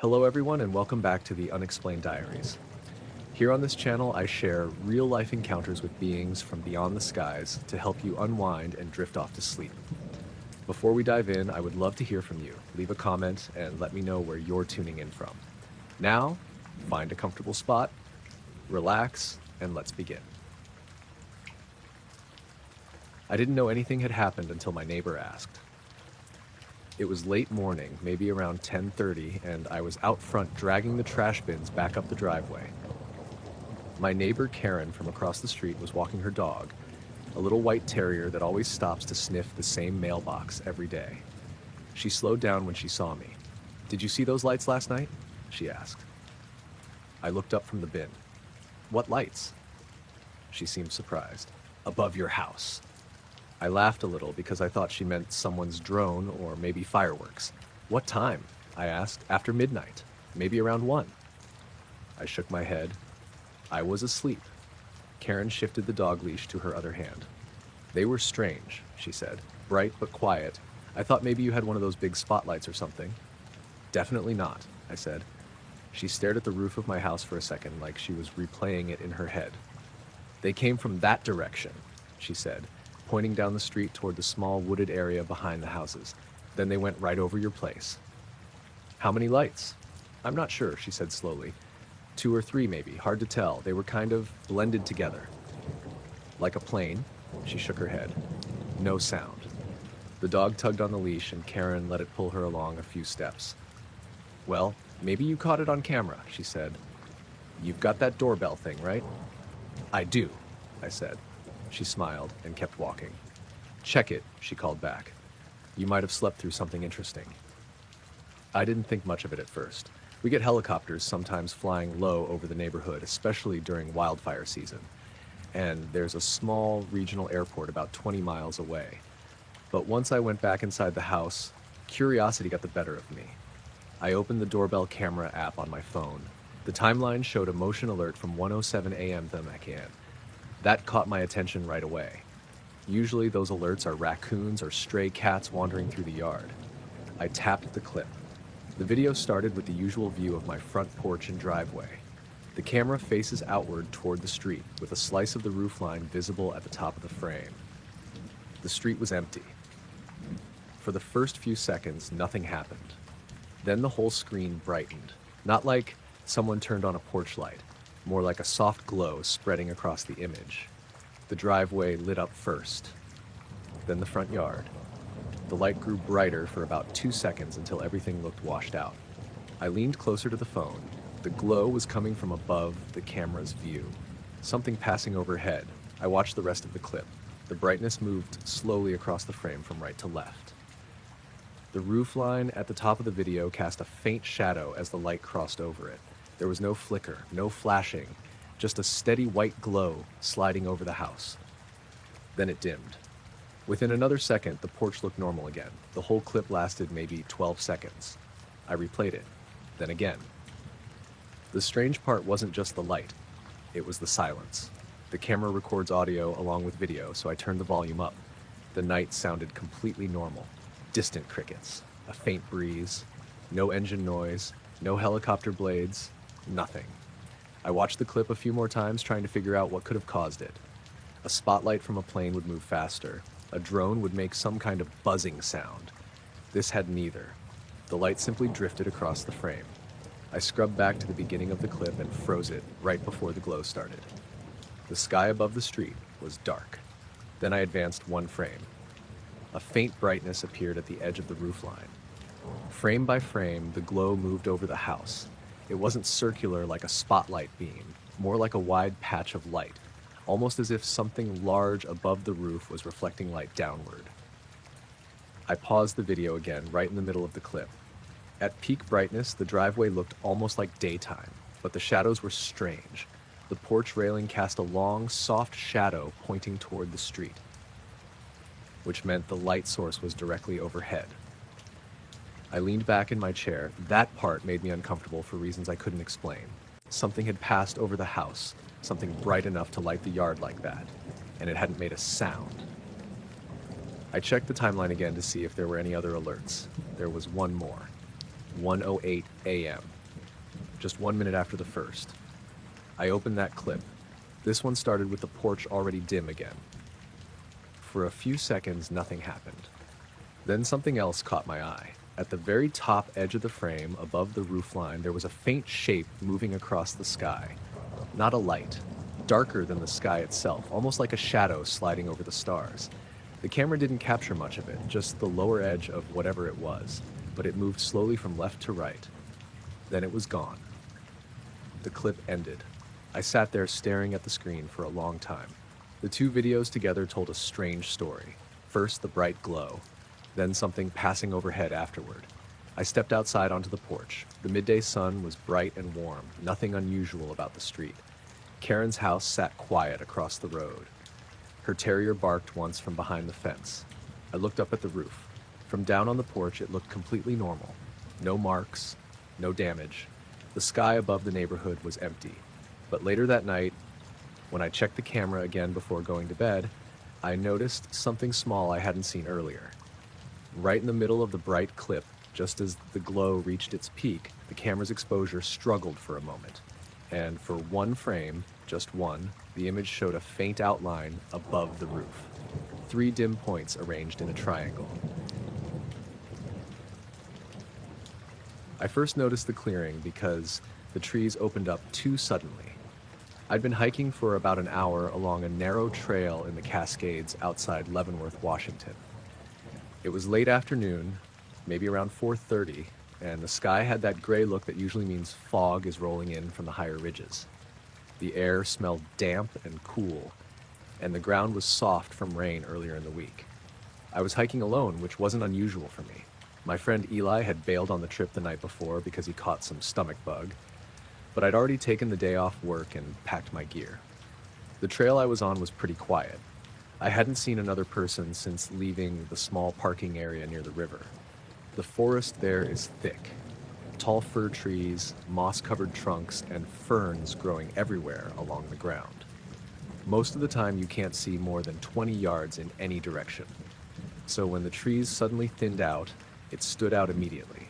Hello everyone and welcome back to the Unexplained Diaries. Here on this channel I share real-life encounters with beings from beyond the skies to help you unwind and drift off to sleep. Before we dive in, I would love to hear from you. Leave a comment and let me know where you're tuning in from. Now, find a comfortable spot, relax, and let's begin. I didn't know anything had happened until my neighbor asked. It was late morning, maybe around 10:30, and I was out front dragging the trash bins back up the driveway. My neighbor Karen from across the street was walking her dog, a little white terrier that always stops to sniff the same mailbox every day. She slowed down when she saw me. "Did you see those lights last night?" she asked. I looked up from the bin. "What lights?" She seemed surprised. "Above your house." I laughed a little because I thought she meant someone's drone or maybe fireworks. "What time?" I asked. "After midnight, maybe around 1." I shook my head. I was asleep. Karen shifted the dog leash to her other hand. "They were strange," she said. "Bright but quiet. I thought maybe you had one of those big spotlights or something." "Definitely not," I said. She stared at the roof of my house for a second like she was replaying it in her head. "They came from that direction," she said, pointing down the street toward the small wooded area behind the houses. "Then they went right over your place." "How many lights?" "I'm not sure," she said slowly. 2 or 3 maybe, hard to tell. They were kind of blended together." "Like a plane?" She shook her head. No sound. The dog tugged on the leash and Karen let it pull her along a few steps. "Well, maybe you caught it on camera," she said. "You've got that doorbell thing, right?" "I do," I said. She smiled and kept walking. "Check it," she called back. "You might have slept through something interesting." I didn't think much of it at first. We get helicopters sometimes flying low over the neighborhood, especially during wildfire season. And there's a small regional airport about 20 miles away. But once I went back inside the house, curiosity got the better of me. I opened the doorbell camera app on my phone. The timeline showed a motion alert from 1:07 a.m. to Macan. That caught my attention right away. Usually those alerts are raccoons or stray cats wandering through the yard. I tapped the clip. The video started with the usual view of my front porch and driveway. The camera faces outward toward the street, with a slice of the roofline visible at the top of the frame. The street was empty. For the first few seconds, nothing happened. Then the whole screen brightened. Not like someone turned on a porch light. More like a soft glow spreading across the image. The driveway lit up first, then the front yard. The light grew brighter for about 2 seconds until everything looked washed out. I leaned closer to the phone. The glow was coming from above the camera's view. Something passing overhead. I watched the rest of the clip. The brightness moved slowly across the frame from right to left. The roof line at the top of the video cast a faint shadow as the light crossed over it. There was no flicker, no flashing, just a steady white glow sliding over the house. Then it dimmed. Within another second, the porch looked normal again. The whole clip lasted maybe 12 seconds. I replayed it, then again. The strange part wasn't just the light, it was the silence. The camera records audio along with video, so I turned the volume up. The night sounded completely normal. Distant crickets, a faint breeze, no engine noise, no helicopter blades. Nothing. I watched the clip a few more times trying to figure out what could have caused it. A spotlight from a plane would move faster. A drone would make some kind of buzzing sound. This had neither. The light simply drifted across the frame. I scrubbed back to the beginning of the clip and froze it right before the glow started. The sky above the street was dark. Then I advanced 1 frame. A faint brightness appeared at the edge of the roofline. Frame by frame, the glow moved over the house. It wasn't circular like a spotlight beam, more like a wide patch of light, almost as if something large above the roof was reflecting light downward. I paused the video again, right in the middle of the clip. At peak brightness, the driveway looked almost like daytime, but the shadows were strange. The porch railing cast a long, soft shadow pointing toward the street, which meant the light source was directly overhead. I leaned back in my chair. That part made me uncomfortable for reasons I couldn't explain. Something had passed over the house, something bright enough to light the yard like that, and it hadn't made a sound. I checked the timeline again to see if there were any other alerts. There was one more. 1:08 a.m., just 1 minute after the first. I opened that clip. This one started with the porch already dim again. For a few seconds, nothing happened. Then something else caught my eye. At the very top edge of the frame, above the roofline, there was a faint shape moving across the sky. Not a light, darker than the sky itself, almost like a shadow sliding over the stars. The camera didn't capture much of it, just the lower edge of whatever it was, but it moved slowly from left to right. Then it was gone. The clip ended. I sat there staring at the screen for a long time. The two videos together told a strange story. First, the bright glow, then something passing overhead afterward. I stepped outside onto the porch. The midday sun was bright and warm, nothing unusual about the street. Karen's house sat quiet across the road. Her terrier barked once from behind the fence. I looked up at the roof. From down on the porch, it looked completely normal. No marks, no damage. The sky above the neighborhood was empty. But later that night, when I checked the camera again before going to bed, I noticed something small I hadn't seen earlier. Right in the middle of the bright clip, just as the glow reached its peak, the camera's exposure struggled for a moment. And for one frame, just one, the image showed a faint outline above the roof. 3 dim points arranged in a triangle. I first noticed the clearing because the trees opened up too suddenly. I'd been hiking for about an hour along a narrow trail in the Cascades outside Leavenworth, Washington. It was late afternoon, maybe around 4:30, and the sky had that gray look that usually means fog is rolling in from the higher ridges. The air smelled damp and cool, and the ground was soft from rain earlier in the week. I was hiking alone, which wasn't unusual for me. My friend Eli had bailed on the trip the night before because he caught some stomach bug, but I'd already taken the day off work and packed my gear. The trail I was on was pretty quiet. I hadn't seen another person since leaving the small parking area near the river. The forest there is thick. Tall fir trees, moss-covered trunks, and ferns growing everywhere along the ground. Most of the time you can't see more than 20 yards in any direction. So when the trees suddenly thinned out, it stood out immediately.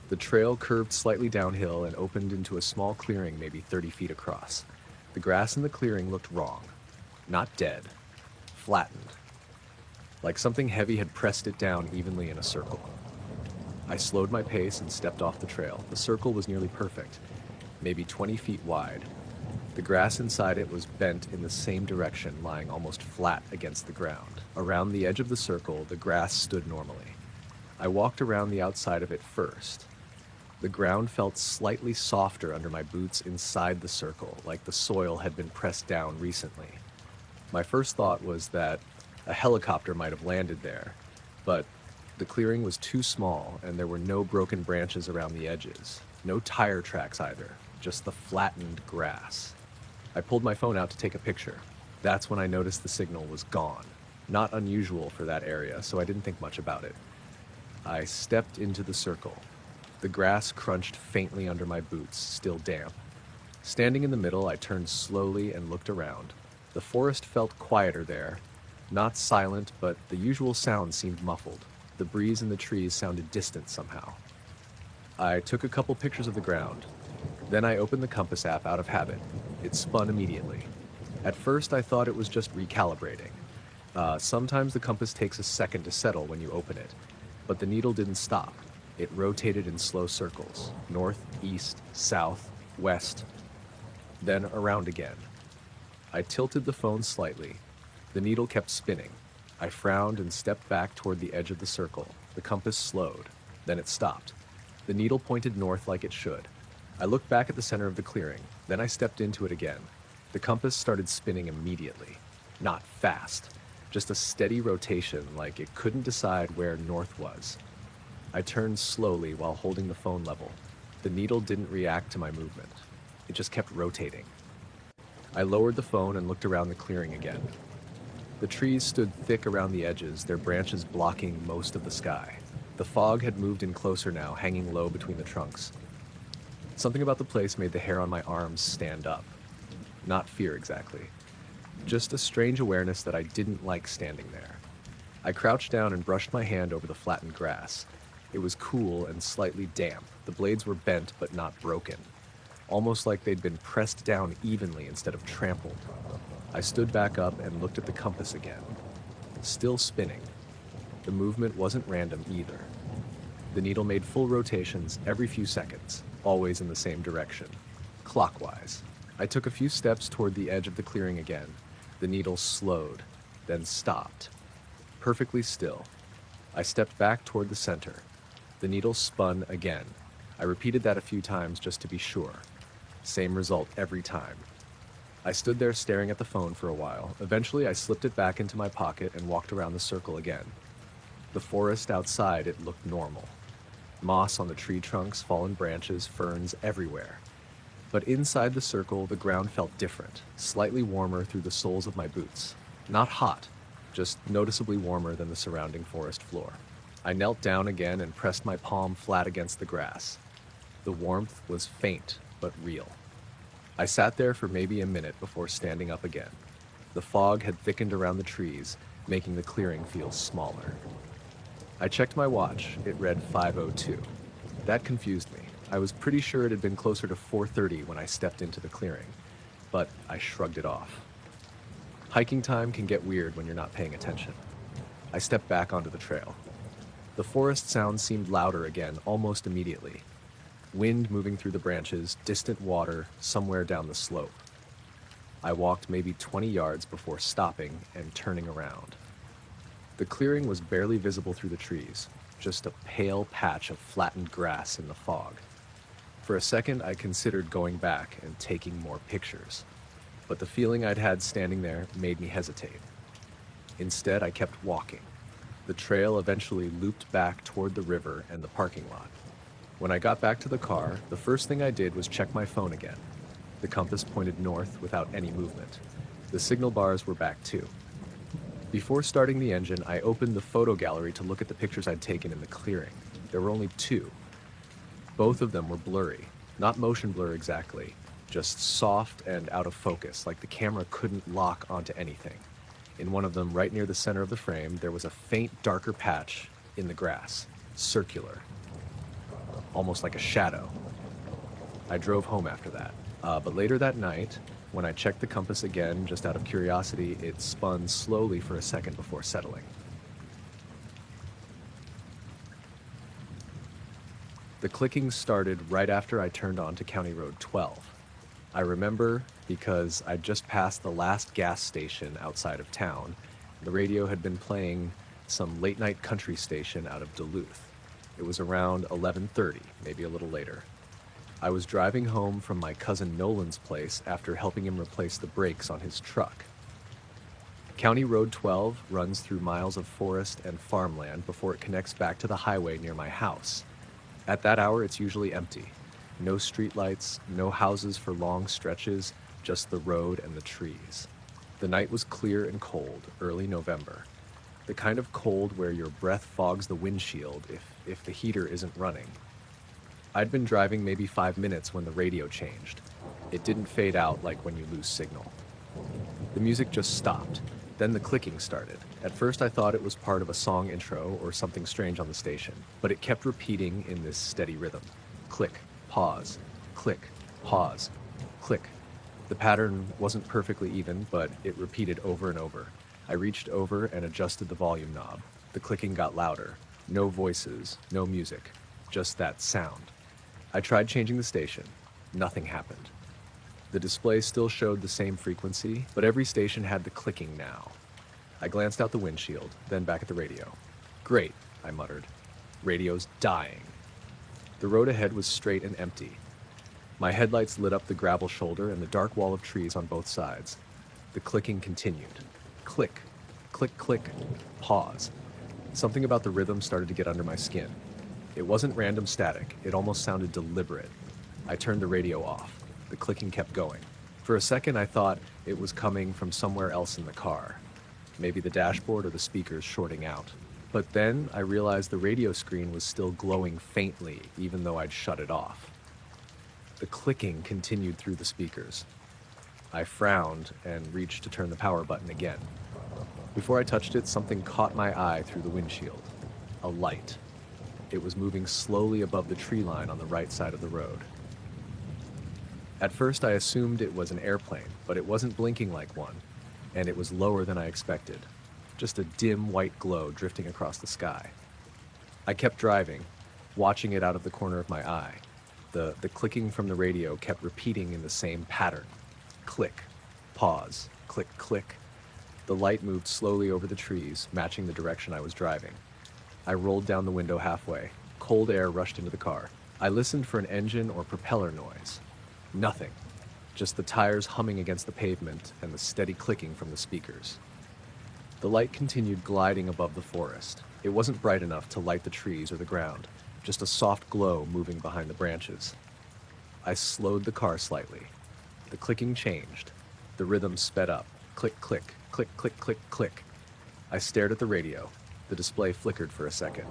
The trail curved slightly downhill and opened into a small clearing maybe 30 feet across. The grass in the clearing looked wrong. Not dead. Flattened. Like something heavy had pressed it down evenly in a circle. I slowed my pace and stepped off the trail. The circle was nearly perfect, maybe 20 feet wide. The grass inside it was bent in the same direction, lying almost flat against the ground. Around the edge of the circle, the grass stood normally. I walked around the outside of it first. The ground felt slightly softer under my boots inside the circle, like the soil had been pressed down recently. My first thought was that a helicopter might have landed there, but the clearing was too small and there were no broken branches around the edges. No tire tracks either, just the flattened grass. I pulled my phone out to take a picture. That's when I noticed the signal was gone. Not unusual for that area, so I didn't think much about it. I stepped into the circle. The grass crunched faintly under my boots, still damp. Standing in the middle, I turned slowly and looked around. The forest felt quieter there. Not silent, but the usual sounds seemed muffled. The breeze in the trees sounded distant somehow. I took a couple pictures of the ground. Then I opened the compass app out of habit. It spun immediately. At first, I thought it was just recalibrating. Sometimes the compass takes a second to settle when you open it, but the needle didn't stop. It rotated in slow circles, north, east, south, west, then around again. I tilted the phone slightly. The needle kept spinning. I frowned and stepped back toward the edge of the circle. The compass slowed. Then it stopped. The needle pointed north like it should. I looked back at the center of the clearing. Then I stepped into it again. The compass started spinning immediately. Not fast. Just a steady rotation, like it couldn't decide where north was. I turned slowly while holding the phone level. The needle didn't react to my movement. It just kept rotating. I lowered the phone and looked around the clearing again. The trees stood thick around the edges, their branches blocking most of the sky. The fog had moved in closer now, hanging low between the trunks. Something about the place made the hair on my arms stand up. Not fear exactly. Just a strange awareness that I didn't like standing there. I crouched down and brushed my hand over the flattened grass. It was cool and slightly damp. The blades were bent but not broken, almost like they'd been pressed down evenly instead of trampled. I stood back up and looked at the compass again. Still spinning. The movement wasn't random either. The needle made full rotations every few seconds, always in the same direction, clockwise. I took a few steps toward the edge of the clearing again. The needle slowed, then stopped. Perfectly still. I stepped back toward the center. The needle spun again. I repeated that a few times just to be sure. Same result every time. I stood there staring at the phone for a while. Eventually, I slipped it back into my pocket and walked around the circle again. The forest outside, it looked normal. Moss on the tree trunks, fallen branches, ferns everywhere. But inside the circle, the ground felt different, slightly warmer through the soles of my boots. Not hot, just noticeably warmer than the surrounding forest floor. I knelt down again and pressed my palm flat against the grass. The warmth was faint, but real. I sat there for maybe a minute before standing up again. The fog had thickened around the trees, making the clearing feel smaller. I checked my watch. It read 5:02. That confused me. I was pretty sure it had been closer to 4:30 when I stepped into the clearing, but I shrugged it off. Hiking time can get weird when you're not paying attention. I stepped back onto the trail. The forest sound seemed louder again almost immediately. Wind moving through the branches, distant water somewhere down the slope. I walked maybe 20 yards before stopping and turning around. The clearing was barely visible through the trees, just a pale patch of flattened grass in the fog. For a second, I considered going back and taking more pictures, but the feeling I'd had standing there made me hesitate. Instead, I kept walking. The trail eventually looped back toward the river and the parking lot. When I got back to the car, the first thing I did was check my phone again. The compass pointed north without any movement. The signal bars were back too. Before starting the engine, I opened the photo gallery to look at the pictures I'd taken in the clearing. There were only 2. Both of them were blurry, not motion blur exactly, just soft and out of focus, like the camera couldn't lock onto anything. In one of them, right near the center of the frame, there was a faint, darker patch in the grass, circular, almost like a shadow. I drove home after that. But later that night, when I checked the compass again, just out of curiosity, it spun slowly for a second before settling. The clicking started right after I turned onto County Road 12. I remember because I'd just passed the last gas station outside of town. The radio had been playing some late-night country station out of Duluth. It was around 11:30, maybe a little later. I was driving home from my cousin Nolan's place after helping him replace the brakes on his truck. County Road 12 runs through miles of forest and farmland before it connects back to the highway near my house. At that hour, it's usually empty. No streetlights, no houses for long stretches, just the road and the trees. The night was clear and cold, early November. The kind of cold where your breath fogs the windshield if the heater isn't running. I'd been driving maybe 5 minutes when the radio changed. It didn't fade out like when you lose signal. The music just stopped. Then the clicking started. At first I thought it was part of a song intro or something strange on the station, but it kept repeating in this steady rhythm. Click, pause, click, pause, click. The pattern wasn't perfectly even, but it repeated over and over. I reached over and adjusted the volume knob. The clicking got louder. No voices, no music, just that sound. I tried changing the station. Nothing happened. The display still showed the same frequency, but every station had the clicking now. I glanced out the windshield, then back at the radio. Great, I muttered. Radio's dying. The road ahead was straight and empty. My headlights lit up the gravel shoulder and the dark wall of trees on both sides. The clicking continued. Click, click, click, pause. Something about the rhythm started to get under my skin. It wasn't random static, it almost sounded deliberate. I turned the radio off. The clicking kept going. For a second I thought it was coming from somewhere else in the car. Maybe the dashboard or the speakers shorting out. But then I realized the radio screen was still glowing faintly, even though I'd shut it off. The clicking continued through the speakers. I frowned and reached to turn the power button again. Before I touched it, something caught my eye through the windshield. A light. It was moving slowly above the tree line on the right side of the road. At first, I assumed it was an airplane, but it wasn't blinking like one, and it was lower than I expected. Just a dim white glow drifting across the sky. I kept driving, watching it out of the corner of my eye. The clicking from the radio kept repeating in the same pattern. Click, pause, click, click. The light moved slowly over the trees, matching the direction I was driving. I rolled down the window halfway. Cold air rushed into the car. I listened for an engine or propeller noise. Nothing. Just the tires humming against the pavement and the steady clicking from the speakers. The light continued gliding above the forest. It wasn't bright enough to light the trees or the ground, just a soft glow moving behind the branches. I slowed the car slightly. The clicking changed. The rhythm sped up. Click, click, click, click, click, click. I stared at the radio. The display flickered for a second.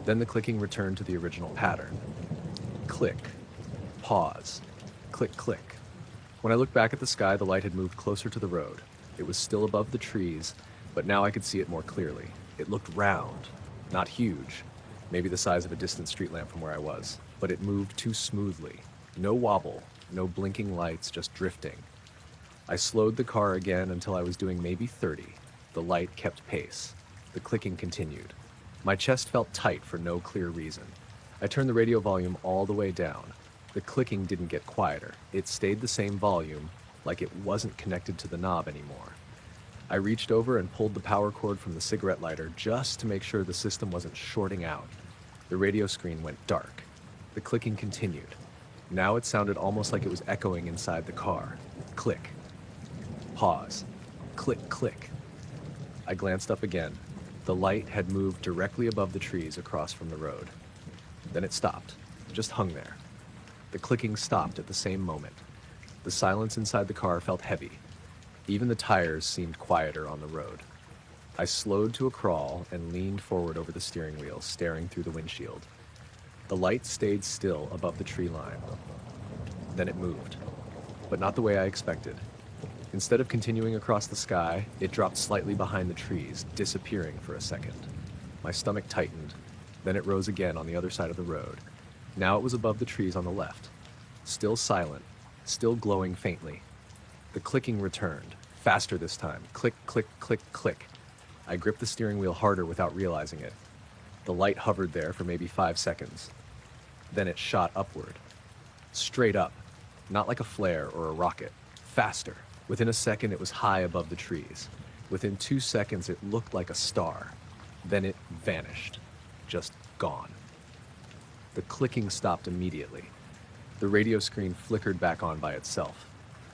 Then the clicking returned to the original pattern. Click, pause, click, click. When I looked back at the sky, the light had moved closer to the road. It was still above the trees, but now I could see it more clearly. It looked round, not huge, maybe the size of a distant street lamp from where I was, but it moved too smoothly. No wobble, no blinking lights, just drifting. I slowed the car again until I was doing maybe 30. The light kept pace. The clicking continued. My chest felt tight for no clear reason. I turned the radio volume all the way down. The clicking didn't get quieter. It stayed the same volume, like it wasn't connected to the knob anymore. I reached over and pulled the power cord from the cigarette lighter just to make sure the system wasn't shorting out. The radio screen went dark. The clicking continued. Now it sounded almost like it was echoing inside the car. Click. Pause. Click, click. I glanced up again. The light had moved directly above the trees across from the road. Then it stopped, just hung there. The clicking stopped at the same moment. The silence inside the car felt heavy. Even the tires seemed quieter on the road. I slowed to a crawl and leaned forward over the steering wheel, staring through the windshield. The light stayed still above the tree line. Then it moved, but not the way I expected. Instead of continuing across the sky, it dropped slightly behind the trees, disappearing for a second. My stomach tightened. Then it rose again on the other side of the road. Now it was above the trees on the left. Still silent, still glowing faintly. The clicking returned, faster this time. Click, click, click, click. I gripped the steering wheel harder without realizing it. The light hovered there for maybe 5 seconds. Then it shot upward. Straight up. Not like a flare or a rocket. Faster. Within a second, it was high above the trees. Within 2 seconds, it looked like a star. Then it vanished. Just gone. The clicking stopped immediately. The radio screen flickered back on by itself.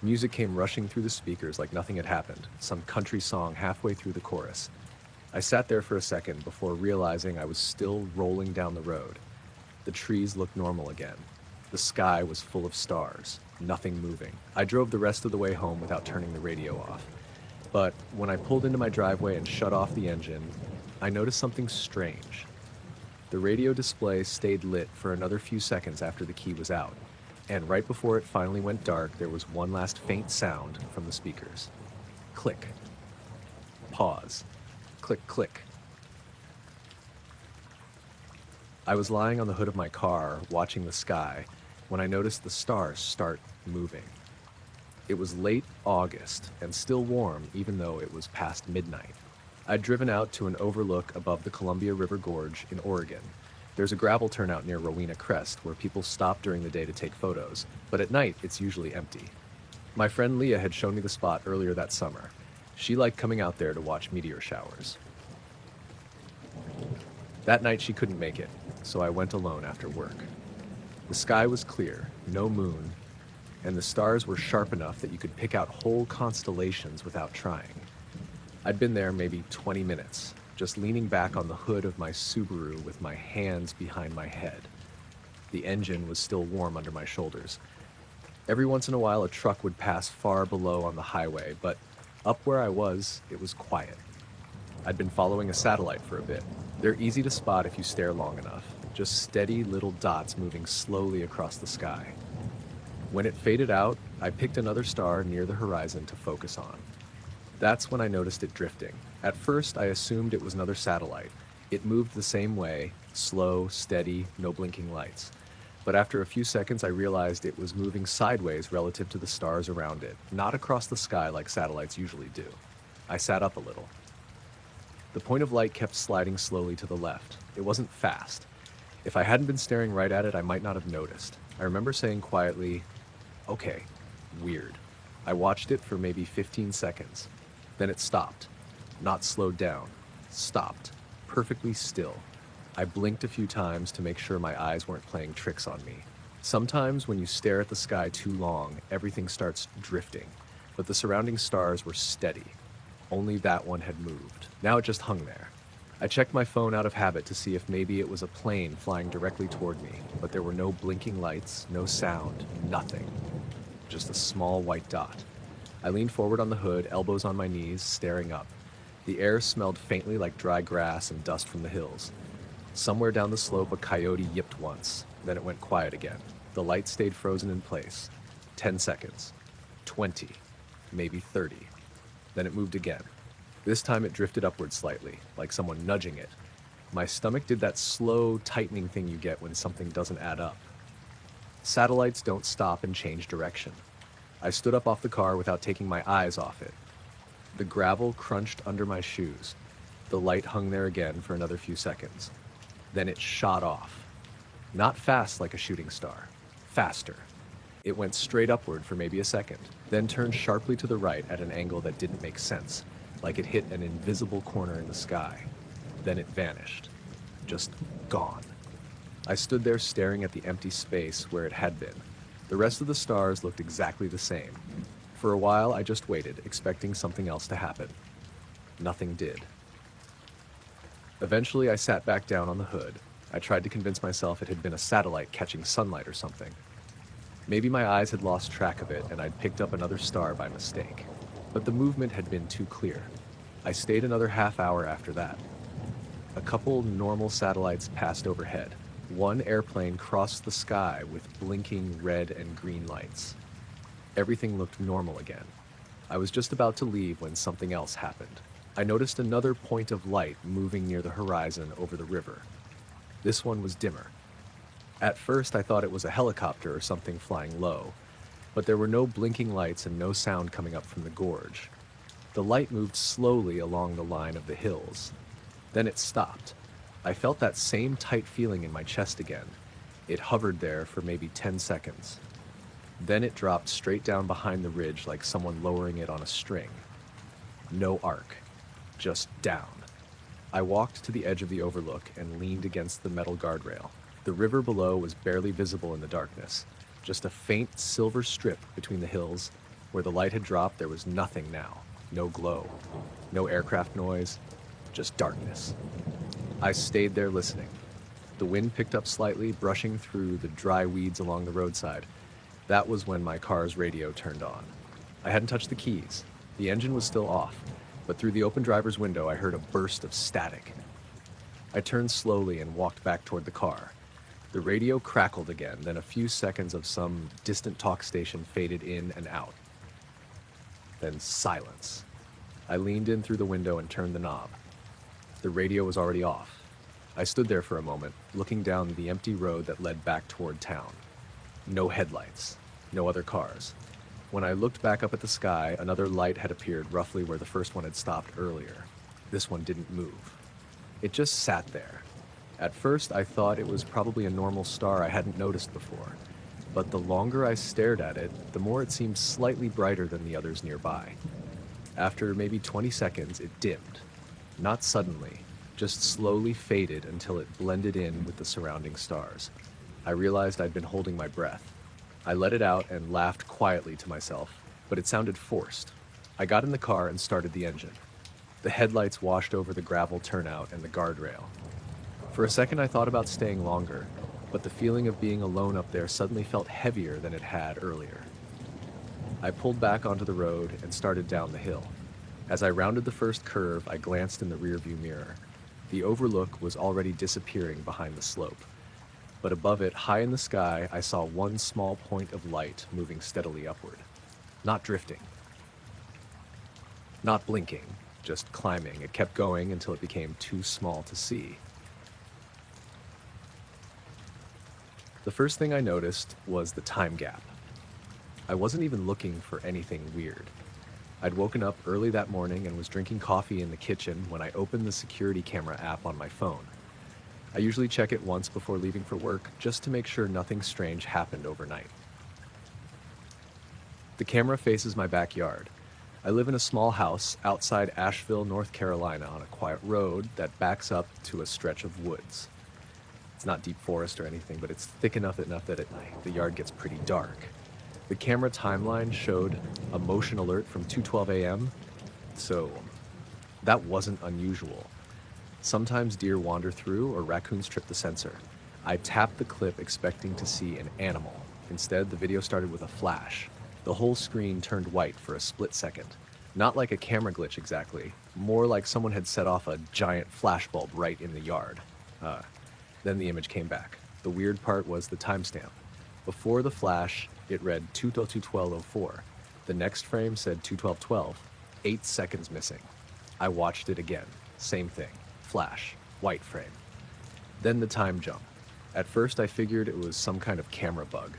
Music came rushing through the speakers like nothing had happened, some country song halfway through the chorus. I sat there for a second before realizing I was still rolling down the road. The trees looked normal again. The sky was full of stars, nothing moving. I drove the rest of the way home without turning the radio off. But when I pulled into my driveway and shut off the engine, I noticed something strange. The radio display stayed lit for another few seconds after the key was out, and right before it finally went dark, there was one last faint sound from the speakers. Click. Pause. Click, click. I was lying on the hood of my car, watching the sky, when I noticed the stars start moving. It was late August, and still warm even though it was past midnight. I'd driven out to an overlook above the Columbia River Gorge in Oregon. There's a gravel turnout near Rowena Crest where people stop during the day to take photos, but at night it's usually empty. My friend Leah had shown me the spot earlier that summer. She liked coming out there to watch meteor showers. That night she couldn't make it, so I went alone after work. The sky was clear, no moon, and the stars were sharp enough that you could pick out whole constellations without trying. I'd been there maybe 20 minutes, just leaning back on the hood of my Subaru with my hands behind my head. The engine was still warm under my shoulders. Every once in a while, a truck would pass far below on the highway, but up where I was, it was quiet. I'd been following a satellite for a bit. They're easy to spot if you stare long enough, just steady little dots moving slowly across the sky. When it faded out, I picked another star near the horizon to focus on. That's when I noticed it drifting. At first, I assumed it was another satellite. It moved the same way, Slow, steady, no blinking lights. But after a few seconds, I realized it was moving sideways relative to the stars around it, not across the sky like satellites usually do. I sat up a little. The point of light kept sliding slowly to the left. It wasn't fast. If I hadn't been staring right at it, I might not have noticed. I remember saying quietly, "Okay, weird." I watched it for maybe 15 seconds. Then it stopped. Not slowed down. Stopped. Perfectly still. I blinked a few times to make sure my eyes weren't playing tricks on me. Sometimes when you stare at the sky too long, everything starts drifting. But the surrounding stars were steady. Only that one had moved. Now it just hung there. I checked my phone out of habit to see if maybe it was a plane flying directly toward me, but there were no blinking lights, no sound, nothing. Just a small white dot. I leaned forward on the hood, elbows on my knees, staring up. The air smelled faintly like dry grass and dust from the hills. Somewhere down the slope, a coyote yipped once. Then it went quiet again. The light stayed frozen in place. 10 seconds. 20. Maybe 30. Then it moved again. This time it drifted upward slightly, like someone nudging it. My stomach did that slow, tightening thing you get when something doesn't add up. Satellites don't stop and change direction. I stood up off the car without taking my eyes off it. The gravel crunched under my shoes. The light hung there again for another few seconds. Then it shot off. Not fast like a shooting star. Faster. It went straight upward for maybe a second, then turned sharply to the right at an angle that didn't make sense, like it hit an invisible corner in the sky. Then it vanished. Just gone. I stood there staring at the empty space where it had been. The rest of the stars looked exactly the same. For a while, I just waited, expecting something else to happen. Nothing did. Eventually, I sat back down on the hood. I tried to convince myself it had been a satellite catching sunlight or something. Maybe my eyes had lost track of it and I'd picked up another star by mistake. But the movement had been too clear. I stayed another half hour after that. A couple normal satellites passed overhead. One airplane crossed the sky with blinking red and green lights. Everything looked normal again. I was just about to leave when something else happened. I noticed another point of light moving near the horizon over the river. This one was dimmer. At first, I thought it was a helicopter or something flying low, but there were no blinking lights and no sound coming up from the gorge. The light moved slowly along the line of the hills. Then it stopped. I felt that same tight feeling in my chest again. It hovered there for maybe 10 seconds. Then it dropped straight down behind the ridge like someone lowering it on a string. No arc. Just down. I walked to the edge of the overlook and leaned against the metal guardrail. The river below was barely visible in the darkness. Just a faint silver strip between the hills. Where the light had dropped, there was nothing now. No glow. No aircraft noise. Just darkness. I stayed there listening. The wind picked up slightly, brushing through the dry weeds along the roadside. That was when my car's radio turned on. I hadn't touched the keys. The engine was still off, but through the open driver's window I heard a burst of static. I turned slowly and walked back toward the car. The radio crackled again, then a few seconds of some distant talk station faded in and out. Then silence. I leaned in through the window and turned the knob. The radio was already off. I stood there for a moment, looking down the empty road that led back toward town. No headlights, no other cars. When I looked back up at the sky, another light had appeared roughly where the first one had stopped earlier. This one didn't move. It just sat there. At first, I thought it was probably a normal star I hadn't noticed before. But the longer I stared at it, the more it seemed slightly brighter than the others nearby. After maybe 20 seconds, it dimmed. Not suddenly, just slowly faded until it blended in with the surrounding stars. I realized I'd been holding my breath. I let it out and laughed quietly to myself, but it sounded forced. I got in the car and started the engine. The headlights washed over the gravel turnout and the guardrail. For a second I thought about staying longer, but the feeling of being alone up there suddenly felt heavier than it had earlier. I pulled back onto the road and started down the hill. As I rounded the first curve, I glanced in the rearview mirror. The overlook was already disappearing behind the slope. But above it, high in the sky, I saw one small point of light moving steadily upward. Not drifting. Not blinking, just climbing. It kept going until it became too small to see. The first thing I noticed was the time gap. I wasn't even looking for anything weird. I'd woken up early that morning and was drinking coffee in the kitchen when I opened the security camera app on my phone. I usually check it once before leaving for work just to make sure nothing strange happened overnight. The camera faces my backyard. I live in a small house outside Asheville, North Carolina, on a quiet road that backs up to a stretch of woods. It's not deep forest or anything, but it's thick enough that at night the yard gets pretty dark. The camera timeline showed a motion alert from 2:12 a.m., so that wasn't unusual. Sometimes deer wander through or raccoons trip the sensor. I tapped the clip expecting to see an animal. Instead, the video started with a flash. The whole screen turned white for a split second. Not like a camera glitch exactly, more like someone had set off a giant flashbulb right in the yard. Then the image came back. The weird part was the timestamp. Before the flash, it read 2:12:04. The next frame said 2:12:12, 8 seconds missing. I watched it again. Same thing. Flash. White frame. Then the time jump. At first I figured it was some kind of camera bug.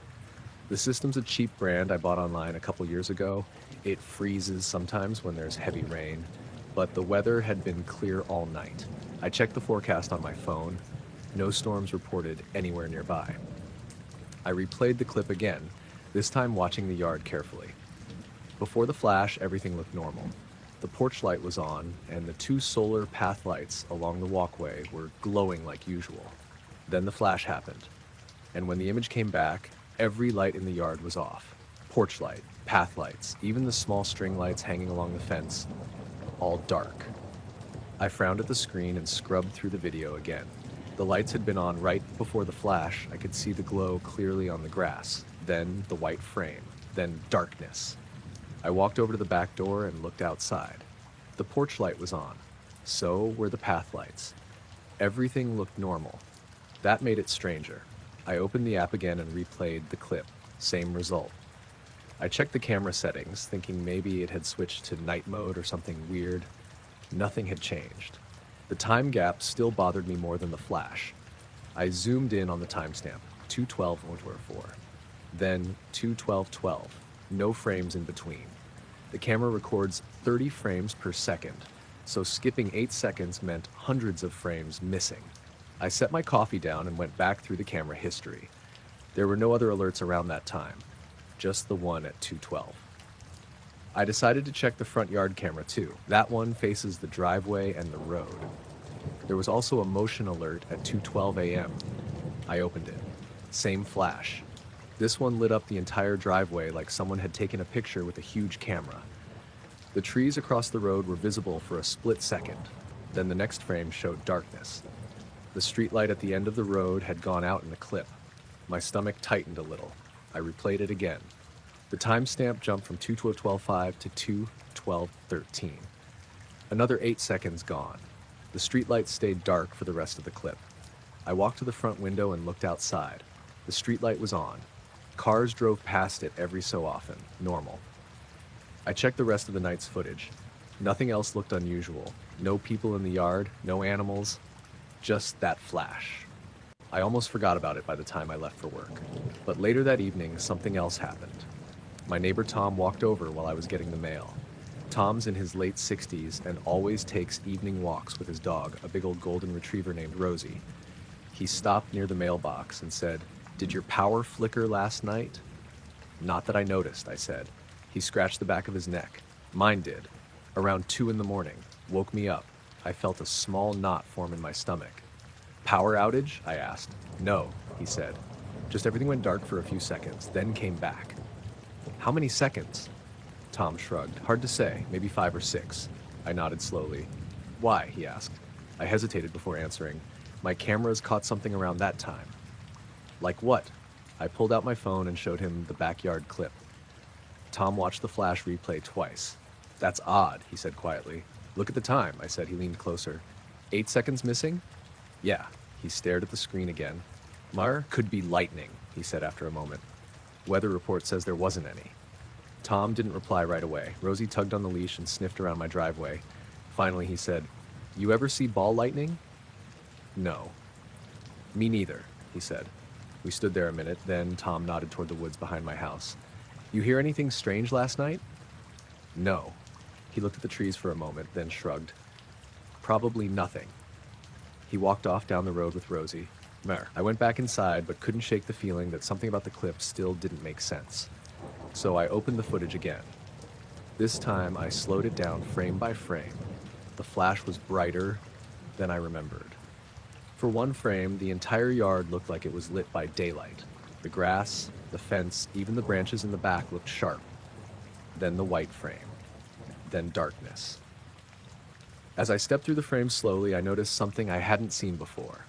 The system's a cheap brand I bought online a couple years ago. It freezes sometimes when there's heavy rain, but the weather had been clear all night. I checked the forecast on my phone. No storms reported anywhere nearby. I replayed the clip again, this time watching the yard carefully. Before the flash, everything looked normal. The porch light was on, and the 2 solar path lights along the walkway were glowing like usual. Then the flash happened, and when the image came back, every light in the yard was off. Porch light, path lights, even the small string lights hanging along the fence, all dark. I frowned at the screen and scrubbed through the video again. The lights had been on right before the flash. I could see the glow clearly on the grass, then the white frame, then darkness. I walked over to the back door and looked outside. The porch light was on. So were the path lights. Everything looked normal. That made it stranger. I opened the app again and replayed the clip. Same result. I checked the camera settings, thinking maybe it had switched to night mode or something weird. Nothing had changed. The time gap still bothered me more than the flash. I zoomed in on the timestamp, 2:12:04. Then 2:12:12. No frames in between. The camera records 30 frames per second, so skipping 8 seconds meant hundreds of frames missing. I set my coffee down and went back through the camera history. There were no other alerts around that time, just the one at 2:12. I decided to check the front yard camera too. That one faces the driveway and the road. There was also a motion alert at 2:12 a.m. I opened it. Same flash. This one lit up the entire driveway like someone had taken a picture with a huge camera. The trees across the road were visible for a split second. Then the next frame showed darkness. The streetlight at the end of the road had gone out in the clip. My stomach tightened a little. I replayed it again. The timestamp jumped from 2:12:5 to 2:12:13. Another 8 seconds gone. The streetlight stayed dark for the rest of the clip. I walked to the front window and looked outside. The streetlight was on. Cars drove past it every so often, normal. I checked the rest of the night's footage. Nothing else looked unusual. No people in the yard, no animals, just that flash. I almost forgot about it by the time I left for work. But later that evening, something else happened. My neighbor Tom walked over while I was getting the mail. Tom's in his late 60s and always takes evening walks with his dog, a big old golden retriever named Rosie. He stopped near the mailbox and said, "Did your power flicker last night?" "Not that I noticed," I said. He scratched the back of his neck. "Mine did. Around 2 in the morning. Woke me up. I felt a small knot form in my stomach." "Power outage?" I asked. "No," he said. "Just everything went dark for a few seconds, then came back." "How many seconds?" Tom shrugged. "Hard to say. Maybe 5 or 6. I nodded slowly. "Why?" he asked. I hesitated before answering. "My cameras caught something around that time." "Like what?" I pulled out my phone and showed him the backyard clip. Tom watched the flash replay twice. "That's odd," he said quietly. "Look at the time," I said. He leaned closer. 8 seconds missing? "Yeah." He stared at the screen again. "Mar, could be lightning," he said after a moment. "Weather report says there wasn't any." Tom didn't reply right away. Rosie tugged on the leash and sniffed around my driveway. Finally, he said, "You ever see ball lightning?" "No." "Me neither," he said. We stood there a minute, then Tom nodded toward the woods behind my house. You hear anything strange last night? No. He looked at the trees for a moment, then shrugged. Probably nothing. He walked off down the road with Rosie. Mer. I went back inside, but couldn't shake the feeling that something about the clip still didn't make sense. So I opened the footage again. This time, I slowed it down frame by frame. The flash was brighter than I remembered. For one frame, the entire yard looked like it was lit by daylight. The grass, the fence, even the branches in the back looked sharp. Then the white frame. Then darkness. As I stepped through the frame slowly, I noticed something I hadn't seen before.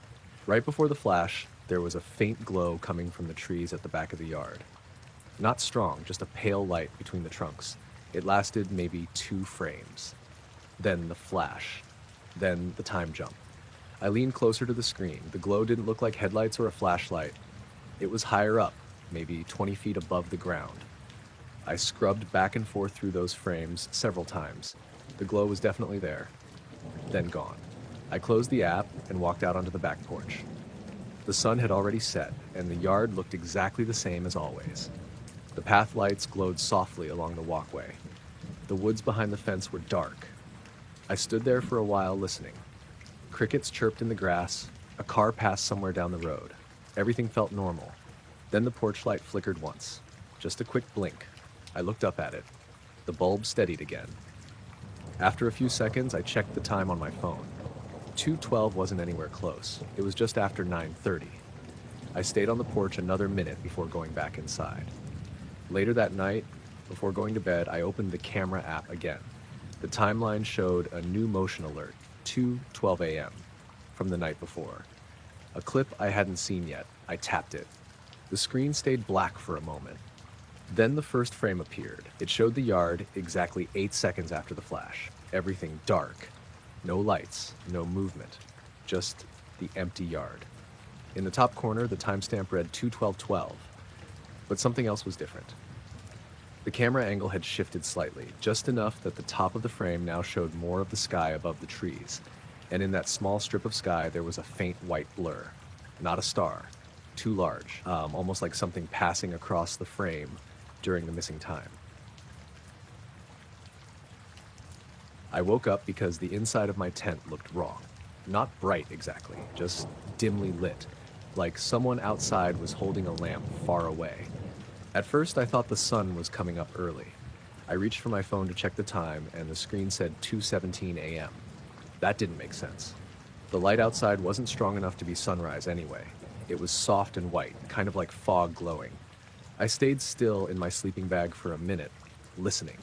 Right before the flash, there was a faint glow coming from the trees at the back of the yard. Not strong, just a pale light between the trunks. It lasted maybe 2 frames. Then the flash. Then the time jump. I leaned closer to the screen. The glow didn't look like headlights or a flashlight. It was higher up, maybe 20 feet above the ground. I scrubbed back and forth through those frames several times. The glow was definitely there. Then gone. I closed the app and walked out onto the back porch. The sun had already set, and the yard looked exactly the same as always. The path lights glowed softly along the walkway. The woods behind the fence were dark. I stood there for a while listening. Crickets chirped in the grass. A car passed somewhere down the road. Everything felt normal. Then the porch light flickered once. Just a quick blink. I looked up at it. The bulb steadied again. After a few seconds, I checked the time on my phone. 2:12 wasn't anywhere close. It was just after 9:30. I stayed on the porch another minute before going back inside. Later that night, before going to bed, I opened the camera app again. The timeline showed a new motion alert, 2:12 a.m., from the night before. A clip I hadn't seen yet. I tapped it. The screen stayed black for a moment. Then the first frame appeared. It showed the yard exactly 8 seconds after the flash. Everything dark. No lights, no movement. Just the empty yard. In the top corner, the timestamp read 2:12:12. But something else was different. The camera angle had shifted slightly, just enough that the top of the frame now showed more of the sky above the trees. And in that small strip of sky, there was a faint white blur. Not a star. Too large. Almost like something passing across the frame during the missing time. I woke up because the inside of my tent looked wrong. Not bright exactly, just dimly lit, like someone outside was holding a lamp far away. At first, I thought the sun was coming up early. I reached for my phone to check the time, and the screen said 2:17 a.m. That didn't make sense. The light outside wasn't strong enough to be sunrise anyway. It was soft and white, kind of like fog glowing. I stayed still in my sleeping bag for a minute, listening.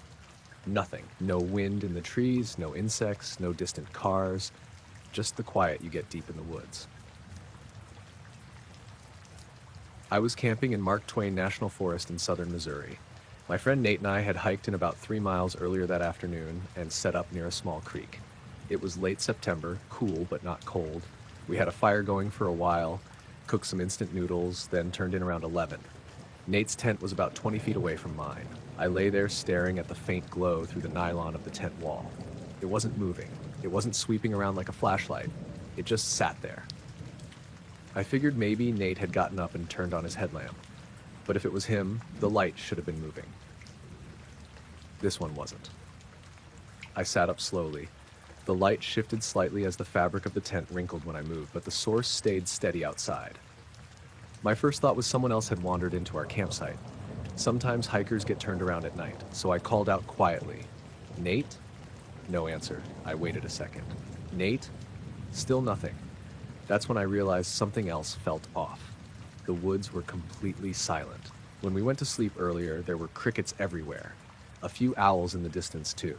Nothing. No wind in the trees, no insects, no distant cars. Just the quiet you get deep in the woods. I was camping in Mark Twain National Forest in southern Missouri. My friend Nate and I had hiked in about 3 miles earlier that afternoon and set up near a small creek. It was late September, cool but not cold. We had a fire going for a while, cooked some instant noodles, then turned in around 11. Nate's tent was about 20 feet away from mine. I lay there staring at the faint glow through the nylon of the tent wall. It wasn't moving. It wasn't sweeping around like a flashlight. It just sat there. I figured maybe Nate had gotten up and turned on his headlamp. But if it was him, the light should have been moving. This one wasn't. I sat up slowly. The light shifted slightly as the fabric of the tent wrinkled when I moved, but the source stayed steady outside. My first thought was someone else had wandered into our campsite. Sometimes hikers get turned around at night, so I called out quietly. Nate? No answer. I waited a second. Nate? Still nothing. That's when I realized something else felt off. The woods were completely silent. When we went to sleep earlier, there were crickets everywhere. A few owls in the distance too.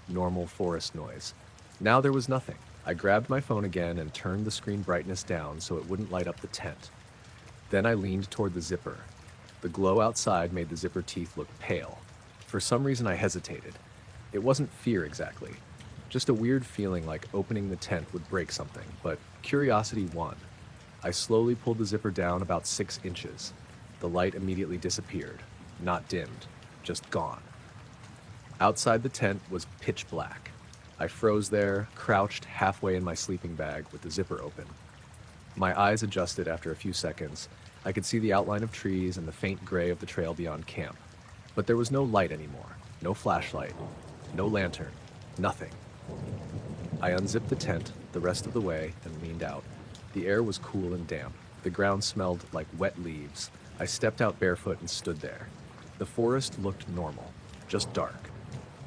Normal forest noise. Now there was nothing. I grabbed my phone again and turned the screen brightness down so it wouldn't light up the tent. Then I leaned toward the zipper. The glow outside made the zipper teeth look pale. For some reason I hesitated. It wasn't fear exactly. Just a weird feeling like opening the tent would break something, but curiosity won. I slowly pulled the zipper down about 6 inches. The light immediately disappeared. Not dimmed, just gone. Outside the tent was pitch black. I froze there, crouched halfway in my sleeping bag with the zipper open. My eyes adjusted after a few seconds, I could see the outline of trees and the faint gray of the trail beyond camp. But there was no light anymore. No flashlight. No lantern. Nothing. I unzipped the tent the rest of the way and leaned out. The air was cool and damp. The ground smelled like wet leaves. I stepped out barefoot and stood there. The forest looked normal, just dark.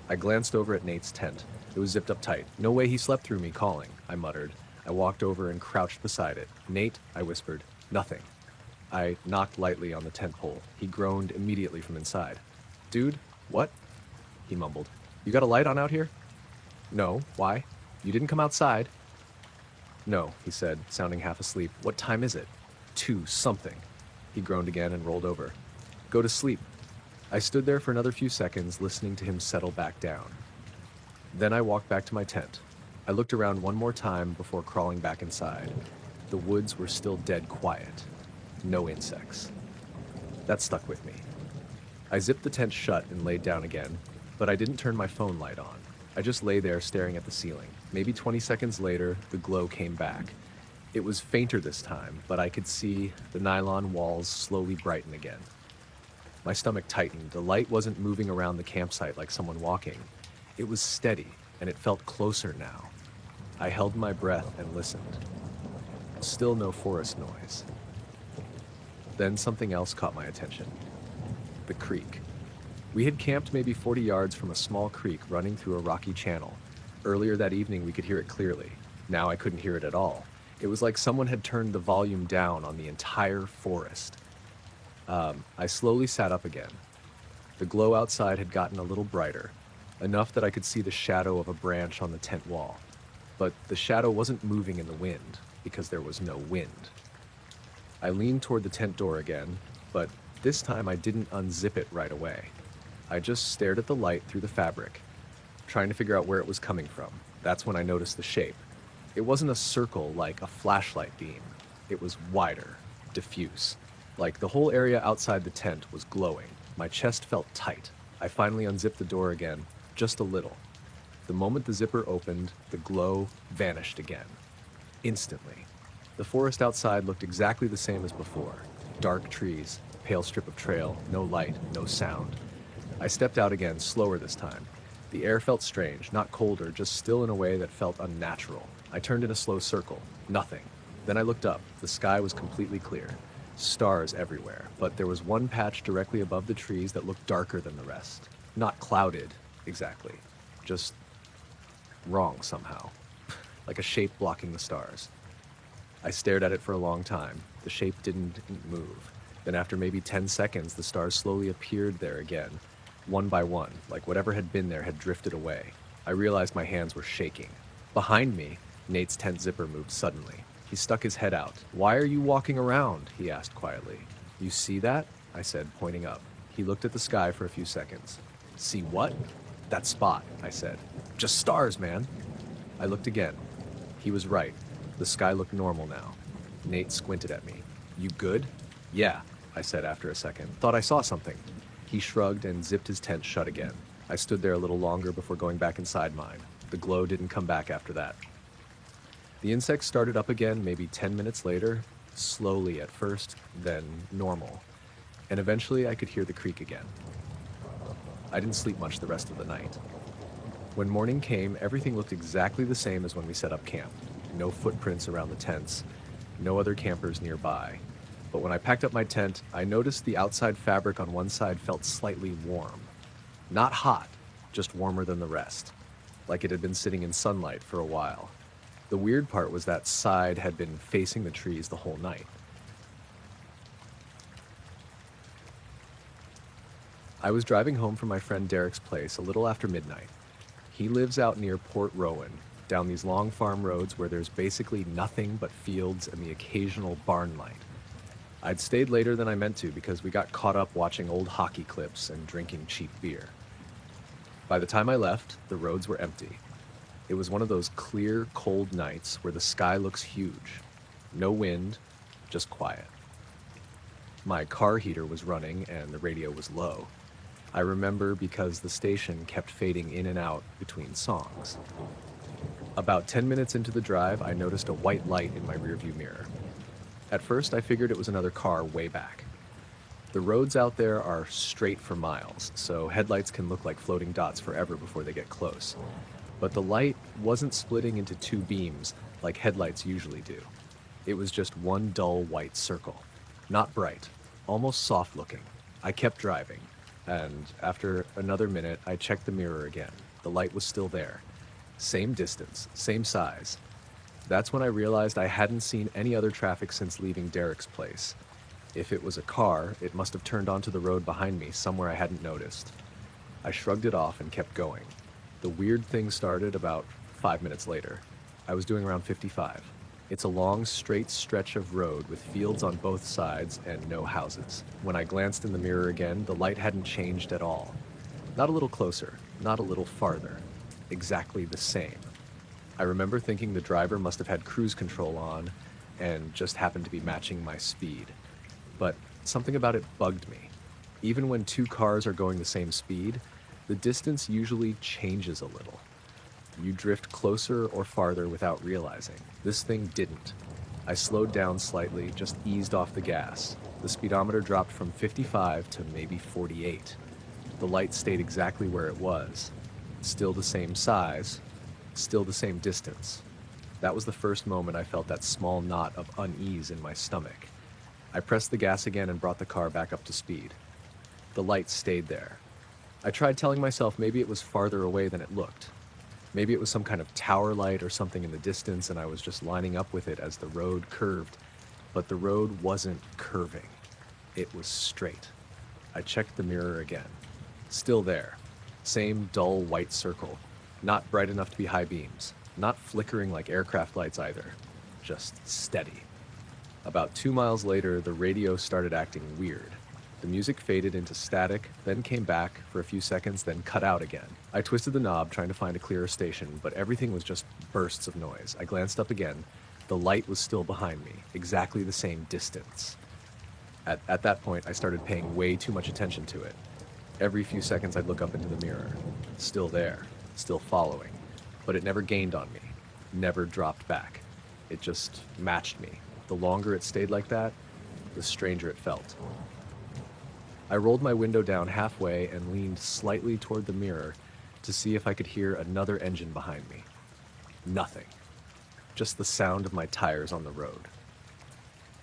I glanced over at Nate's tent. It was zipped up tight. No way he slept through me calling, I muttered. I walked over and crouched beside it. Nate, I whispered. Nothing. I knocked lightly on the tent pole. He groaned immediately from inside. Dude, what? He mumbled. You got a light on out here? No, why? You didn't come outside. No, he said, sounding half asleep. What time is it? 2 something. He groaned again and rolled over. Go to sleep. I stood there for another few seconds, listening to him settle back down. Then I walked back to my tent. I looked around one more time before crawling back inside. The woods were still dead quiet. No insects. That stuck with me. I zipped the tent shut and laid down again, but I didn't turn my phone light on. I just lay there staring at the ceiling. Maybe 20 seconds later, the glow came back. It was fainter this time, but I could see the nylon walls slowly brighten again. My stomach tightened. The light wasn't moving around the campsite like someone walking. It was steady, and it felt closer now. I held my breath and listened. Still no forest noise. Then something else caught my attention. The creek. We had camped maybe 40 yards from a small creek running through a rocky channel. Earlier that evening, we could hear it clearly. Now I couldn't hear it at all. It was like someone had turned the volume down on the entire forest. I slowly sat up again. The glow outside had gotten a little brighter, enough that I could see the shadow of a branch on the tent wall. But the shadow wasn't moving in the wind, because there was no wind. I leaned toward the tent door again, but this time I didn't unzip it right away. I just stared at the light through the fabric, trying to figure out where it was coming from. That's when I noticed the shape. It wasn't a circle like a flashlight beam. It was wider, diffuse. Like the whole area outside the tent was glowing. My chest felt tight. I finally unzipped the door again, just a little. The moment the zipper opened, the glow vanished again. Instantly. The forest outside looked exactly the same as before. Dark trees, pale strip of trail, no light, no sound. I stepped out again, slower this time. The air felt strange, not colder, just still in a way that felt unnatural. I turned in a slow circle. Nothing. Then I looked up. The sky was completely clear. Stars everywhere, but there was one patch directly above the trees that looked darker than the rest. Not clouded, exactly. Just wrong somehow. Like a shape blocking the stars. I stared at it for a long time. The shape didn't move. Then after maybe 10 seconds, the stars slowly appeared there again, one by one, like whatever had been there had drifted away. I realized my hands were shaking. Behind me, Nate's tent zipper moved suddenly. He stuck his head out. "Why are you walking around?" he asked quietly. "You see that?" I said, pointing up. He looked at the sky for a few seconds. "See what?" "That spot," I said. "Just stars, man." I looked again. He was right. The sky looked normal now. Nate squinted at me. "You good?" "Yeah," I said after a second. "Thought I saw something." He shrugged and zipped his tent shut again. I stood there a little longer before going back inside mine. The glow didn't come back after that. The insects started up again maybe 10 minutes later, slowly at first, then normal. And eventually I could hear the creek again. I didn't sleep much the rest of the night. When morning came, everything looked exactly the same as when we set up camp. No footprints around the tents, no other campers nearby. But when I packed up my tent, I noticed the outside fabric on one side felt slightly warm. Not hot, just warmer than the rest, like it had been sitting in sunlight for a while. The weird part was that side had been facing the trees the whole night. I was driving home from my friend Derek's place a little after midnight. He lives out near Port Rowan, down these long farm roads where there's basically nothing but fields and the occasional barn light. I'd stayed later than I meant to because we got caught up watching old hockey clips and drinking cheap beer. By the time I left, the roads were empty. It was one of those clear, cold nights where the sky looks huge. No wind, just quiet. My car heater was running and the radio was low. I remember because the station kept fading in and out between songs. About 10 minutes into the drive, I noticed a white light in my rearview mirror. At first, I figured it was another car way back. The roads out there are straight for miles, so headlights can look like floating dots forever before they get close. But the light wasn't splitting into two beams like headlights usually do. It was just one dull white circle. Not bright, almost soft looking. I kept driving, and after another minute, I checked the mirror again. The light was still there. Same distance, same size. That's when I realized I hadn't seen any other traffic since leaving Derek's place. If it was a car, it must have turned onto the road behind me, somewhere I hadn't noticed. I shrugged it off and kept going. The weird thing started about 5 minutes later. I was doing around 55. It's a long, straight stretch of road with fields on both sides and no houses. When I glanced in the mirror again, the light hadn't changed at all. Not a little closer, not a little farther. Exactly the same. I remember thinking the driver must have had cruise control on and just happened to be matching my speed. But something about it bugged me. Even when two cars are going the same speed, the distance usually changes a little. You drift closer or farther without realizing. This thing didn't. I slowed down slightly, just eased off the gas. The speedometer dropped from 55 to maybe 48. The light stayed exactly where it was. Still the same size, still the same distance. That was the first moment I felt that small knot of unease in my stomach. I pressed the gas again and brought the car back up to speed. The light stayed there. I tried telling myself maybe it was farther away than it looked. Maybe it was some kind of tower light or something in the distance and I was just lining up with it as the road curved. But the road wasn't curving. It was straight. I checked the mirror again. Still there. Same dull white circle. Not bright enough to be high beams. Not flickering like aircraft lights either. Just steady. About 2 miles later, the radio started acting weird. The music faded into static, then came back for a few seconds, then cut out again. I twisted the knob trying to find a clearer station, but everything was just bursts of noise. I glanced up again. The light was still behind me, exactly the same distance. At that point, I started paying way too much attention to it. Every few seconds, I'd look up into the mirror. Still there, still following. But it never gained on me, never dropped back. It just matched me. The longer it stayed like that, the stranger it felt. I rolled my window down halfway and leaned slightly toward the mirror to see if I could hear another engine behind me. Nothing. Just the sound of my tires on the road.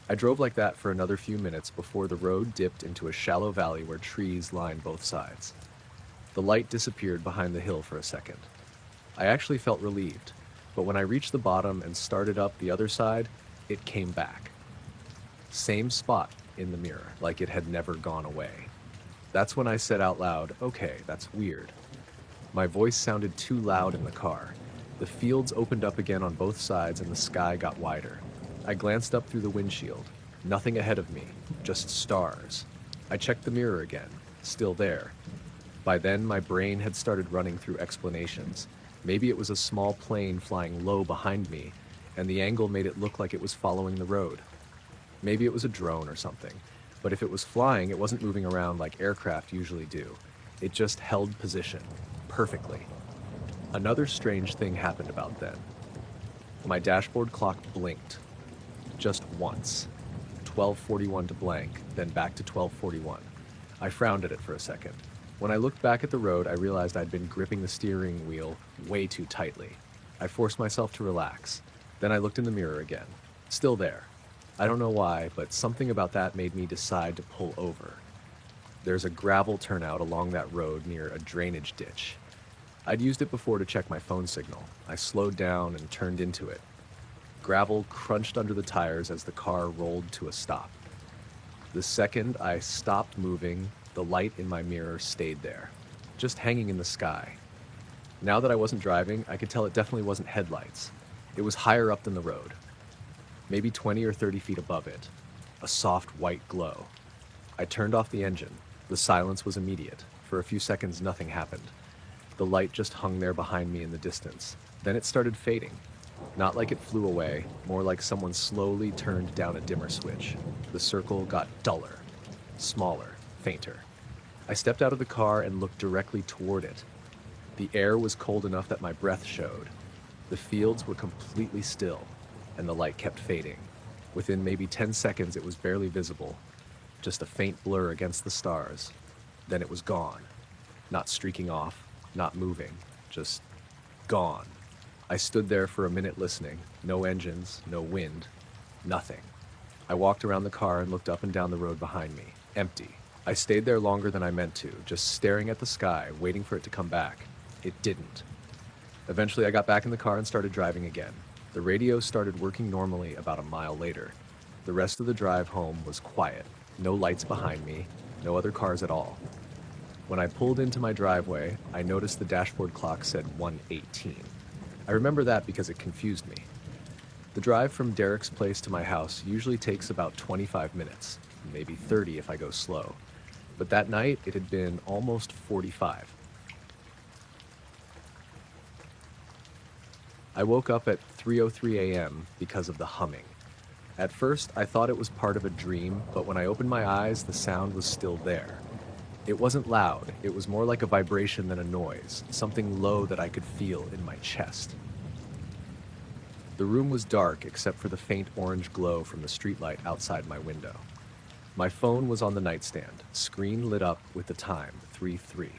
I drove like that for another few minutes before the road dipped into a shallow valley where trees lined both sides. The light disappeared behind the hill for a second. I actually felt relieved, but when I reached the bottom and started up the other side, it came back. Same spot in the mirror, like it had never gone away. That's when I said out loud, "Okay, that's weird." My voice sounded too loud in the car. The fields opened up again on both sides and the sky got wider. I glanced up through the windshield. Nothing ahead of me, just stars. I checked the mirror again, still there. By then, my brain had started running through explanations. Maybe it was a small plane flying low behind me, and the angle made it look like it was following the road. Maybe it was a drone or something, but if it was flying, it wasn't moving around like aircraft usually do. It just held position, perfectly. Another strange thing happened about then. My dashboard clock blinked. Just once. 12:41 to blank, then back to 12:41. I frowned at it for a second. When I looked back at the road, I realized I'd been gripping the steering wheel way too tightly. I forced myself to relax. Then I looked in the mirror again. Still there. I don't know why, but something about that made me decide to pull over. There's a gravel turnout along that road near a drainage ditch. I'd used it before to check my phone signal. I slowed down and turned into it. Gravel crunched under the tires as the car rolled to a stop. The second I stopped moving, the light in my mirror stayed there, just hanging in the sky. Now that I wasn't driving, I could tell it definitely wasn't headlights. It was higher up than the road. Maybe 20 or 30 feet above it, a soft white glow. I turned off the engine. The silence was immediate. For a few seconds, nothing happened. The light just hung there behind me in the distance. Then it started fading. Not like it flew away, more like someone slowly turned down a dimmer switch. The circle got duller, smaller, fainter. I stepped out of the car and looked directly toward it. The air was cold enough that my breath showed. The fields were completely still, and the light kept fading. Within maybe 10 seconds, it was barely visible, just a faint blur against the stars. Then it was gone. Not streaking off, not moving, just gone. I stood there for a minute listening. No engines, no wind, nothing. I walked around the car and looked up and down the road behind me. Empty. I stayed there longer than I meant to, just staring at the sky, waiting for it to come back. It didn't. Eventually, I got back in the car and started driving again. The radio started working normally about a mile later. The rest of the drive home was quiet. No lights behind me, no other cars at all. When I pulled into my driveway, I noticed the dashboard clock said 1:18. I remember that because it confused me. The drive from Derek's place to my house usually takes about 25 minutes, maybe 30 if I go slow. But that night, it had been almost 45. I woke up at 3:03 a.m. because of the humming. At first, I thought it was part of a dream, but when I opened my eyes, the sound was still there. It wasn't loud, it was more like a vibration than a noise, something low that I could feel in my chest. The room was dark except for the faint orange glow from the streetlight outside my window. My phone was on the nightstand, screen lit up with the time, 3:03.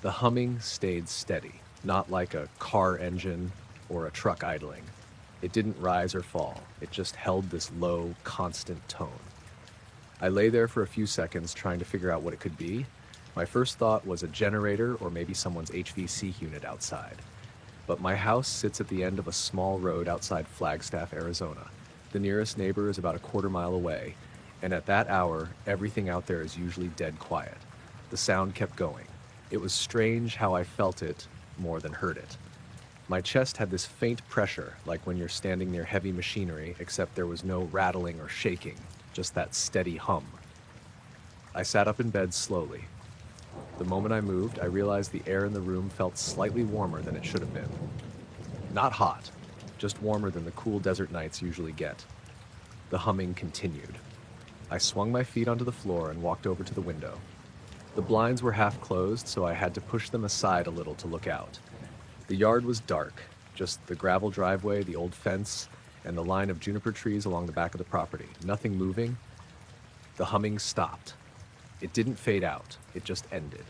The humming stayed steady, not like a car engine or a truck idling. It didn't rise or fall, it just held this low, constant tone. I lay there for a few seconds trying to figure out what it could be. My first thought was a generator or maybe someone's HVC unit outside. But my house sits at the end of a small road outside Flagstaff, Arizona. The nearest neighbor is about a quarter mile away, and at that hour, everything out there is usually dead quiet. The sound kept going. It was strange how I felt it more than heard it. My chest had this faint pressure, like when you're standing near heavy machinery, except there was no rattling or shaking, just that steady hum. I sat up in bed slowly. The moment I moved, I realized the air in the room felt slightly warmer than it should have been. Not hot, just warmer than the cool desert nights usually get. The humming continued. I swung my feet onto the floor and walked over to the window. The blinds were half closed, so I had to push them aside a little to look out. The yard was dark, just the gravel driveway, the old fence, and the line of juniper trees along the back of the property. Nothing moving. The humming stopped. It didn't fade out, it just ended.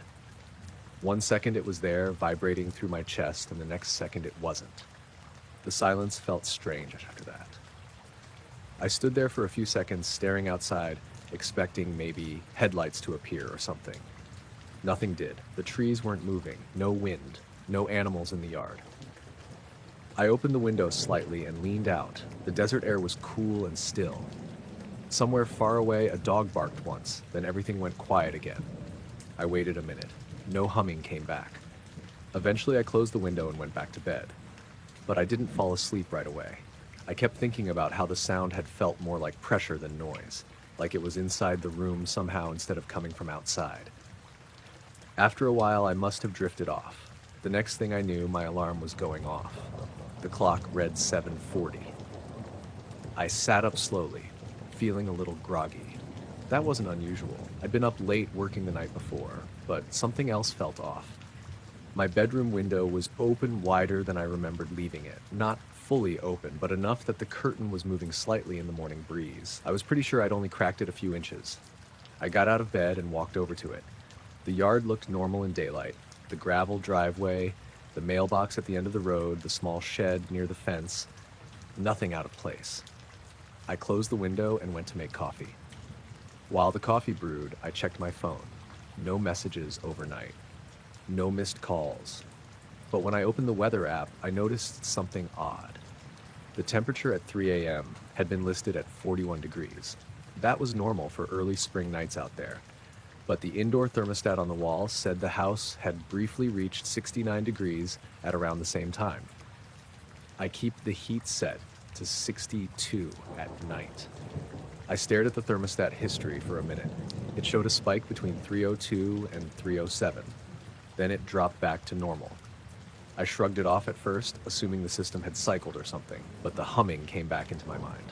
1 second it was there, vibrating through my chest, and the next second it wasn't. The silence felt strange after that. I stood there for a few seconds staring outside, expecting maybe headlights to appear or something. Nothing did. The trees weren't moving, no wind, no animals in the yard. I opened the window slightly and leaned out. The desert air was cool and still. Somewhere far away, a dog barked once, then everything went quiet again. I waited a minute. No humming came back. Eventually, I closed the window and went back to bed. But I didn't fall asleep right away. I kept thinking about how the sound had felt more like pressure than noise, like it was inside the room somehow instead of coming from outside. After a while, I must have drifted off. The next thing I knew, my alarm was going off. The clock read 7:40. I sat up slowly, feeling a little groggy. That wasn't unusual. I'd been up late working the night before, but something else felt off. My bedroom window was open wider than I remembered leaving it. Not fully open, but enough that the curtain was moving slightly in the morning breeze. I was pretty sure I'd only cracked it a few inches. I got out of bed and walked over to it. The yard looked normal in daylight. The gravel driveway, the mailbox at the end of the road, the small shed near the fence. Nothing out of place. I closed the window and went to make coffee. While the coffee brewed, I checked my phone. No messages overnight. No missed calls. But when I opened the weather app, I noticed something odd. The temperature at 3 a.m. had been listed at 41 degrees. That was normal for early spring nights out there. But the indoor thermostat on the wall said the house had briefly reached 69 degrees at around the same time. I keep the heat set to 62 at night. I stared at the thermostat history for a minute. It showed a spike between 302 and 307. Then it dropped back to normal. I shrugged it off at first, assuming the system had cycled or something, but the humming came back into my mind.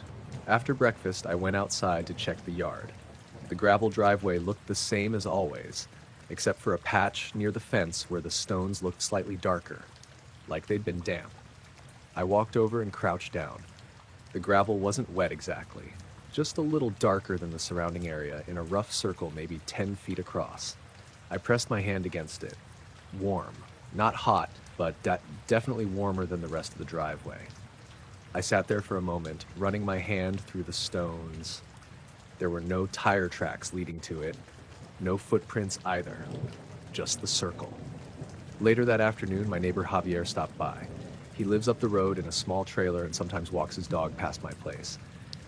After breakfast, I went outside to check the yard. The gravel driveway looked the same as always, except for a patch near the fence where the stones looked slightly darker, like they'd been damp. I walked over and crouched down. The gravel wasn't wet exactly, just a little darker than the surrounding area, in a rough circle maybe 10 feet across. I pressed my hand against it. Warm. Not hot, but definitely warmer than the rest of the driveway. I sat there for a moment, running my hand through the stones. There were no tire tracks leading to it, no footprints either, just the circle. Later that afternoon, my neighbor Javier stopped by. He lives up the road in a small trailer and sometimes walks his dog past my place.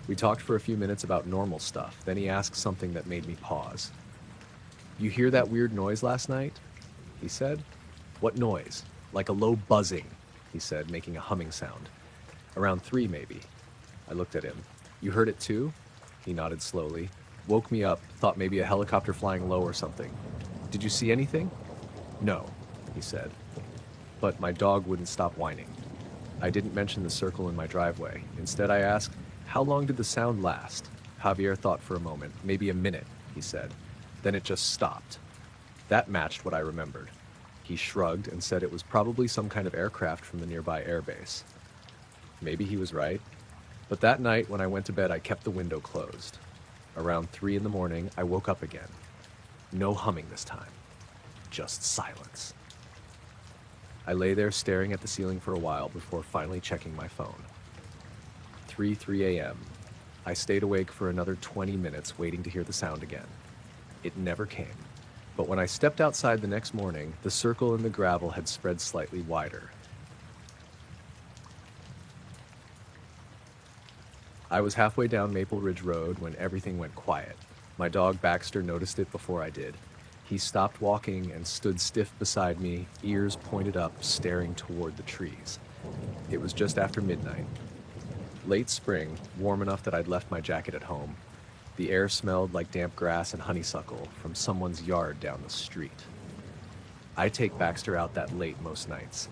We talked for a few minutes about normal stuff, then he asked something that made me pause. "You hear that weird noise last night?" he said. "What noise?" "Like a low buzzing," he said, making a humming sound. "Around 3, maybe." I looked at him. "You heard it too?" He nodded slowly. "Woke me up, thought maybe a helicopter flying low or something." "Did you see anything?" "No," he said. But my dog wouldn't stop whining. I didn't mention the circle in my driveway. Instead, I asked, "How long did the sound last?" Javier thought for a moment. "Maybe a minute," he said. Then it just stopped. That matched what I remembered. He shrugged and said it was probably some kind of aircraft from the nearby airbase. Maybe he was right. But that night, when I went to bed, I kept the window closed. Around 3 in the morning, I woke up again. No humming this time. Just silence. I lay there staring at the ceiling for a while before finally checking my phone. 3 a.m. I stayed awake for another 20 minutes waiting to hear the sound again. It never came. But when I stepped outside the next morning, the circle in the gravel had spread slightly wider. I was halfway down Maple Ridge Road when everything went quiet. My dog Baxter noticed it before I did. He stopped walking and stood stiff beside me, ears pointed up, staring toward the trees. It was just after midnight. Late spring, warm enough that I'd left my jacket at home. The air smelled like damp grass and honeysuckle from someone's yard down the street. I take Baxter out that late most nights.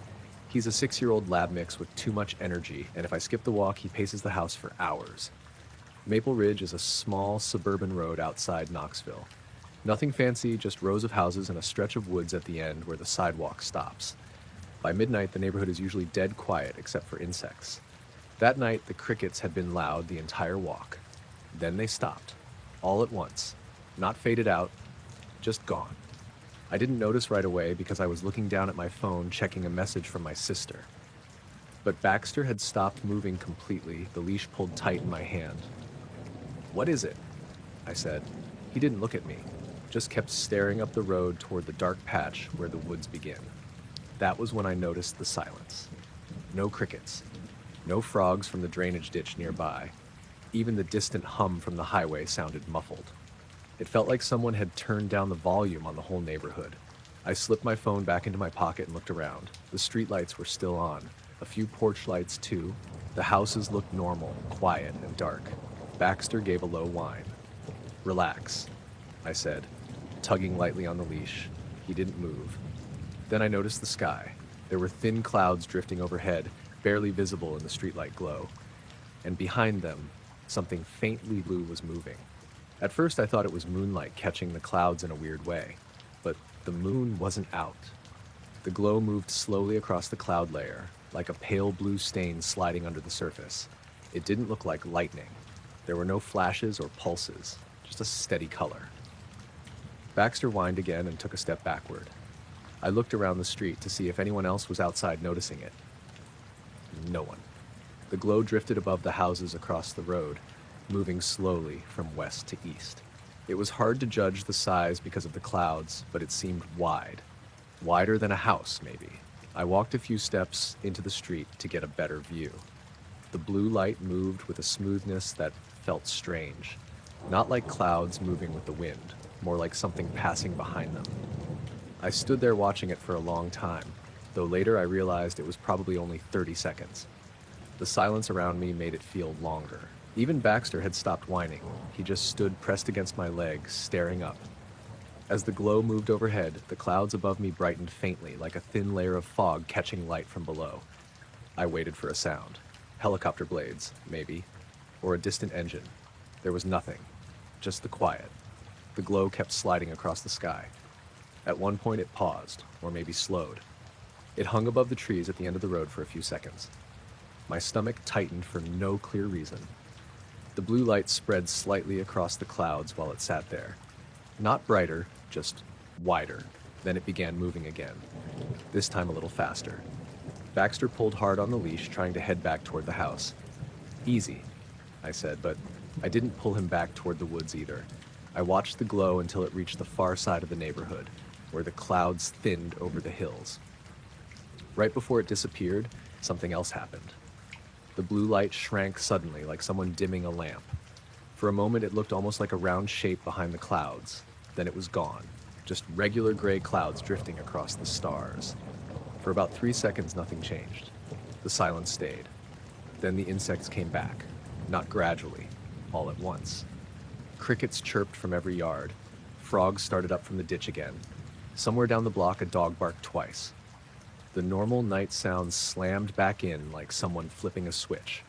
He's a 6-year-old lab mix with too much energy, and if I skip the walk, he paces the house for hours. Maple Ridge is a small suburban road outside Knoxville. Nothing fancy, just rows of houses and a stretch of woods at the end where the sidewalk stops. By midnight, the neighborhood is usually dead quiet except for insects. That night, the crickets had been loud the entire walk. Then they stopped, all at once, not faded out, just gone. I didn't notice right away because I was looking down at my phone checking a message from my sister. But Baxter had stopped moving completely, the leash pulled tight in my hand. "What is it?" I said. He didn't look at me, just kept staring up the road toward the dark patch where the woods begin. That was when I noticed the silence. No crickets, no frogs from the drainage ditch nearby. Even the distant hum from the highway sounded muffled. It felt like someone had turned down the volume on the whole neighborhood. I slipped my phone back into my pocket and looked around. The streetlights were still on, a few porch lights too. The houses looked normal, quiet and dark. Baxter gave a low whine. "Relax," I said, tugging lightly on the leash. He didn't move. Then I noticed the sky. There were thin clouds drifting overhead, barely visible in the streetlight glow. And behind them, something faintly blue was moving. At first I thought it was moonlight catching the clouds in a weird way, but the moon wasn't out. The glow moved slowly across the cloud layer, like a pale blue stain sliding under the surface. It didn't look like lightning. There were no flashes or pulses, just a steady color. Baxter whined again and took a step backward. I looked around the street to see if anyone else was outside noticing it. No one. The glow drifted above the houses across the road, moving slowly from west to east. It was hard to judge the size because of the clouds, but it seemed wide. Wider than a house, maybe. I walked a few steps into the street to get a better view. The blue light moved with a smoothness that felt strange. Not like clouds moving with the wind, more like something passing behind them. I stood there watching it for a long time, though later I realized it was probably only 30 seconds. The silence around me made it feel longer. Even Baxter had stopped whining. He just stood pressed against my leg, staring up. As the glow moved overhead, the clouds above me brightened faintly, like a thin layer of fog catching light from below. I waited for a sound. Helicopter blades, maybe. Or a distant engine. There was nothing. Just the quiet. The glow kept sliding across the sky. At one point it paused, or maybe slowed. It hung above the trees at the end of the road for a few seconds. My stomach tightened for no clear reason. The blue light spread slightly across the clouds while it sat there. Not brighter, just wider. Then it began moving again, this time a little faster. Baxter pulled hard on the leash, trying to head back toward the house. "Easy," I said, but I didn't pull him back toward the woods either. I watched the glow until it reached the far side of the neighborhood, where the clouds thinned over the hills. Right before it disappeared, something else happened. The blue light shrank suddenly, like someone dimming a lamp. For a moment, it looked almost like a round shape behind the clouds. Then it was gone, just regular gray clouds drifting across the stars. For about 3 seconds, nothing changed. The silence stayed. Then the insects came back, not gradually, all at once. Crickets chirped from every yard. Frogs started up from the ditch again. Somewhere down the block, a dog barked twice. The normal night sounds slammed back in like someone flipping a switch.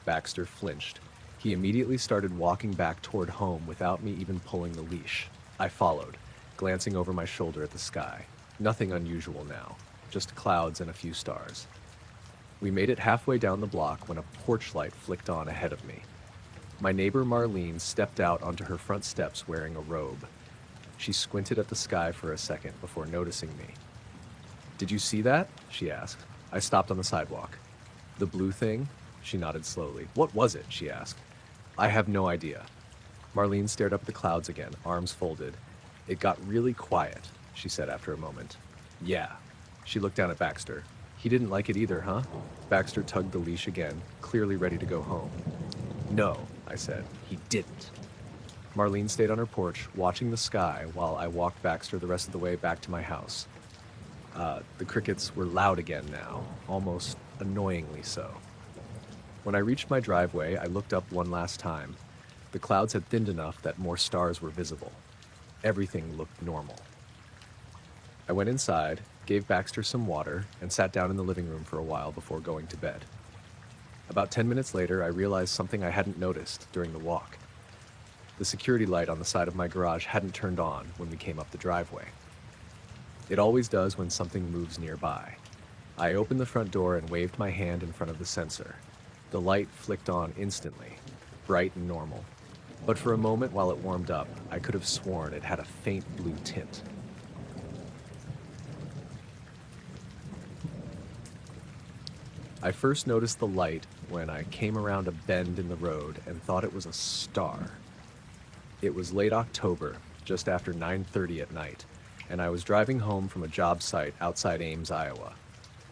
Baxter flinched. He immediately started walking back toward home without me even pulling the leash. I followed, glancing over my shoulder at the sky. Nothing unusual now, just clouds and a few stars. We made it halfway down the block when a porch light flicked on ahead of me. My neighbor Marlene stepped out onto her front steps wearing a robe. She squinted at the sky for a second before noticing me. "Did you see that?" she asked. I stopped on the sidewalk. "The blue thing?" She nodded slowly. "What was it?" she asked. "I have no idea." Marlene stared up at the clouds again, arms folded. "It got really quiet," she said after a moment. "Yeah." She looked down at Baxter. "He didn't like it either, huh?" Baxter tugged the leash again, clearly ready to go home. "No," I said. "He didn't." Marlene stayed on her porch, watching the sky while I walked Baxter the rest of the way back to my house. The crickets were loud again now, almost annoyingly so. When I reached my driveway, I looked up one last time. The clouds had thinned enough that more stars were visible. Everything looked normal. I went inside, gave Baxter some water, and sat down in the living room for a while before going to bed. About 10 minutes later, I realized something I hadn't noticed during the walk. The security light on the side of my garage hadn't turned on when we came up the driveway. It always does when something moves nearby. I opened the front door and waved my hand in front of the sensor. The light flicked on instantly, bright and normal. But for a moment while it warmed up, I could have sworn it had a faint blue tint. I first noticed the light when I came around a bend in the road and thought it was a star. It was late October, just after 9:30 at night, and I was driving home from a job site outside Ames, Iowa.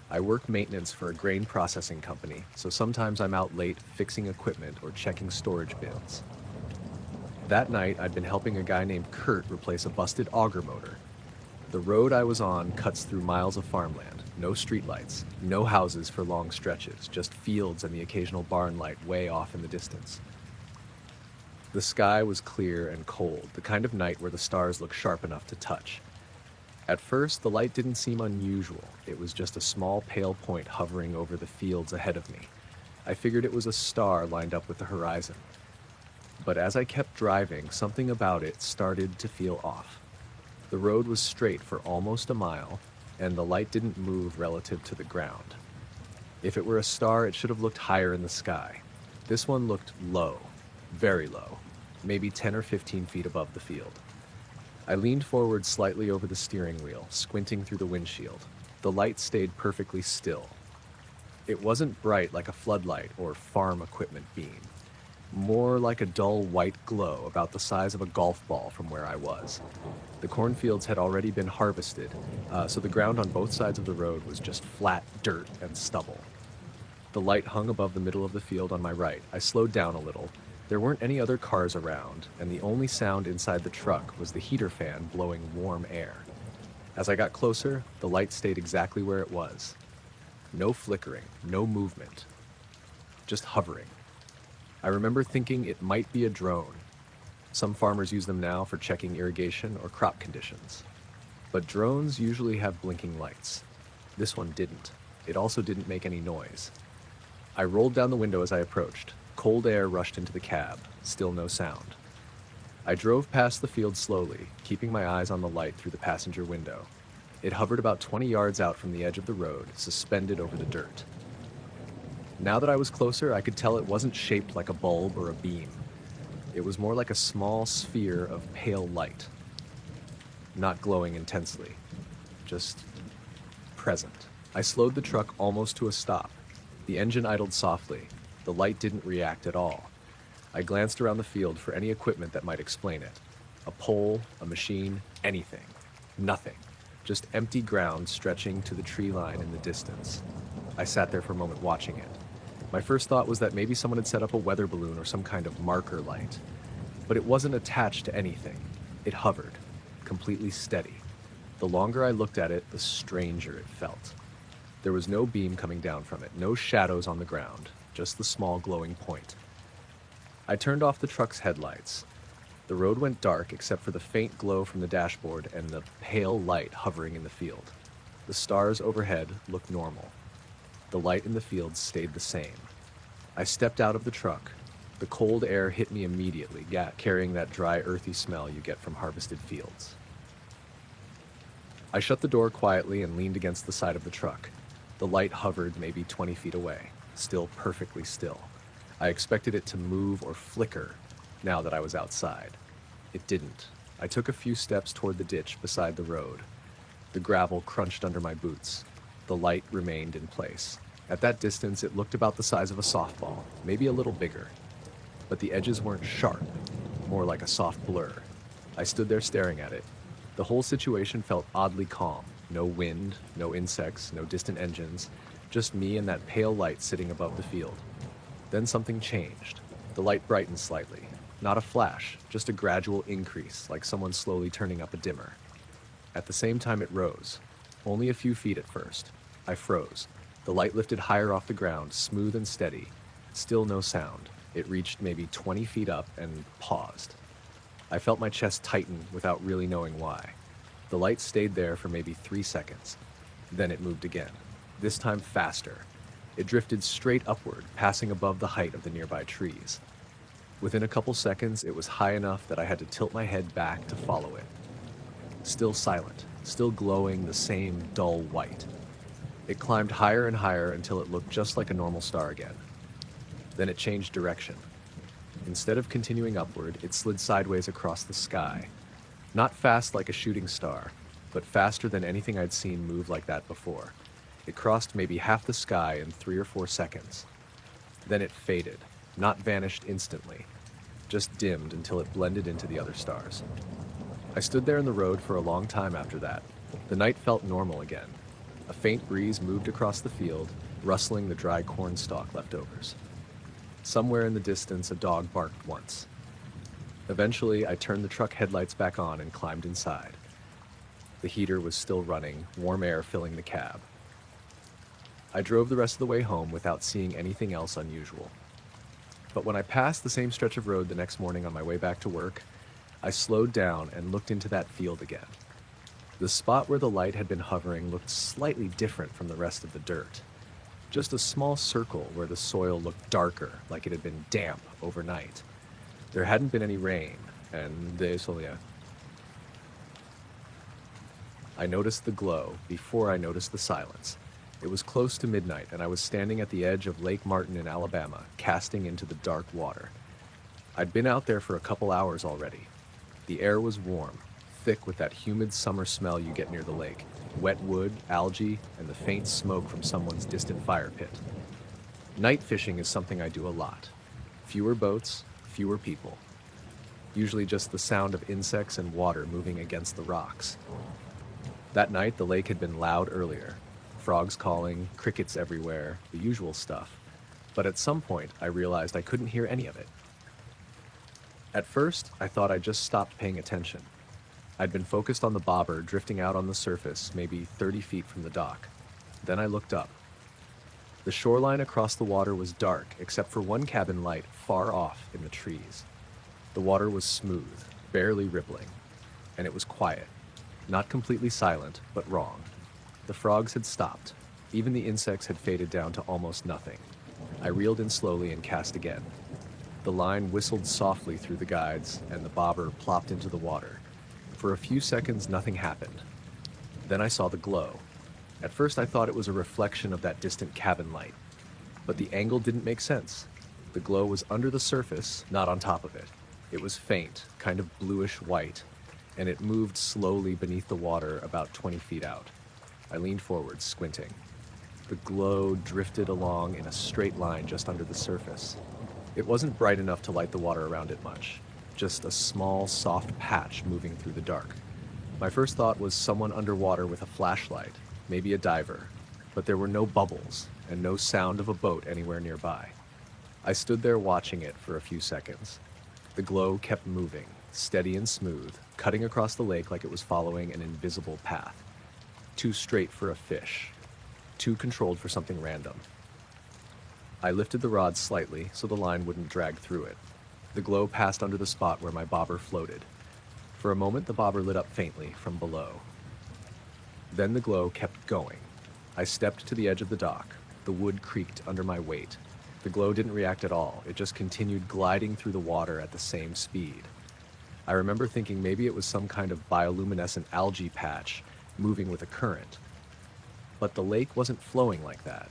I work maintenance for a grain processing company, so sometimes I'm out late fixing equipment or checking storage bins. That night, I'd been helping a guy named Kurt replace a busted auger motor. The road I was on cuts through miles of farmland, no streetlights, no houses for long stretches, just fields and the occasional barn light way off in the distance. The sky was clear and cold, the kind of night where the stars look sharp enough to touch. At first, the light didn't seem unusual. It was just a small pale point hovering over the fields ahead of me. I figured it was a star lined up with the horizon. But as I kept driving, something about it started to feel off. The road was straight for almost a mile, and the light didn't move relative to the ground. If it were a star, it should have looked higher in the sky. This one looked low, very low, maybe 10 or 15 feet above the field. I leaned forward slightly over the steering wheel, squinting through the windshield. The light stayed perfectly still. It wasn't bright like a floodlight or farm equipment beam. More like a dull white glow about the size of a golf ball from where I was. The cornfields had already been harvested, so the ground on both sides of the road was just flat dirt and stubble. The light hung above the middle of the field on my right. I slowed down a little. There weren't any other cars around, and the only sound inside the truck was the heater fan blowing warm air. As I got closer, the light stayed exactly where it was. No flickering, no movement, just hovering. I remember thinking it might be a drone. Some farmers use them now for checking irrigation or crop conditions. But drones usually have blinking lights. This one didn't. It also didn't make any noise. I rolled down the window as I approached. Cold air rushed into the cab, still no sound. I drove past the field slowly, keeping my eyes on the light through the passenger window. It hovered about 20 yards out from the edge of the road, suspended over the dirt. Now that I was closer, I could tell it wasn't shaped like a bulb or a beam. It was more like a small sphere of pale light, not glowing intensely, just present. I slowed the truck almost to a stop. The engine idled softly. The light didn't react at all. I glanced around the field for any equipment that might explain it. A pole, a machine, anything. Nothing. Just empty ground stretching to the tree line in the distance. I sat there for a moment watching it. My first thought was that maybe someone had set up a weather balloon or some kind of marker light. But it wasn't attached to anything. It hovered, completely steady. The longer I looked at it, the stranger it felt. There was no beam coming down from it, no shadows on the ground, just the small glowing point. I turned off the truck's headlights. The road went dark except for the faint glow from the dashboard and the pale light hovering in the field. The stars overhead looked normal. The light in the field stayed the same. I stepped out of the truck. The cold air hit me immediately, carrying that dry, earthy smell you get from harvested fields. I shut the door quietly and leaned against the side of the truck. The light hovered maybe 20 feet away, still perfectly still. I expected it to move or flicker now that I was outside. It didn't. I took a few steps toward the ditch beside the road. The gravel crunched under my boots. The light remained in place. At that distance, it looked about the size of a softball, maybe a little bigger. But the edges weren't sharp, more like a soft blur. I stood there staring at it. The whole situation felt oddly calm. No wind, no insects, no distant engines, just me and that pale light sitting above the field. Then something changed. The light brightened slightly. Not a flash, just a gradual increase, like someone slowly turning up a dimmer. At the same time it rose. Only a few feet at first. I froze. The light lifted higher off the ground, smooth and steady. Still no sound. It reached maybe 20 feet up and paused. I felt my chest tighten without really knowing why. The light stayed there for maybe 3 seconds. Then it moved again, this time faster. It drifted straight upward, passing above the height of the nearby trees. Within a couple seconds, it was high enough that I had to tilt my head back to follow it. Still silent, still glowing the same dull white. It climbed higher and higher until it looked just like a normal star again. Then it changed direction. Instead of continuing upward, it slid sideways across the sky. Not fast like a shooting star, but faster than anything I'd seen move like that before. It crossed maybe half the sky in 3 or 4 seconds. Then it faded, not vanished instantly, just dimmed until it blended into the other stars. I stood there in the road for a long time after that. The night felt normal again. A faint breeze moved across the field, rustling the dry corn stalk leftovers. Somewhere in the distance, a dog barked once. Eventually, I turned the truck headlights back on and climbed inside. The heater was still running, warm air filling the cab. I drove the rest of the way home without seeing anything else unusual. But when I passed the same stretch of road the next morning on my way back to work, I slowed down and looked into that field again. The spot where the light had been hovering looked slightly different from the rest of the dirt. Just a small circle where the soil looked darker, like it had been damp overnight. There hadn't been any rain, and I noticed the glow before I noticed the silence. It was close to midnight, and I was standing at the edge of Lake Martin in Alabama, casting into the dark water. I'd been out there for a couple hours already. The air was warm, thick with that humid summer smell you get near the lake, wet wood, algae, and the faint smoke from someone's distant fire pit. Night fishing is something I do a lot. Fewer boats, fewer people. Usually just the sound of insects and water moving against the rocks. That night, the lake had been loud earlier. Frogs calling, crickets everywhere, the usual stuff. But at some point, I realized I couldn't hear any of it. At first, I thought I'd just stopped paying attention. I'd been focused on the bobber drifting out on the surface, maybe 30 feet from the dock. Then I looked up. The shoreline across the water was dark, except for one cabin light far off in the trees. The water was smooth, barely rippling, and it was quiet. Not completely silent, but wrong. The frogs had stopped. Even the insects had faded down to almost nothing. I reeled in slowly and cast again. The line whistled softly through the guides, and the bobber plopped into the water. For a few seconds, nothing happened. Then I saw the glow. At first, I thought it was a reflection of that distant cabin light. But the angle didn't make sense. The glow was under the surface, not on top of it. It was faint, kind of bluish white, and it moved slowly beneath the water about 20 feet out. I leaned forward, squinting. The glow drifted along in a straight line just under the surface. It wasn't bright enough to light the water around it much, just a small, soft patch moving through the dark. My first thought was someone underwater with a flashlight, maybe a diver, but there were no bubbles and no sound of a boat anywhere nearby. I stood there watching it for a few seconds. The glow kept moving, steady and smooth, cutting across the lake like it was following an invisible path. Too straight for a fish, too controlled for something random. I lifted the rod slightly so the line wouldn't drag through it. The glow passed under the spot where my bobber floated. For a moment, the bobber lit up faintly from below. Then the glow kept going. I stepped to the edge of the dock. The wood creaked under my weight. The glow didn't react at all. It just continued gliding through the water at the same speed. I remember thinking maybe it was some kind of bioluminescent algae patch moving with a current. But the lake wasn't flowing like that.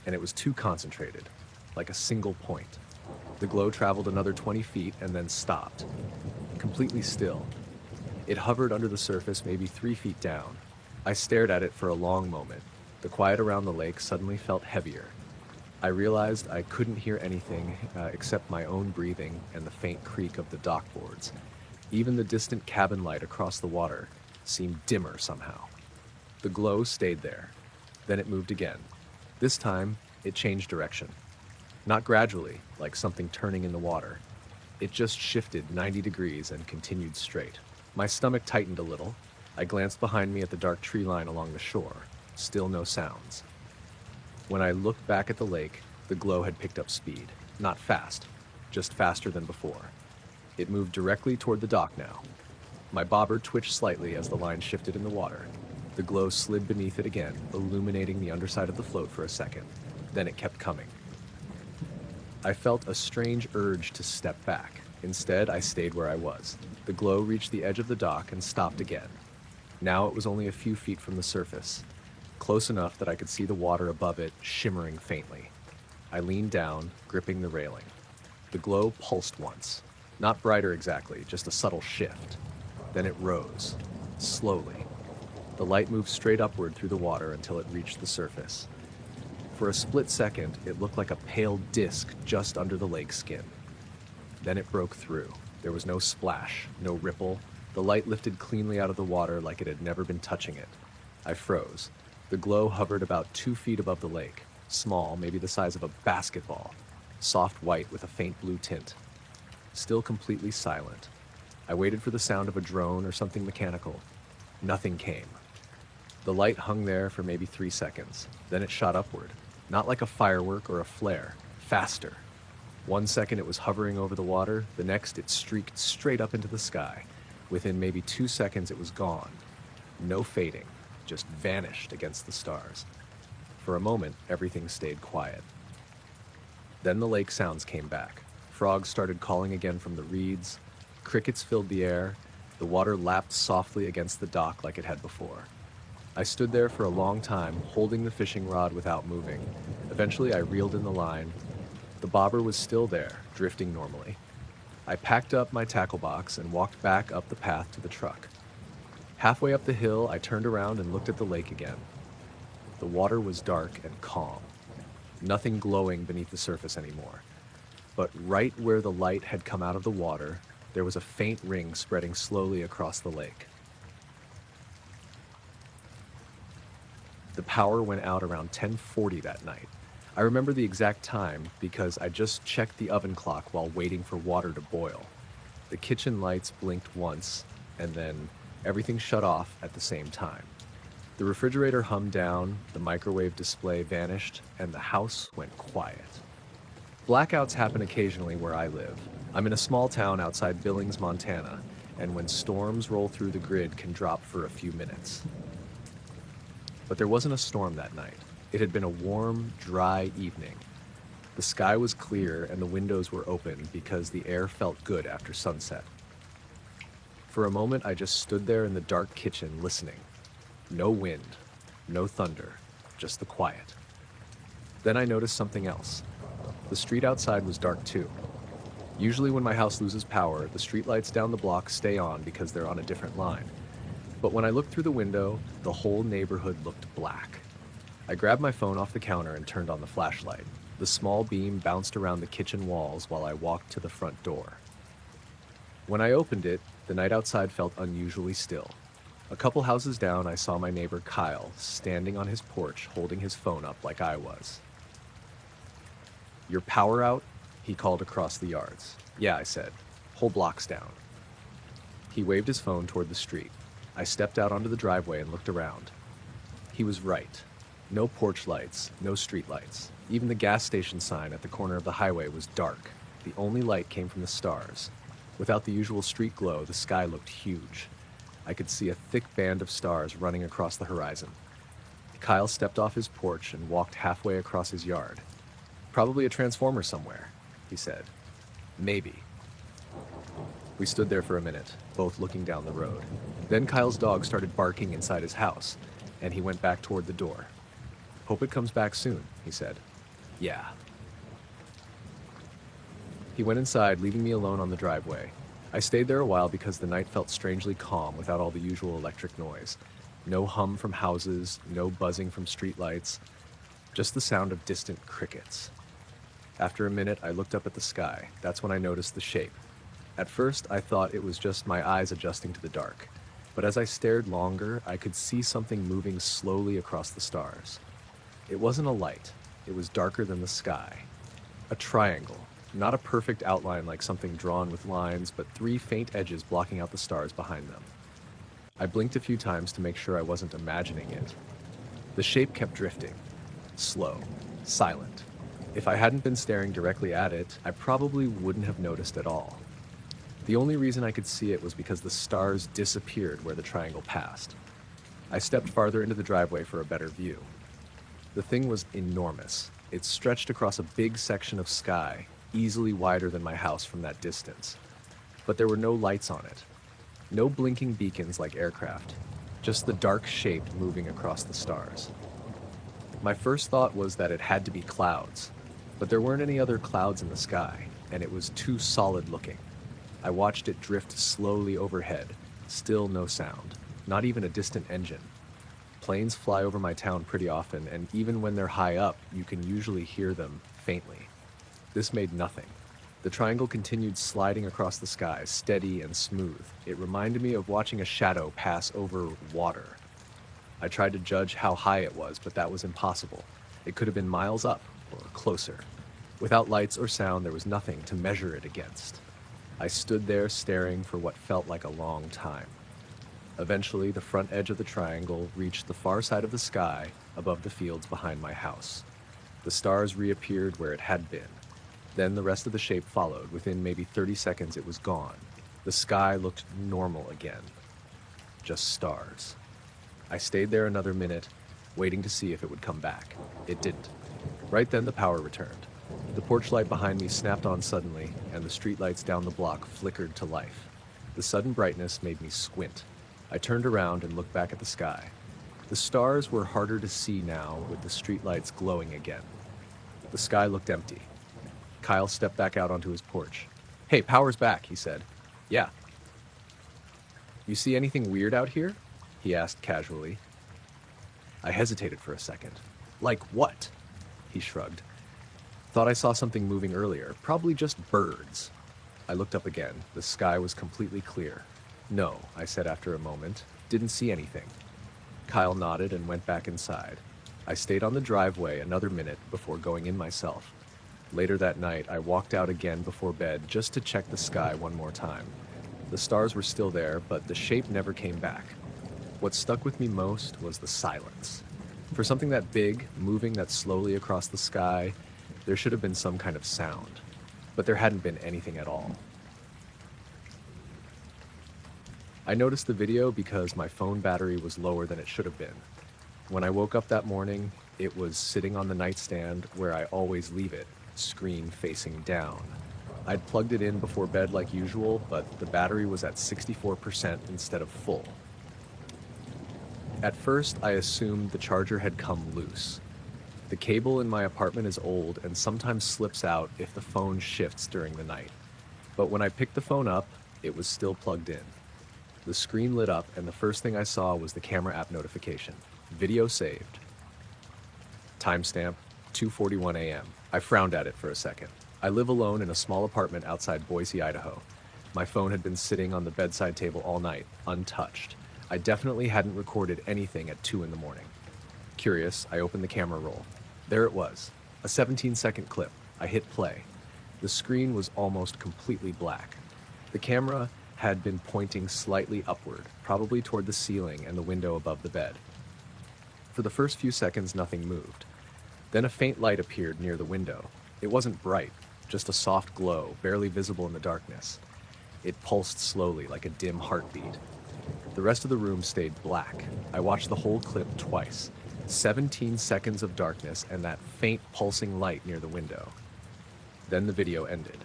And it was too concentrated, like a single point. The glow traveled another 20 feet and then stopped, completely still. It hovered under the surface maybe 3 feet down. I stared at it for a long moment. The quiet around the lake suddenly felt heavier. I realized I couldn't hear anything except my own breathing and the faint creak of the dock boards. Even the distant cabin light across the water seemed dimmer somehow. The glow stayed there. Then it moved again. This time, it changed direction. Not gradually, like something turning in the water. It just shifted 90 degrees and continued straight. My stomach tightened a little. I glanced behind me at the dark tree line along the shore. Still no sounds. When I looked back at the lake, the glow had picked up speed. Not fast, just faster than before. It moved directly toward the dock now. My bobber twitched slightly as the line shifted in the water. The glow slid beneath it again, illuminating the underside of the float for a second. Then it kept coming. I felt a strange urge to step back. Instead, I stayed where I was. The glow reached the edge of the dock and stopped again. Now it was only a few feet from the surface, close enough that I could see the water above it shimmering faintly. I leaned down, gripping the railing. The glow pulsed once. Not brighter exactly, just a subtle shift. Then it rose, slowly. The light moved straight upward through the water until it reached the surface. For a split second, it looked like a pale disc just under the lake's skin. Then it broke through. There was no splash, no ripple. The light lifted cleanly out of the water like it had never been touching it. I froze. The glow hovered about 2 feet above the lake, small, maybe the size of a basketball, soft white with a faint blue tint. Still completely silent. I waited for the sound of a drone or something mechanical. Nothing came. The light hung there for maybe 3 seconds. Then it shot upward, not like a firework or a flare, faster. 1 second it was hovering over the water, the next it streaked straight up into the sky. Within maybe 2 seconds it was gone. No fading, just vanished against the stars. For a moment, everything stayed quiet. Then the lake sounds came back. Frogs started calling again from the reeds. Crickets filled the air. The water lapped softly against the dock like it had before. I stood there for a long time, holding the fishing rod without moving. Eventually, I reeled in the line. The bobber was still there, drifting normally. I packed up my tackle box and walked back up the path to the truck. Halfway up the hill, I turned around and looked at the lake again. The water was dark and calm. Nothing glowing beneath the surface anymore. But right where the light had come out of the water, there was a faint ring spreading slowly across the lake. The power went out around 10:40 that night. I remember the exact time because I just checked the oven clock while waiting for water to boil. The kitchen lights blinked once, and then everything shut off at the same time. The refrigerator hummed down, the microwave display vanished, and the house went quiet. Blackouts happen occasionally where I live. I'm in a small town outside Billings, Montana, and when storms roll through, the grid can drop for a few minutes. But there wasn't a storm that night. It had been a warm, dry evening. The sky was clear and the windows were open because the air felt good after sunset. For a moment, I just stood there in the dark kitchen listening. No wind, no thunder, just the quiet. Then I noticed something else. The street outside was dark too. Usually when my house loses power, the streetlights down the block stay on because they're on a different line. But when I looked through the window, the whole neighborhood looked black. I grabbed my phone off the counter and turned on the flashlight. The small beam bounced around the kitchen walls while I walked to the front door. When I opened it, the night outside felt unusually still. A couple houses down, I saw my neighbor Kyle standing on his porch holding his phone up like I was. "Your power out?" he called across the yards. "Yeah," I said. "Whole block's down." He waved his phone toward the street. I stepped out onto the driveway and looked around. He was right. No porch lights, no street lights. Even the gas station sign at the corner of the highway was dark. The only light came from the stars. Without the usual street glow, the sky looked huge. I could see a thick band of stars running across the horizon. Kyle stepped off his porch and walked halfway across his yard. "Probably a transformer somewhere," he said. "Maybe." We stood there for a minute, both looking down the road. Then Kyle's dog started barking inside his house, and he went back toward the door. "Hope it comes back soon," he said. "Yeah." He went inside, leaving me alone on the driveway. I stayed there a while because the night felt strangely calm without all the usual electric noise. No hum from houses, no buzzing from streetlights, just the sound of distant crickets. After a minute, I looked up at the sky. That's when I noticed the shape. At first, I thought it was just my eyes adjusting to the dark. But as I stared longer, I could see something moving slowly across the stars. It wasn't a light. It was darker than the sky. A triangle. Not a perfect outline like something drawn with lines, but three faint edges blocking out the stars behind them. I blinked a few times to make sure I wasn't imagining it. The shape kept drifting. Slow. Silent. If I hadn't been staring directly at it, I probably wouldn't have noticed at all. The only reason I could see it was because the stars disappeared where the triangle passed. I stepped farther into the driveway for a better view. The thing was enormous. It stretched across a big section of sky, easily wider than my house from that distance. But there were no lights on it. No blinking beacons like aircraft. Just the dark shape moving across the stars. My first thought was that it had to be clouds, but there weren't any other clouds in the sky, and it was too solid looking. I watched it drift slowly overhead, still no sound, not even a distant engine. Planes fly over my town pretty often, and even when they're high up, you can usually hear them faintly. This made nothing. The triangle continued sliding across the sky, steady and smooth. It reminded me of watching a shadow pass over water. I tried to judge how high it was, but that was impossible. It could have been miles up or closer. Without lights or sound, there was nothing to measure it against. I stood there staring for what felt like a long time. Eventually, the front edge of the triangle reached the far side of the sky above the fields behind my house. The stars reappeared where it had been. Then the rest of the shape followed. Within maybe 30 seconds, it was gone. The sky looked normal again. Just stars. I stayed there another minute, waiting to see if it would come back. It didn't. Right then, the power returned. The porch light behind me snapped on suddenly, and the streetlights down the block flickered to life. The sudden brightness made me squint. I turned around and looked back at the sky. The stars were harder to see now, with the streetlights glowing again. The sky looked empty. Kyle stepped back out onto his porch. "Hey, power's back," he said. "Yeah." "You see anything weird out here?" he asked casually. I hesitated for a second. "Like what?" he shrugged. "Thought I saw something moving earlier. Probably just birds." I looked up again. The sky was completely clear. "No," I said after a moment. "Didn't see anything." Kyle nodded and went back inside. I stayed on the driveway another minute before going in myself. Later that night, I walked out again before bed just to check the sky one more time. The stars were still there, but the shape never came back. What stuck with me most was the silence. For something that big, moving that slowly across the sky, there should have been some kind of sound, but there hadn't been anything at all. I noticed the video because my phone battery was lower than it should have been. When I woke up that morning, it was sitting on the nightstand where I always leave it, screen facing down. I'd plugged it in before bed like usual, but the battery was at 64% instead of full. At first, I assumed the charger had come loose. The cable in my apartment is old and sometimes slips out if the phone shifts during the night. But when I picked the phone up, it was still plugged in. The screen lit up, and the first thing I saw was the camera app notification. Video saved. Timestamp, 2:41 a.m. I frowned at it for a second. I live alone in a small apartment outside Boise, Idaho. My phone had been sitting on the bedside table all night, untouched. I definitely hadn't recorded anything at 2 in the morning. Curious, I opened the camera roll. There it was, a 17-second clip. I hit play. The screen was almost completely black. The camera had been pointing slightly upward, probably toward the ceiling and the window above the bed. For the first few seconds, nothing moved. Then a faint light appeared near the window. It wasn't bright, just a soft glow, barely visible in the darkness. It pulsed slowly, like a dim heartbeat. The rest of the room stayed black. I watched the whole clip twice. 17 seconds of darkness and that faint pulsing light near the window. Then the video ended.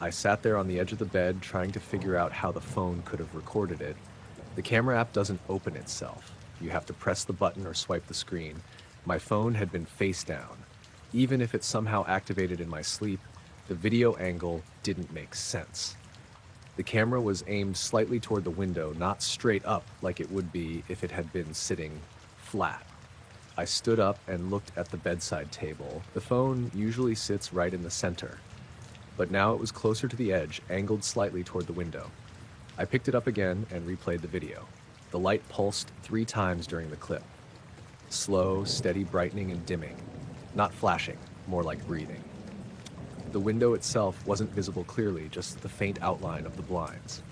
I sat there on the edge of the bed trying to figure out how the phone could have recorded it. The camera app doesn't open itself. You have to press the button or swipe the screen. My phone had been face down. Even if it somehow activated in my sleep, the video angle didn't make sense. The camera was aimed slightly toward the window, not straight up like it would be if it had been sitting flat. I stood up and looked at the bedside table. The phone usually sits right in the center, but now it was closer to the edge, angled slightly toward the window. I picked it up again and replayed the video. The light pulsed 3 times during the clip. Slow, steady brightening and dimming. Not flashing, more like breathing. The window itself wasn't visible clearly, just the faint outline of the blinds.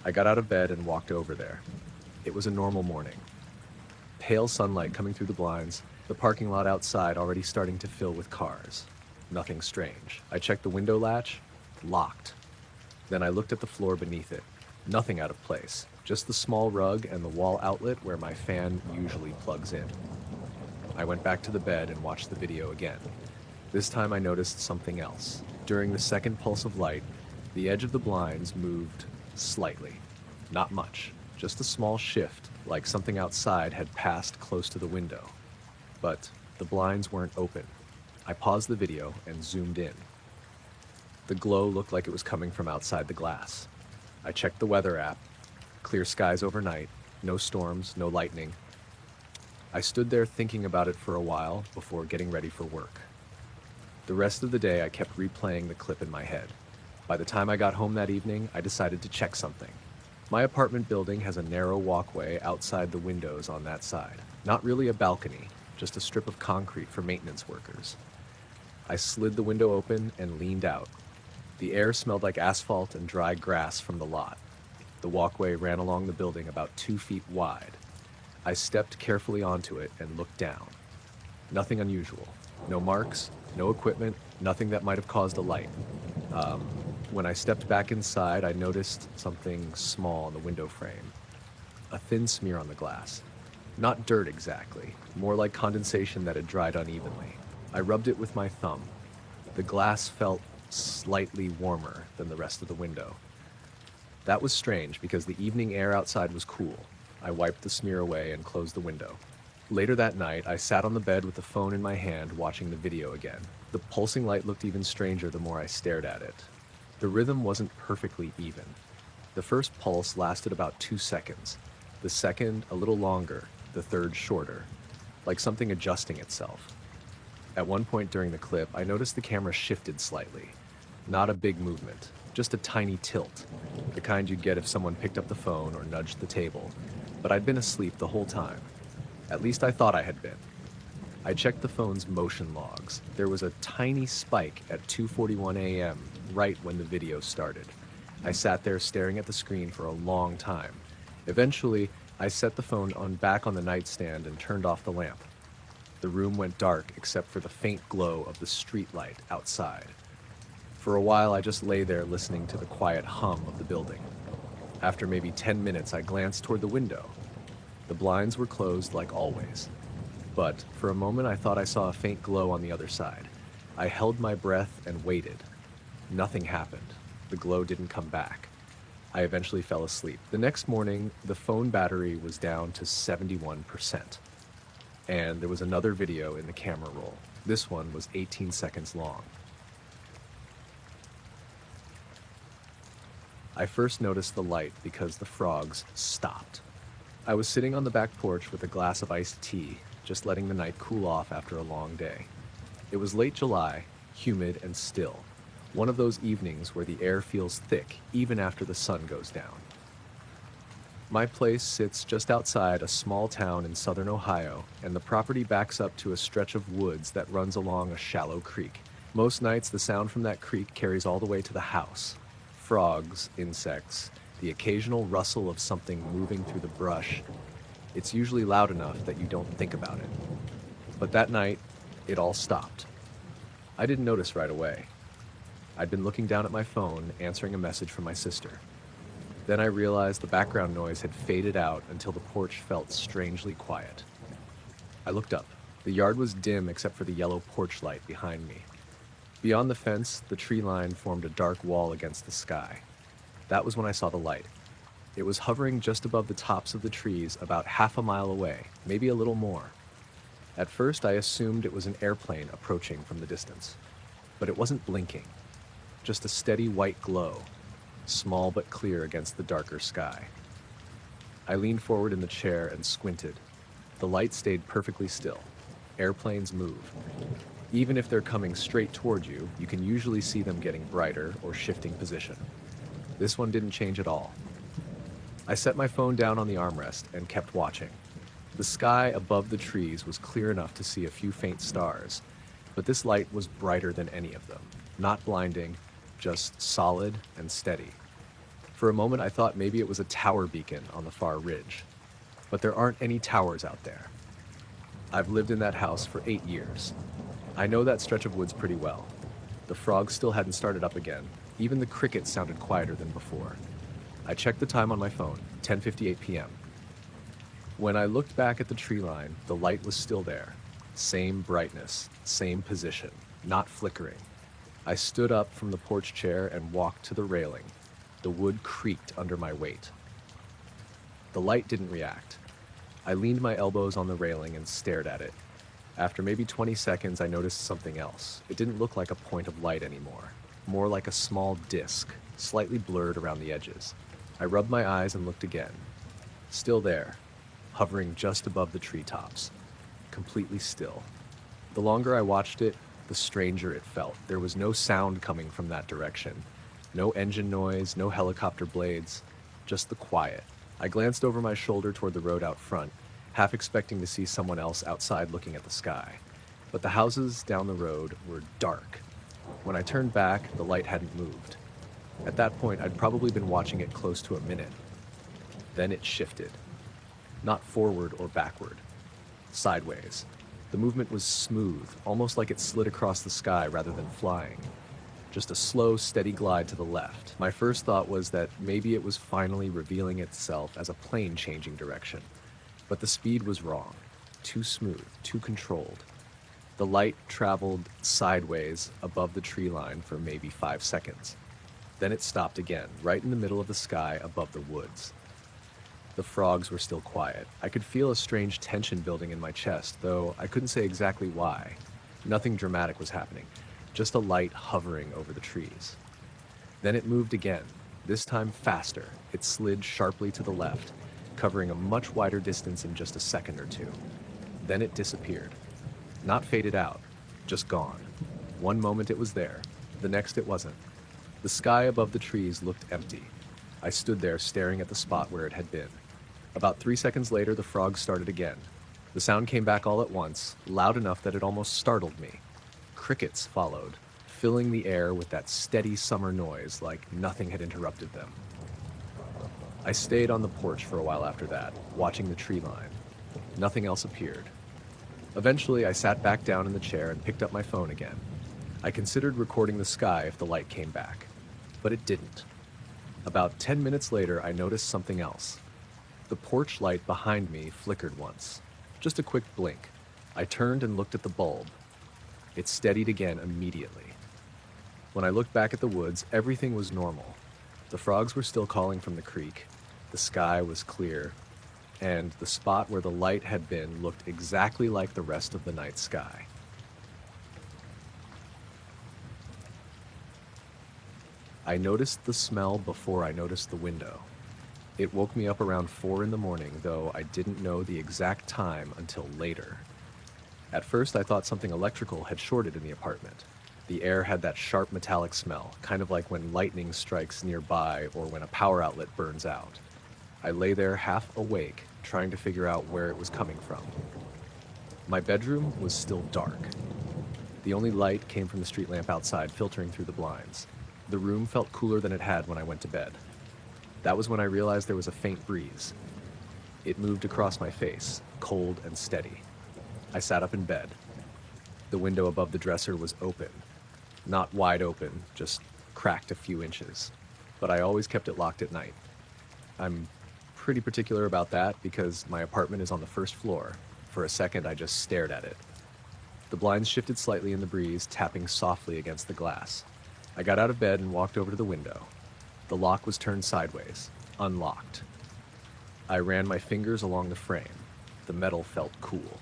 I got out of bed and walked over there. It was a normal morning. Pale sunlight coming through the blinds, the parking lot outside already starting to fill with cars. Nothing strange. I checked the window latch, locked. Then I looked at the floor beneath it. Nothing out of place, just the small rug and the wall outlet where my fan usually plugs in. I went back to the bed and watched the video again. This time I noticed something else. During the second pulse of light, the edge of the blinds moved slightly. Not much, just a small shift, like something outside had passed close to the window. But the blinds weren't open. I paused the video and zoomed in. The glow looked like it was coming from outside the glass. I checked the weather app. Clear skies overnight, no storms, no lightning. I stood there thinking about it for a while before getting ready for work. The rest of the day I kept replaying the clip in my head. By the time I got home that evening, I decided to check something. My apartment building has a narrow walkway outside the windows on that side. Not really a balcony, just a strip of concrete for maintenance workers. I slid the window open and leaned out. The air smelled like asphalt and dry grass from the lot. The walkway ran along the building about 2 feet wide. I stepped carefully onto it and looked down. Nothing unusual. No marks, no equipment, nothing that might have caused a light. When I stepped back inside, I noticed something small on the window frame. A thin smear on the glass. Not dirt exactly, more like condensation that had dried unevenly. I rubbed it with my thumb. The glass felt slightly warmer than the rest of the window. That was strange because the evening air outside was cool. I wiped the smear away and closed the window. Later that night, I sat on the bed with the phone in my hand watching the video again. The pulsing light looked even stranger the more I stared at it. The rhythm wasn't perfectly even. The first pulse lasted about 2 seconds. The second, a little longer. The third, shorter. Like something adjusting itself. At one point during the clip, I noticed the camera shifted slightly. Not a big movement, just a tiny tilt. The kind you'd get if someone picked up the phone or nudged the table. But I'd been asleep the whole time. At least I thought I had been. I checked the phone's motion logs. There was a tiny spike at 2:41 a.m., right when the video started. I sat there staring at the screen for a long time. Eventually, I set the phone back on the nightstand and turned off the lamp. The room went dark except for the faint glow of the street light outside. For a while, I just lay there listening to the quiet hum of the building. After maybe 10 minutes, I glanced toward the window. The blinds were closed like always. But for a moment, I thought I saw a faint glow on the other side. I held my breath and waited. Nothing happened. The glow didn't come back. I eventually fell asleep. The next morning, the phone battery was down to 71%. And there was another video in the camera roll. This one was 18 seconds long. I first noticed the light because the frogs stopped. I was sitting on the back porch with a glass of iced tea, just letting the night cool off after a long day. It was late July, humid and still, one of those evenings where the air feels thick even after the sun goes down. My place sits just outside a small town in southern Ohio, and the property backs up to a stretch of woods that runs along a shallow creek. Most nights, the sound from that creek carries all the way to the house. Frogs, insects, the occasional rustle of something moving through the brush. It's usually loud enough that you don't think about it. But that night, it all stopped. I didn't notice right away. I'd been looking down at my phone, answering a message from my sister. Then I realized the background noise had faded out until the porch felt strangely quiet. I looked up. The yard was dim except for the yellow porch light behind me. Beyond the fence, the tree line formed a dark wall against the sky. That was when I saw the light. It was hovering just above the tops of the trees about half a mile away, maybe a little more. At first, I assumed it was an airplane approaching from the distance. But it wasn't blinking, just a steady white glow, small but clear against the darker sky. I leaned forward in the chair and squinted. The light stayed perfectly still. Airplanes move. Even if they're coming straight toward you, you can usually see them getting brighter or shifting position. This one didn't change at all. I set my phone down on the armrest and kept watching. The sky above the trees was clear enough to see a few faint stars, but this light was brighter than any of them. Not blinding, just solid and steady. For a moment I thought maybe it was a tower beacon on the far ridge, but there aren't any towers out there. I've lived in that house for 8 years. I know that stretch of woods pretty well. The frogs still hadn't started up again. Even the crickets sounded quieter than before. I checked the time on my phone, 10:58 p.m. When I looked back at the tree line, the light was still there. Same brightness, same position, not flickering. I stood up from the porch chair and walked to the railing. The wood creaked under my weight. The light didn't react. I leaned my elbows on the railing and stared at it. After maybe 20 seconds, I noticed something else. It didn't look like a point of light anymore, more like a small disc, slightly blurred around the edges. I rubbed my eyes and looked again. Still there, hovering just above the treetops, completely still. The longer I watched it, the stranger it felt. There was no sound coming from that direction. No engine noise, no helicopter blades, just the quiet. I glanced over my shoulder toward the road out front, half expecting to see someone else outside looking at the sky. But the houses down the road were dark. When I turned back, the light hadn't moved. At that point, I'd probably been watching it close to a minute. Then it shifted. Not forward or backward. Sideways. The movement was smooth, almost like it slid across the sky rather than flying. Just a slow, steady glide to the left. My first thought was that maybe it was finally revealing itself as a plane changing direction. But the speed was wrong. Too smooth, too controlled. The light traveled sideways above the tree line for maybe 5 seconds. Then it stopped again, right in the middle of the sky above the woods. The frogs were still quiet. I could feel a strange tension building in my chest, though I couldn't say exactly why. Nothing dramatic was happening, just a light hovering over the trees. Then it moved again, this time faster. It slid sharply to the left, covering a much wider distance in just a second or two. Then it disappeared. Not faded out, just gone. One moment it was there, the next it wasn't. The sky above the trees looked empty. I stood there staring at the spot where it had been. About 3 seconds later, the frogs started again. The sound came back all at once, loud enough that it almost startled me. Crickets followed, filling the air with that steady summer noise like nothing had interrupted them. I stayed on the porch for a while after that, watching the tree line. Nothing else appeared. Eventually, I sat back down in the chair and picked up my phone again. I considered recording the sky if the light came back, but it didn't. About 10 minutes later, I noticed something else. The porch light behind me flickered once. Just a quick blink. I turned and looked at the bulb. It steadied again immediately. When I looked back at the woods, everything was normal. The frogs were still calling from the creek. The sky was clear, and the spot where the light had been looked exactly like the rest of the night sky. I noticed the smell before I noticed the window. It woke me up around 4 in the morning, though I didn't know the exact time until later. At first, I thought something electrical had shorted in the apartment. The air had that sharp metallic smell, kind of like when lightning strikes nearby or when a power outlet burns out. I lay there half awake, trying to figure out where it was coming from. My bedroom was still dark. The only light came from the street lamp outside, filtering through the blinds. The room felt cooler than it had when I went to bed. That was when I realized there was a faint breeze. It moved across my face, cold and steady. I sat up in bed. The window above the dresser was open. Not wide open, just cracked a few inches. But I always kept it locked at night. I'm pretty particular about that because my apartment is on the first floor. For a second, I just stared at it. The blinds shifted slightly in the breeze, tapping softly against the glass. I got out of bed and walked over to the window. The lock was turned sideways, unlocked. I ran my fingers along the frame. The metal felt cool.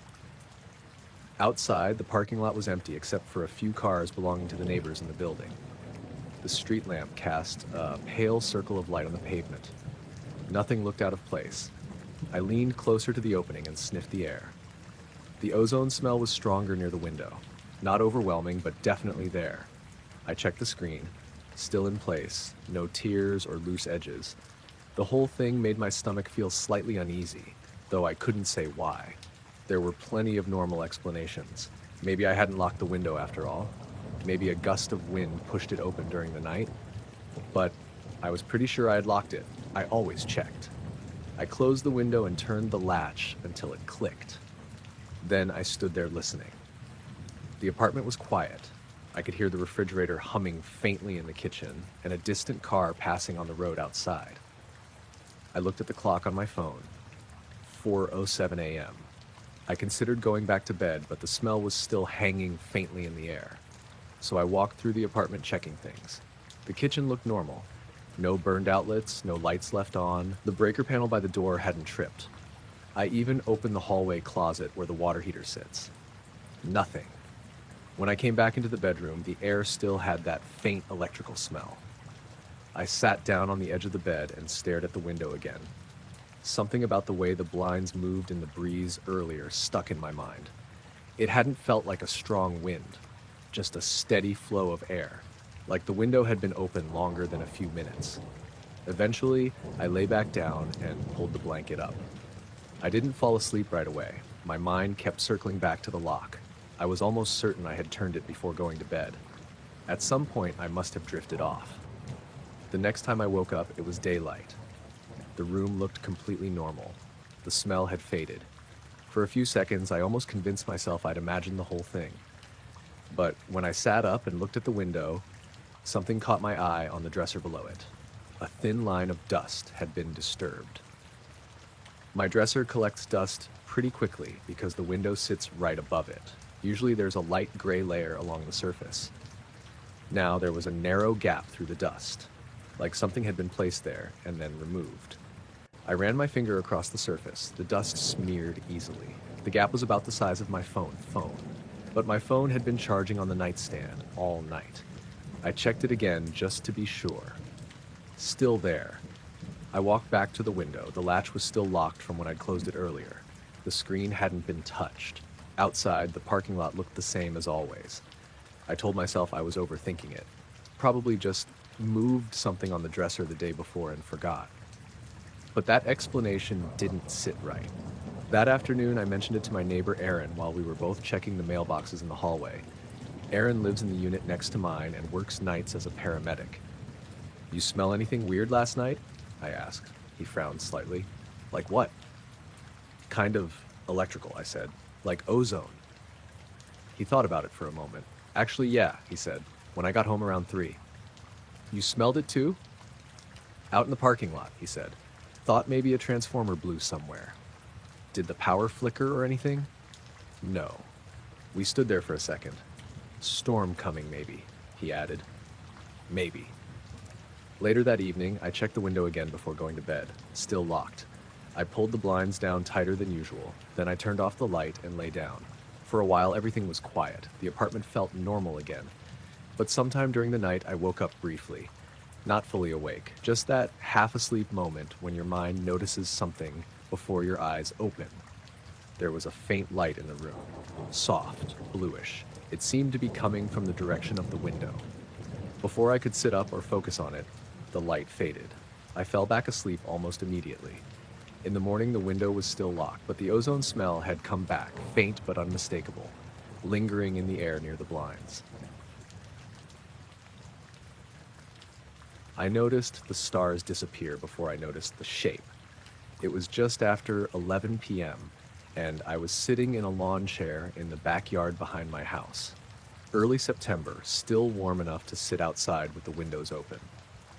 Outside, the parking lot was empty except for a few cars belonging to the neighbors in the building. The street lamp cast a pale circle of light on the pavement. Nothing looked out of place. I leaned closer to the opening and sniffed the air. The ozone smell was stronger near the window. Not overwhelming, but definitely there. I checked the screen. Still in place, no tears or loose edges. The whole thing made my stomach feel slightly uneasy, though I couldn't say why. There were plenty of normal explanations. Maybe I hadn't locked the window after all. Maybe a gust of wind pushed it open during the night. But I was pretty sure I had locked it. I always checked. I closed the window and turned the latch until it clicked. Then I stood there listening. The apartment was quiet. I could hear the refrigerator humming faintly in the kitchen and a distant car passing on the road outside. I looked at the clock on my phone. 4:07 a.m. I considered going back to bed, but the smell was still hanging faintly in the air. So I walked through the apartment checking things. The kitchen looked normal. No burned outlets, no lights left on. The breaker panel by the door hadn't tripped. I even opened the hallway closet where the water heater sits. Nothing. When I came back into the bedroom, the air still had that faint electrical smell. I sat down on the edge of the bed and stared at the window again. Something about the way the blinds moved in the breeze earlier stuck in my mind. It hadn't felt like a strong wind, just a steady flow of air, like the window had been open longer than a few minutes. Eventually, I lay back down and pulled the blanket up. I didn't fall asleep right away. My mind kept circling back to the lock. I was almost certain I had turned it before going to bed. At some point, I must have drifted off. The next time I woke up, it was daylight. The room looked completely normal. The smell had faded. For a few seconds, I almost convinced myself I'd imagined the whole thing. But when I sat up and looked at the window, something caught my eye on the dresser below it. A thin line of dust had been disturbed. My dresser collects dust pretty quickly because the window sits right above it. Usually there's a light gray layer along the surface. Now there was a narrow gap through the dust, like something had been placed there and then removed. I ran my finger across the surface. The dust smeared easily. The gap was about the size of my phone, but my phone had been charging on the nightstand all night. I checked it again just to be sure. Still there. I walked back to the window. The latch was still locked from when I'd closed it earlier. The screen hadn't been touched. Outside, the parking lot looked the same as always. I told myself I was overthinking it. Probably just moved something on the dresser the day before and forgot. But that explanation didn't sit right. That afternoon, I mentioned it to my neighbor Aaron while we were both checking the mailboxes in the hallway. Aaron lives in the unit next to mine and works nights as a paramedic. "You smell anything weird last night?" I asked. He frowned slightly. "Like what?" "Kind of electrical," I said. "Like ozone." He thought about it for a moment. "Actually, yeah," he said, "when I got home around 3. "You smelled it too?" "Out in the parking lot," he said. "Thought maybe a transformer blew somewhere." "Did the power flicker or anything?" "No." We stood there for a second. "Storm coming, maybe," he added. "Maybe." Later that evening, I checked the window again before going to bed, still locked. I pulled the blinds down tighter than usual, then I turned off the light and lay down. For a while, everything was quiet. The apartment felt normal again. But sometime during the night, I woke up briefly. Not fully awake, just that half-asleep moment when your mind notices something before your eyes open. There was a faint light in the room, soft, bluish. It seemed to be coming from the direction of the window. Before I could sit up or focus on it, the light faded. I fell back asleep almost immediately. In the morning, the window was still locked, but the ozone smell had come back, faint but unmistakable, lingering in the air near the blinds. I noticed the stars disappear before I noticed the shape. It was just after 11 p.m., and I was sitting in a lawn chair in the backyard behind my house. Early September, still warm enough to sit outside with the windows open.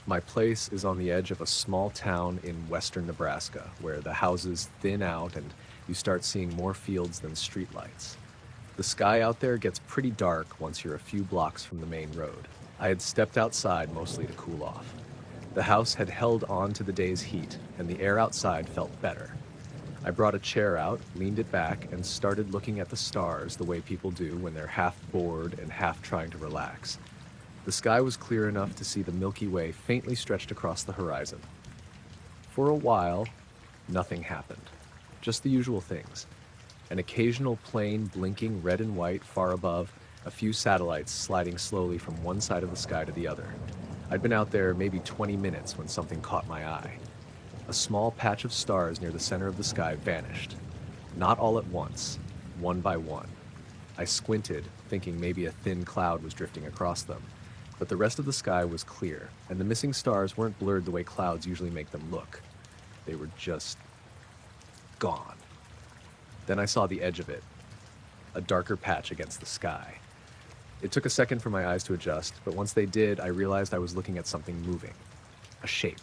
My place is on the edge of a small town in western Nebraska, where the houses thin out and you start seeing more fields than streetlights. The sky out there gets pretty dark once you're a few blocks from the main road. I had stepped outside mostly to cool off. The house had held on to the day's heat, and the air outside felt better. I brought a chair out, leaned it back, and started looking at the stars the way people do when they're half bored and half trying to relax. The sky was clear enough to see the Milky Way faintly stretched across the horizon. For a while, nothing happened. Just the usual things. An occasional plane blinking red and white far above, a few satellites sliding slowly from one side of the sky to the other. I'd been out there maybe 20 minutes when something caught my eye. A small patch of stars near the center of the sky vanished. Not all at once, one by one. I squinted, thinking maybe a thin cloud was drifting across them. But the rest of the sky was clear, and the missing stars weren't blurred the way clouds usually make them look. They were just gone. Then I saw the edge of it, a darker patch against the sky. It took a second for my eyes to adjust, but once they did, I realized I was looking at something moving. A shape.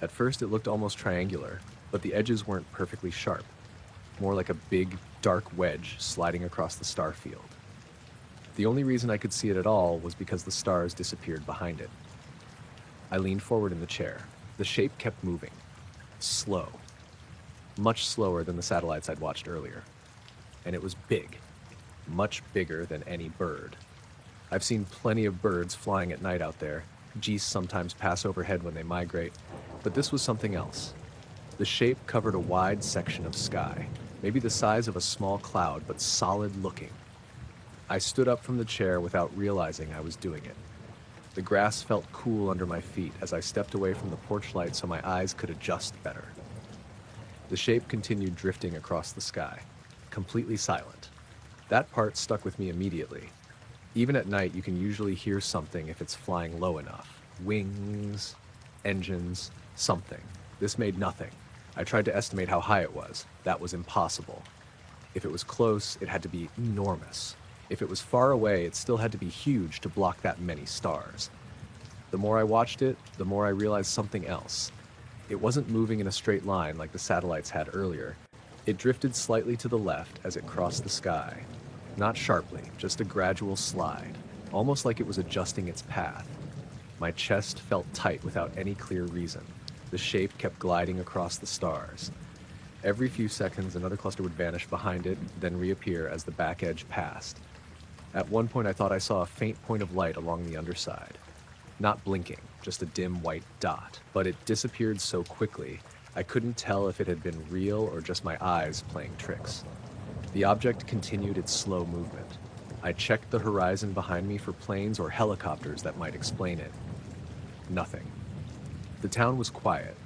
At first it looked almost triangular, but the edges weren't perfectly sharp. More like a big, dark wedge sliding across the star field. The only reason I could see it at all was because the stars disappeared behind it. I leaned forward in the chair. The shape kept moving. Slow. Much slower than the satellites I'd watched earlier. And it was big. Much bigger than any bird. I've seen plenty of birds flying at night out there. Geese sometimes pass overhead when they migrate. But this was something else. The shape covered a wide section of sky. Maybe the size of a small cloud, but solid looking. I stood up from the chair without realizing I was doing it. The grass felt cool under my feet as I stepped away from the porch light so my eyes could adjust better. The shape continued drifting across the sky, completely silent. That part stuck with me immediately. Even at night, you can usually hear something if it's flying low enough. Wings, engines, something. This made nothing. I tried to estimate how high it was. That was impossible. If it was close, it had to be enormous. If it was far away, it still had to be huge to block that many stars. The more I watched it, the more I realized something else. It wasn't moving in a straight line like the satellites had earlier. It drifted slightly to the left as it crossed the sky. Not sharply, just a gradual slide, almost like it was adjusting its path. My chest felt tight without any clear reason. The shape kept gliding across the stars. Every few seconds, another cluster would vanish behind it, then reappear as the back edge passed. At one point, I thought I saw a faint point of light along the underside. Not blinking, just a dim white dot. But it disappeared so quickly, I couldn't tell if it had been real or just my eyes playing tricks. The object continued its slow movement. I checked the horizon behind me for planes or helicopters that might explain it. Nothing. The town was quiet.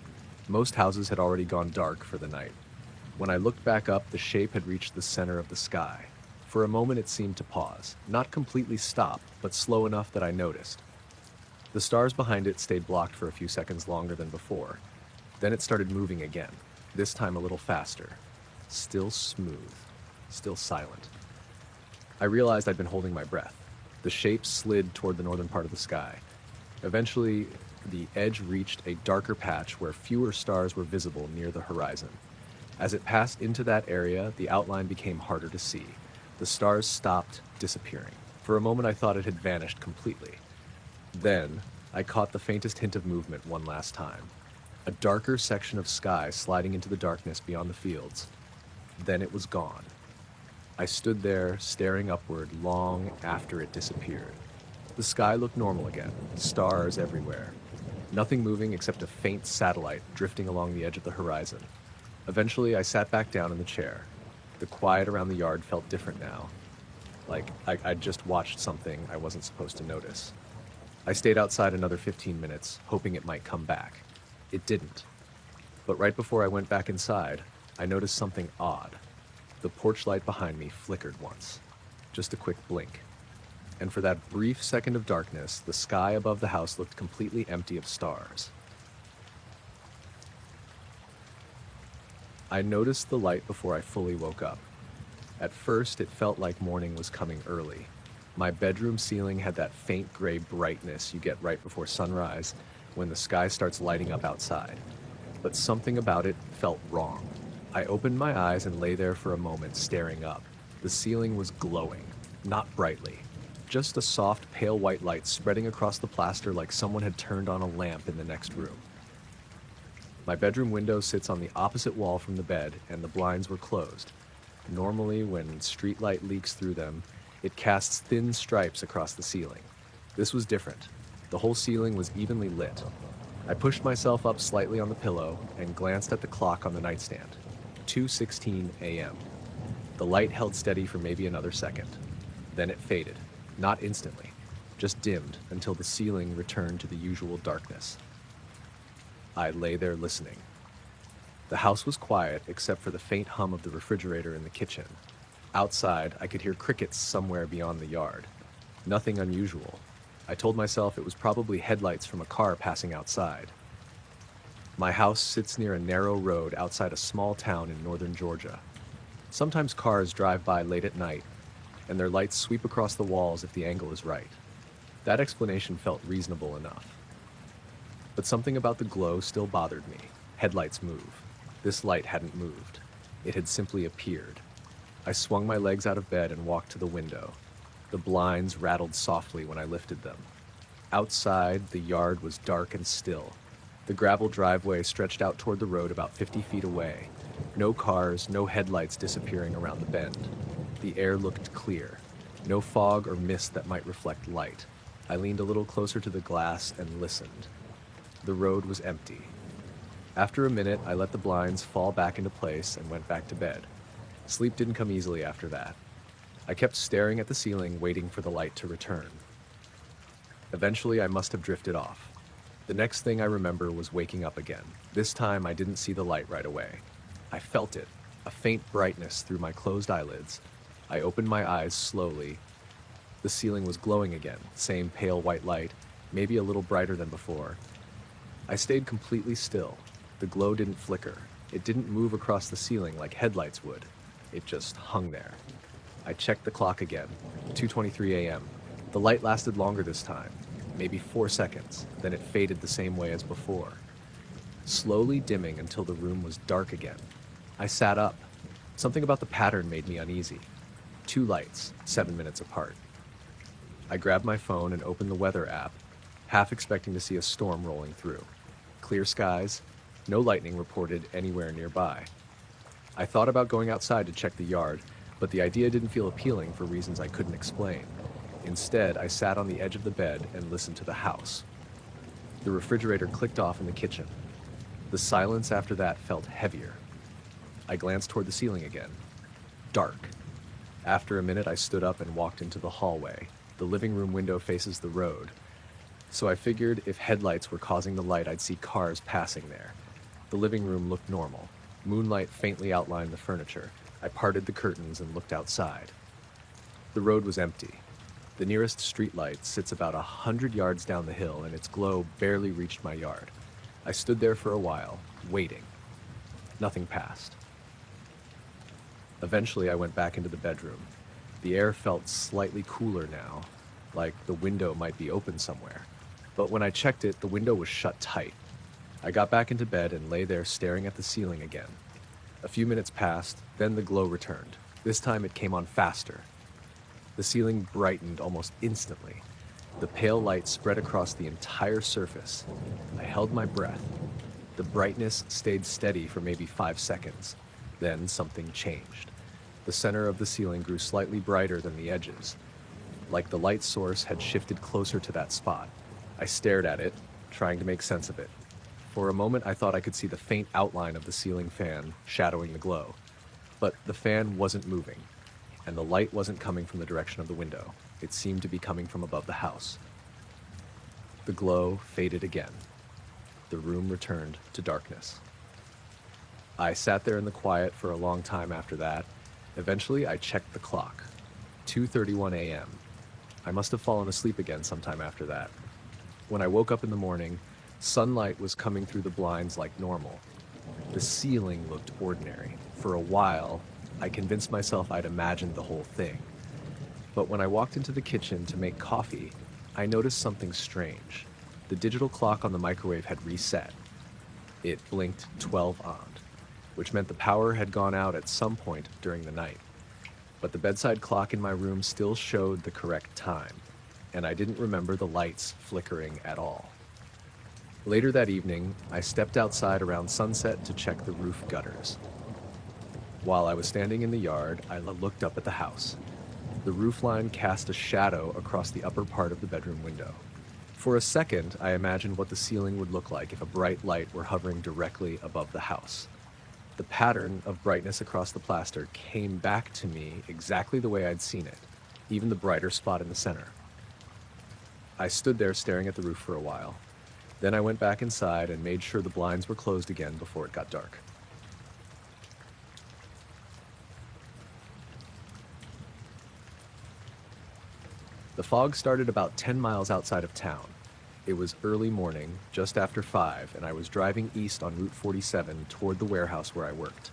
Most houses had already gone dark for the night. When I looked back up, the shape had reached the center of the sky. For a moment it seemed to pause, not completely stop, but slow enough that I noticed. The stars behind it stayed blocked for a few seconds longer than before. Then it started moving again, this time a little faster. Still smooth, still silent. I realized I'd been holding my breath. The shape slid toward the northern part of the sky. Eventually, the edge reached a darker patch where fewer stars were visible near the horizon. As it passed into that area, the outline became harder to see. The stars stopped disappearing. For a moment I thought it had vanished completely. Then, I caught the faintest hint of movement one last time. A darker section of sky sliding into the darkness beyond the fields. Then it was gone. I stood there, staring upward long after it disappeared. The sky looked normal again, stars everywhere. Nothing moving except a faint satellite drifting along the edge of the horizon. Eventually, I sat back down in the chair. The quiet around the yard felt different now, like I'd just watched something I wasn't supposed to notice. I stayed outside another 15 minutes, hoping it might come back. It didn't. But right before I went back inside, I noticed something odd. The porch light behind me flickered once. Just a quick blink. And for that brief second of darkness, the sky above the house looked completely empty of stars. I noticed the light before I fully woke up. At first, it felt like morning was coming early. My bedroom ceiling had that faint gray brightness you get right before sunrise when the sky starts lighting up outside. But something about it felt wrong. I opened my eyes and lay there for a moment staring up. The ceiling was glowing, not brightly. Just a soft, pale white light spreading across the plaster like someone had turned on a lamp in the next room. My bedroom window sits on the opposite wall from the bed, and the blinds were closed. Normally, when street light leaks through them, it casts thin stripes across the ceiling. This was different. The whole ceiling was evenly lit. I pushed myself up slightly on the pillow and glanced at the clock on the nightstand. 2:16 a.m. The light held steady for maybe another second. Then it faded. Not instantly, just dimmed until the ceiling returned to the usual darkness. I lay there listening. The house was quiet except for the faint hum of the refrigerator in the kitchen. Outside, I could hear crickets somewhere beyond the yard. Nothing unusual. I told myself it was probably headlights from a car passing outside. My house sits near a narrow road outside a small town in northern Georgia. Sometimes cars drive by late at night, and their lights sweep across the walls if the angle is right. That explanation felt reasonable enough. But something about the glow still bothered me. Headlights move. This light hadn't moved. It had simply appeared. I swung my legs out of bed and walked to the window. The blinds rattled softly when I lifted them. Outside, the yard was dark and still. The gravel driveway stretched out toward the road about 50 feet away. No cars, no headlights disappearing around the bend. The air looked clear. No fog or mist that might reflect light. I leaned a little closer to the glass and listened. The road was empty. After a minute, I let the blinds fall back into place and went back to bed. Sleep didn't come easily after that. I kept staring at the ceiling, waiting for the light to return. Eventually, I must have drifted off. The next thing I remember was waking up again. This time, I didn't see the light right away. I felt it, a faint brightness through my closed eyelids. I opened my eyes slowly. The ceiling was glowing again, same pale white light, maybe a little brighter than before. I stayed completely still. The glow didn't flicker. It didn't move across the ceiling like headlights would. It just hung there. I checked the clock again, 2:23 a.m. The light lasted longer this time, maybe 4 seconds, then it faded the same way as before, slowly dimming until the room was dark again. I sat up. Something about the pattern made me uneasy. 2 lights, 7 minutes apart. I grabbed my phone and opened the weather app, half expecting to see a storm rolling through. Clear skies, no lightning reported anywhere nearby. I thought about going outside to check the yard, but the idea didn't feel appealing for reasons I couldn't explain. Instead, I sat on the edge of the bed and listened to the house. The refrigerator clicked off in the kitchen. The silence after that felt heavier. I glanced toward the ceiling again. Dark. After a minute, I stood up and walked into the hallway. The living room window faces the road, so I figured if headlights were causing the light, I'd see cars passing there. The living room looked normal. Moonlight faintly outlined the furniture. I parted the curtains and looked outside. The road was empty. The nearest streetlight sits about 100 yards down the hill, and its glow barely reached my yard. I stood there for a while, waiting. Nothing passed. Eventually, I went back into the bedroom. The air felt slightly cooler now, like the window might be open somewhere. But when I checked it, the window was shut tight. I got back into bed and lay there staring at the ceiling again. A few minutes passed, then the glow returned. This time it came on faster. The ceiling brightened almost instantly. The pale light spread across the entire surface. I held my breath. The brightness stayed steady for maybe 5 seconds. Then something changed. The center of the ceiling grew slightly brighter than the edges, like the light source had shifted closer to that spot. I stared at it, trying to make sense of it. For a moment, I thought I could see the faint outline of the ceiling fan shadowing the glow. But the fan wasn't moving, and the light wasn't coming from the direction of the window. It seemed to be coming from above the house. The glow faded again. The room returned to darkness. I sat there in the quiet for a long time after that. Eventually, I checked the clock. 2:31 a.m. I must have fallen asleep again sometime after that. When I woke up in the morning, sunlight was coming through the blinds like normal. The ceiling looked ordinary. For a while, I convinced myself I'd imagined the whole thing. But when I walked into the kitchen to make coffee, I noticed something strange. The digital clock on the microwave had reset. It blinked 12 on, which meant the power had gone out at some point during the night. But the bedside clock in my room still showed the correct time, and I didn't remember the lights flickering at all. Later that evening, I stepped outside around sunset to check the roof gutters. While I was standing in the yard, I looked up at the house. The roofline cast a shadow across the upper part of the bedroom window. For a second, I imagined what the ceiling would look like if a bright light were hovering directly above the house. The pattern of brightness across the plaster came back to me exactly the way I'd seen it, even the brighter spot in the center. I stood there staring at the roof for a while. Then I went back inside and made sure the blinds were closed again before it got dark. The fog started about 10 miles outside of town. It was early morning, just after 5, and I was driving east on Route 47 toward the warehouse where I worked.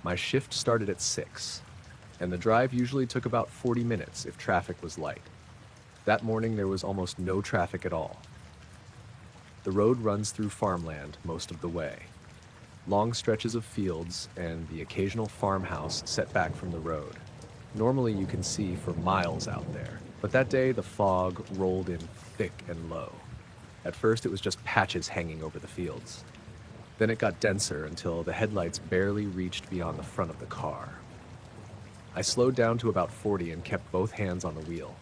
My shift started at 6, and the drive usually took about 40 minutes if traffic was light. That morning there was almost no traffic at all. The road runs through farmland most of the way. Long stretches of fields and the occasional farmhouse set back from the road. Normally you can see for miles out there, but that day the fog rolled in thick and low. At first it was just patches hanging over the fields. Then it got denser until the headlights barely reached beyond the front of the car. I slowed down to about 40 and kept both hands on the wheel.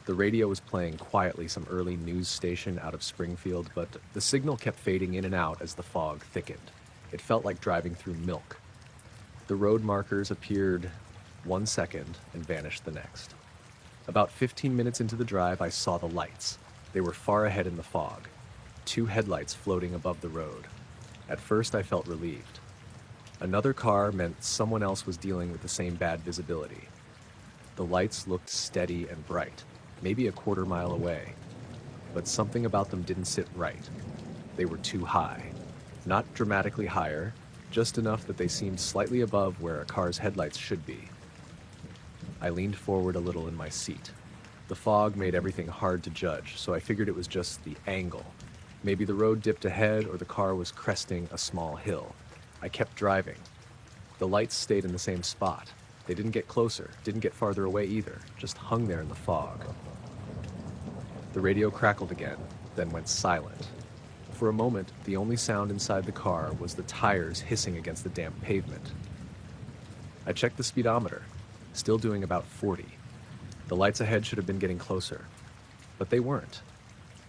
The radio was playing quietly some early news station out of Springfield, but the signal kept fading in and out as the fog thickened. It felt like driving through milk. The road markers appeared 1 second and vanished the next. About 15 minutes into the drive, I saw the lights. They were far ahead in the fog, 2 headlights floating above the road. At first, I felt relieved. Another car meant someone else was dealing with the same bad visibility. The lights looked steady and bright, maybe a quarter mile away, but something about them didn't sit right. They were too high. Not dramatically higher, just enough that they seemed slightly above where a car's headlights should be. I leaned forward a little in my seat. The fog made everything hard to judge, so I figured it was just the angle. Maybe the road dipped ahead or the car was cresting a small hill. I kept driving. The lights stayed in the same spot. They didn't get closer, didn't get farther away either, just hung there in the fog. The radio crackled again, then went silent. For a moment, the only sound inside the car was the tires hissing against the damp pavement. I checked the speedometer, still doing about 40. The lights ahead should have been getting closer, but they weren't.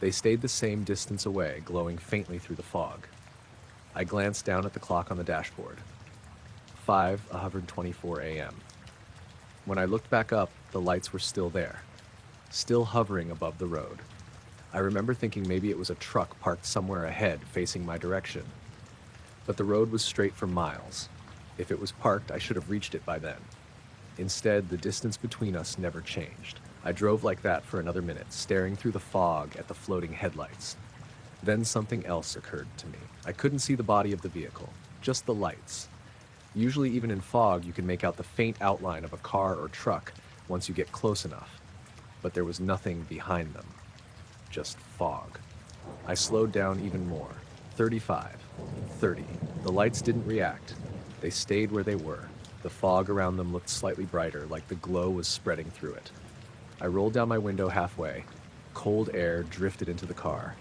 They stayed the same distance away, glowing faintly through the fog. I glanced down at the clock on the dashboard. 5:24 a.m. When I looked back up, the lights were still there, still hovering above the road. I remember thinking maybe it was a truck parked somewhere ahead, facing my direction. But the road was straight for miles. If it was parked, I should have reached it by then. Instead, the distance between us never changed. I drove like that for another minute, staring through the fog at the floating headlights. Then something else occurred to me. I couldn't see the body of the vehicle, just the lights. Usually, even in fog, you can make out the faint outline of a car or truck once you get close enough. But there was nothing behind them, just fog. I slowed down even more. 35, 30. The lights didn't react. They stayed where they were. The fog around them looked slightly brighter, like the glow was spreading through it. I rolled down my window halfway. Cold air drifted into the car.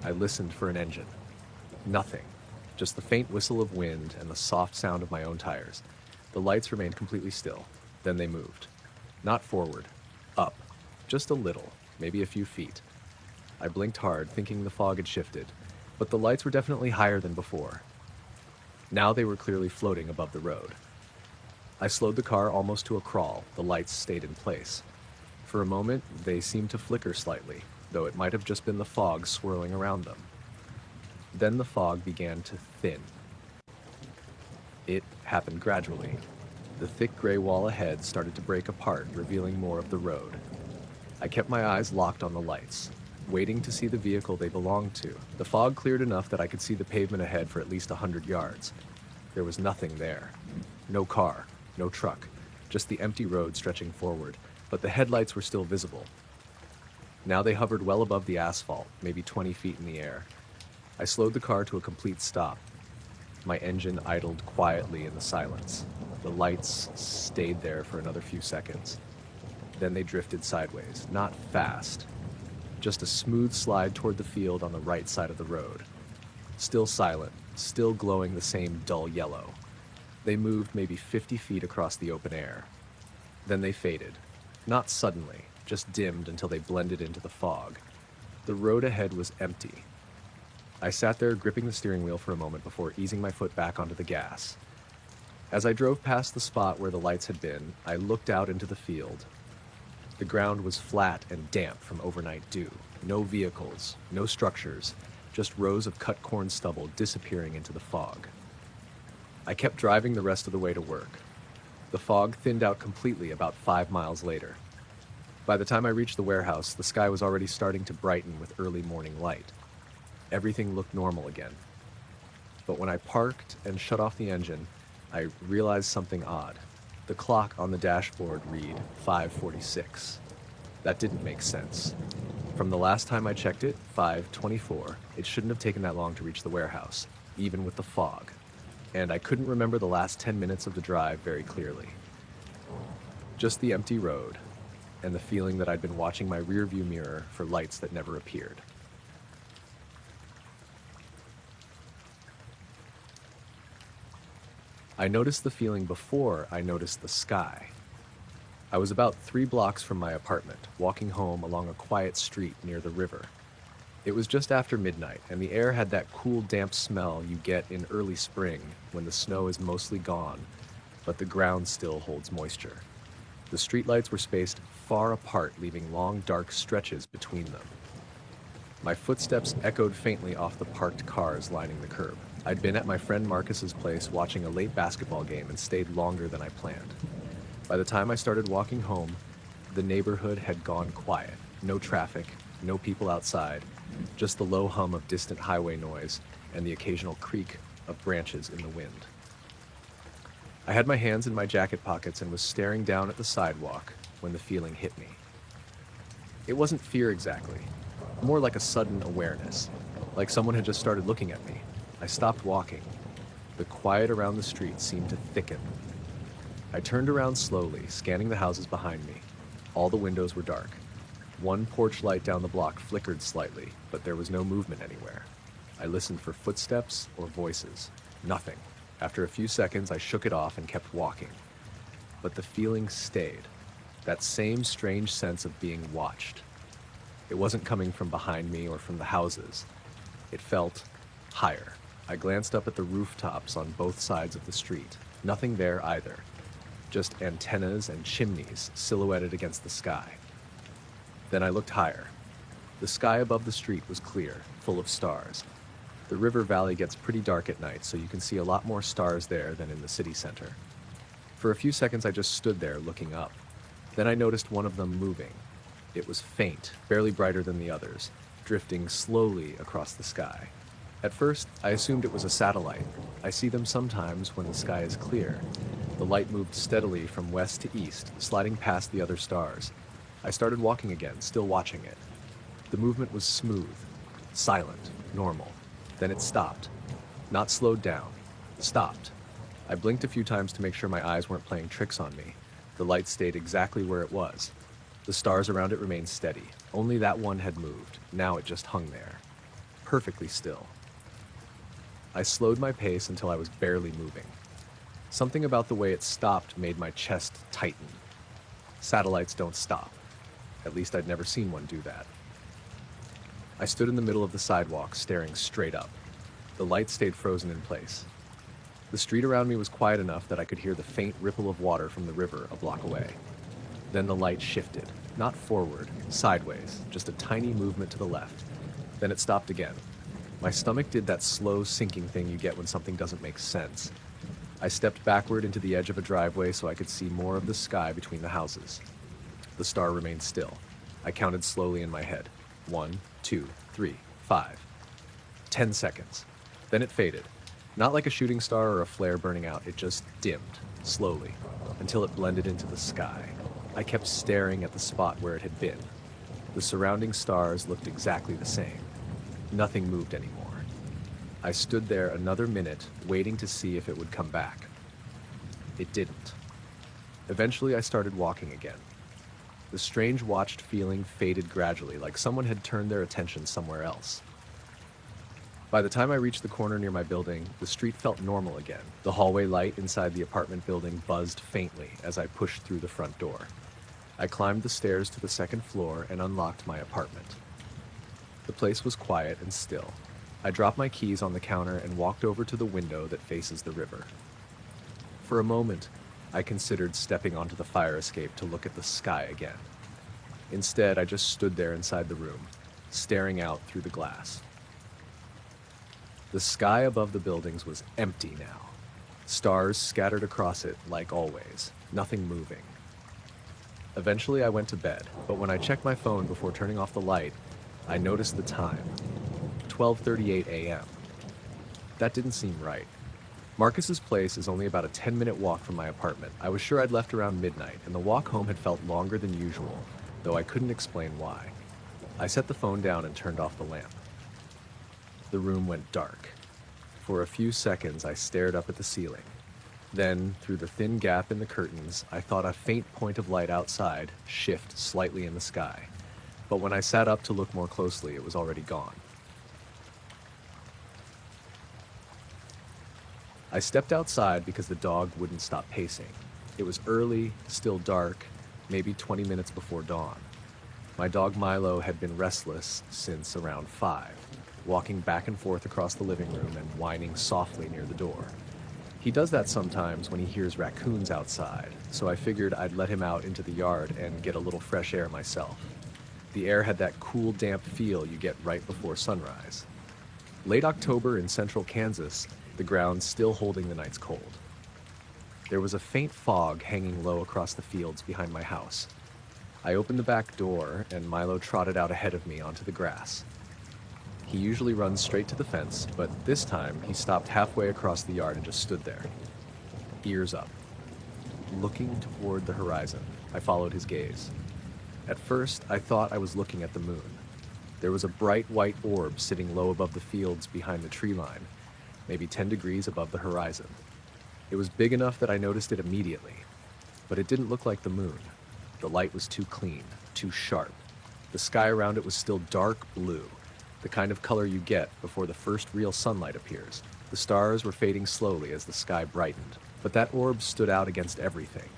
I listened for an engine. Nothing. Just the faint whistle of wind and the soft sound of my own tires. The lights remained completely still. Then they moved. Not forward. Up. Just a little. Maybe a few feet. I blinked hard, thinking the fog had shifted, but the lights were definitely higher than before. Now they were clearly floating above the road. I slowed the car almost to a crawl. The lights stayed in place. For a moment, they seemed to flicker slightly, though it might have just been the fog swirling around them. Then the fog began to thin. It happened gradually. The thick gray wall ahead started to break apart, revealing more of the road. I kept my eyes locked on the lights, waiting to see the vehicle they belonged to. The fog cleared enough that I could see the pavement ahead for at least 100 yards. There was nothing there. No car, no truck, just the empty road stretching forward, but the headlights were still visible. Now they hovered well above the asphalt, maybe 20 feet in the air. I slowed the car to a complete stop. My engine idled quietly in the silence. The lights stayed there for another few seconds. Then they drifted sideways, not fast, just a smooth slide toward the field on the right side of the road. Still silent, still glowing the same dull yellow. They moved maybe 50 feet across the open air. Then they faded. Not suddenly, just dimmed until they blended into the fog. The road ahead was empty. I sat there gripping the steering wheel for a moment before easing my foot back onto the gas. As I drove past the spot where the lights had been, I looked out into the field. The ground was flat and damp from overnight dew. No vehicles, no structures, just rows of cut corn stubble disappearing into the fog. I kept driving the rest of the way to work. The fog thinned out completely about 5 miles later. By the time I reached the warehouse, the sky was already starting to brighten with early morning light. Everything looked normal again. But when I parked and shut off the engine, I realized something odd. The clock on the dashboard read 5:46. That didn't make sense. From the last time I checked it, 5:24, it shouldn't have taken that long to reach the warehouse, even with the fog. And I couldn't remember the last 10 minutes of the drive very clearly. Just the empty road, and the feeling that I'd been watching my rearview mirror for lights that never appeared. I noticed the feeling before I noticed the sky. I was about 3 blocks from my apartment, walking home along a quiet street near the river. It was just after midnight, and the air had that cool, damp smell you get in early spring when the snow is mostly gone, but the ground still holds moisture. The streetlights were spaced far apart, leaving long, dark stretches between them. My footsteps echoed faintly off the parked cars lining the curb. I'd been at my friend Marcus's place watching a late basketball game and stayed longer than I planned. By the time I started walking home, the neighborhood had gone quiet. No traffic, no people outside, just the low hum of distant highway noise and the occasional creak of branches in the wind. I had my hands in my jacket pockets and was staring down at the sidewalk when the feeling hit me. It wasn't fear exactly, more like a sudden awareness, like someone had just started looking at me. I stopped walking. The quiet around the street seemed to thicken. I turned around slowly, scanning the houses behind me. All the windows were dark. One porch light down the block flickered slightly, but there was no movement anywhere. I listened for footsteps or voices. Nothing. After a few seconds, I shook it off and kept walking. But the feeling stayed. That same strange sense of being watched. It wasn't coming from behind me or from the houses. It felt higher. I glanced up at the rooftops on both sides of the street. Nothing there either. Just antennas and chimneys silhouetted against the sky. Then I looked higher. The sky above the street was clear, full of stars. The river valley gets pretty dark at night, so you can see a lot more stars there than in the city center. For a few seconds I just stood there looking up. Then I noticed one of them moving. It was faint, barely brighter than the others, drifting slowly across the sky. At first, I assumed it was a satellite. I see them sometimes when the sky is clear. The light moved steadily from west to east, sliding past the other stars. I started walking again, still watching it. The movement was smooth, silent, normal. Then it stopped. Not slowed down. Stopped. I blinked a few times to make sure my eyes weren't playing tricks on me. The light stayed exactly where it was. The stars around it remained steady. Only that one had moved. Now it just hung there. Perfectly still. I slowed my pace until I was barely moving. Something about the way it stopped made my chest tighten. Satellites don't stop. At least I'd never seen one do that. I stood in the middle of the sidewalk, staring straight up. The light stayed frozen in place. The street around me was quiet enough that I could hear the faint ripple of water from the river a block away. Then the light shifted, not forward, sideways, just a tiny movement to the left. Then it stopped again. My stomach did that slow sinking thing you get when something doesn't make sense. I stepped backward into the edge of a driveway so I could see more of the sky between the houses. The star remained still. I counted slowly in my head. 1, 2, 3, 5. 10 seconds. Then it faded. Not like a shooting star or a flare burning out, it just dimmed, slowly, until it blended into the sky. I kept staring at the spot where it had been. The surrounding stars looked exactly the same. Nothing moved anymore. I stood there another minute, waiting to see if it would come back. It didn't. Eventually, I started walking again. The strange watched feeling faded gradually, like someone had turned their attention somewhere else. By the time I reached the corner near my building, the street felt normal again. The hallway light inside the apartment building buzzed faintly as I pushed through the front door. I climbed the stairs to the second floor and unlocked my apartment. The place was quiet and still. I dropped my keys on the counter and walked over to the window that faces the river. For a moment, I considered stepping onto the fire escape to look at the sky again. Instead, I just stood there inside the room, staring out through the glass. The sky above the buildings was empty now. Stars scattered across it like always, nothing moving. Eventually I went to bed, but when I checked my phone before turning off the light, I noticed the time. 12:38 a.m. That didn't seem right. Marcus's place is only about a 10-minute walk from my apartment. I was sure I'd left around midnight, and the walk home had felt longer than usual, though I couldn't explain why. I set the phone down and turned off the lamp. The room went dark. For a few seconds, I stared up at the ceiling. Then, through the thin gap in the curtains, I thought a faint point of light outside shift slightly in the sky. But when I sat up to look more closely, it was already gone. I stepped outside because the dog wouldn't stop pacing. It was early, still dark, maybe 20 minutes before dawn. My dog Milo had been restless since around 5, walking back and forth across the living room and whining softly near the door. He does that sometimes when he hears raccoons outside, so I figured I'd let him out into the yard and get a little fresh air myself. The air had that cool, damp feel you get right before sunrise. Late October in central Kansas, the ground still holding the night's cold. There was a faint fog hanging low across the fields behind my house. I opened the back door, and Milo trotted out ahead of me onto the grass. He usually runs straight to the fence, but this time he stopped halfway across the yard and just stood there, ears up. Looking toward the horizon, I followed his gaze. At first, I thought I was looking at the moon. There was a bright white orb sitting low above the fields behind the tree line, maybe 10 degrees above the horizon. It was big enough that I noticed it immediately, but it didn't look like the moon. The light was too clean, too sharp. The sky around it was still dark blue, the kind of color you get before the first real sunlight appears. The stars were fading slowly as the sky brightened, but that orb stood out against everything.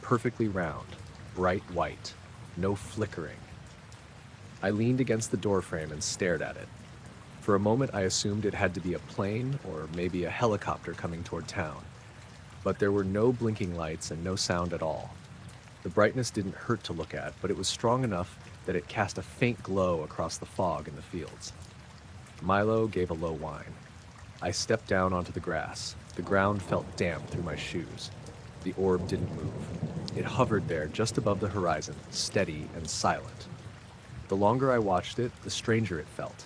Perfectly round, bright white, no flickering. I leaned against the doorframe and stared at it. For a moment, I assumed it had to be a plane or maybe a helicopter coming toward town. But there were no blinking lights and no sound at all. The brightness didn't hurt to look at, but it was strong enough that it cast a faint glow across the fog in the fields. Milo gave a low whine. I stepped down onto the grass. The ground felt damp through my shoes. The orb didn't move. It hovered there just above the horizon, steady and silent. The longer I watched it, the stranger it felt.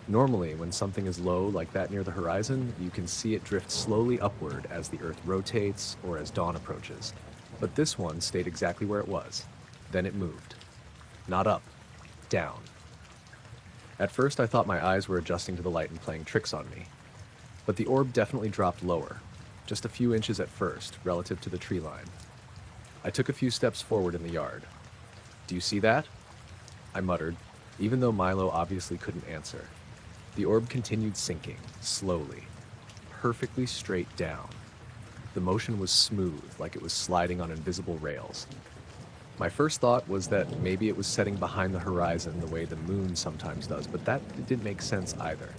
Normally, when something is low like that near the horizon, you can see it drift slowly upward as the earth rotates or as dawn approaches. But this one stayed exactly where it was. Then it moved. Not up, down. At first, I thought my eyes were adjusting to the light and playing tricks on me. But the orb definitely dropped lower, just a few inches at first, relative to the tree line. I took a few steps forward in the yard. "Do you see that?" I muttered, even though Milo obviously couldn't answer. The orb continued sinking, slowly, perfectly straight down. The motion was smooth, like it was sliding on invisible rails. My first thought was that maybe it was setting behind the horizon the way the moon sometimes does, but that didn't make sense either.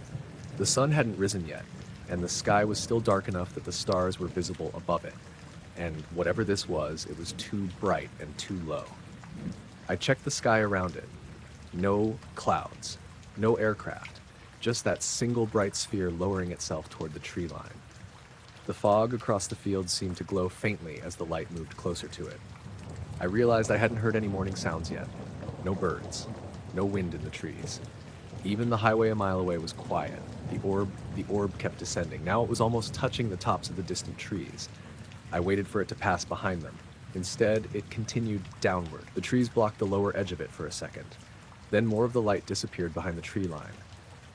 The sun hadn't risen yet, and the sky was still dark enough that the stars were visible above it. And whatever this was, it was too bright and too low. I checked the sky around it. No clouds, no aircraft, just that single bright sphere lowering itself toward the tree line. The fog across the field seemed to glow faintly as the light moved closer to it. I realized I hadn't heard any morning sounds yet. No birds, no wind in the trees. Even the highway a mile away was quiet. The orb kept descending. Now it was almost touching the tops of the distant trees. I waited for it to pass behind them. Instead, it continued downward. The trees blocked the lower edge of it for a second. Then more of the light disappeared behind the tree line.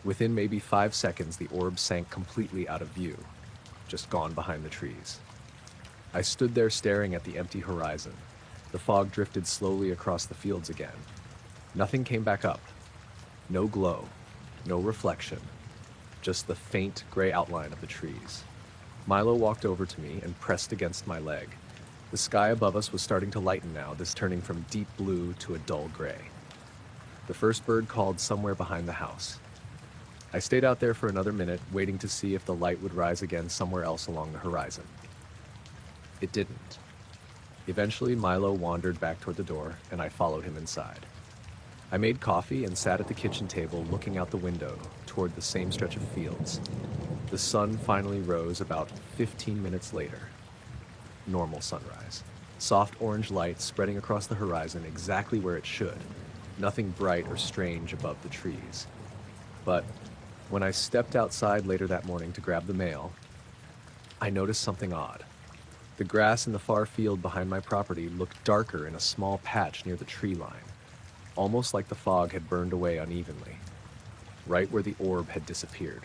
Within maybe 5 seconds, the orb sank completely out of view, just gone behind the trees. I stood there staring at the empty horizon. The fog drifted slowly across the fields again. Nothing came back up. No glow, no reflection, just the faint gray outline of the trees. Milo walked over to me and pressed against my leg. The sky above us was starting to lighten now, this turning from deep blue to a dull gray. The first bird called somewhere behind the house. I stayed out there for another minute, waiting to see if the light would rise again somewhere else along the horizon. It didn't. Eventually, Milo wandered back toward the door, and I followed him inside. I made coffee and sat at the kitchen table looking out the window toward the same stretch of fields. The sun finally rose about 15 minutes later. Normal sunrise. Soft orange light spreading across the horizon exactly where it should. Nothing bright or strange above the trees. But when I stepped outside later that morning to grab the mail, I noticed something odd. The grass in the far field behind my property looked darker in a small patch near the tree line, almost like the fog had burned away unevenly, right where the orb had disappeared.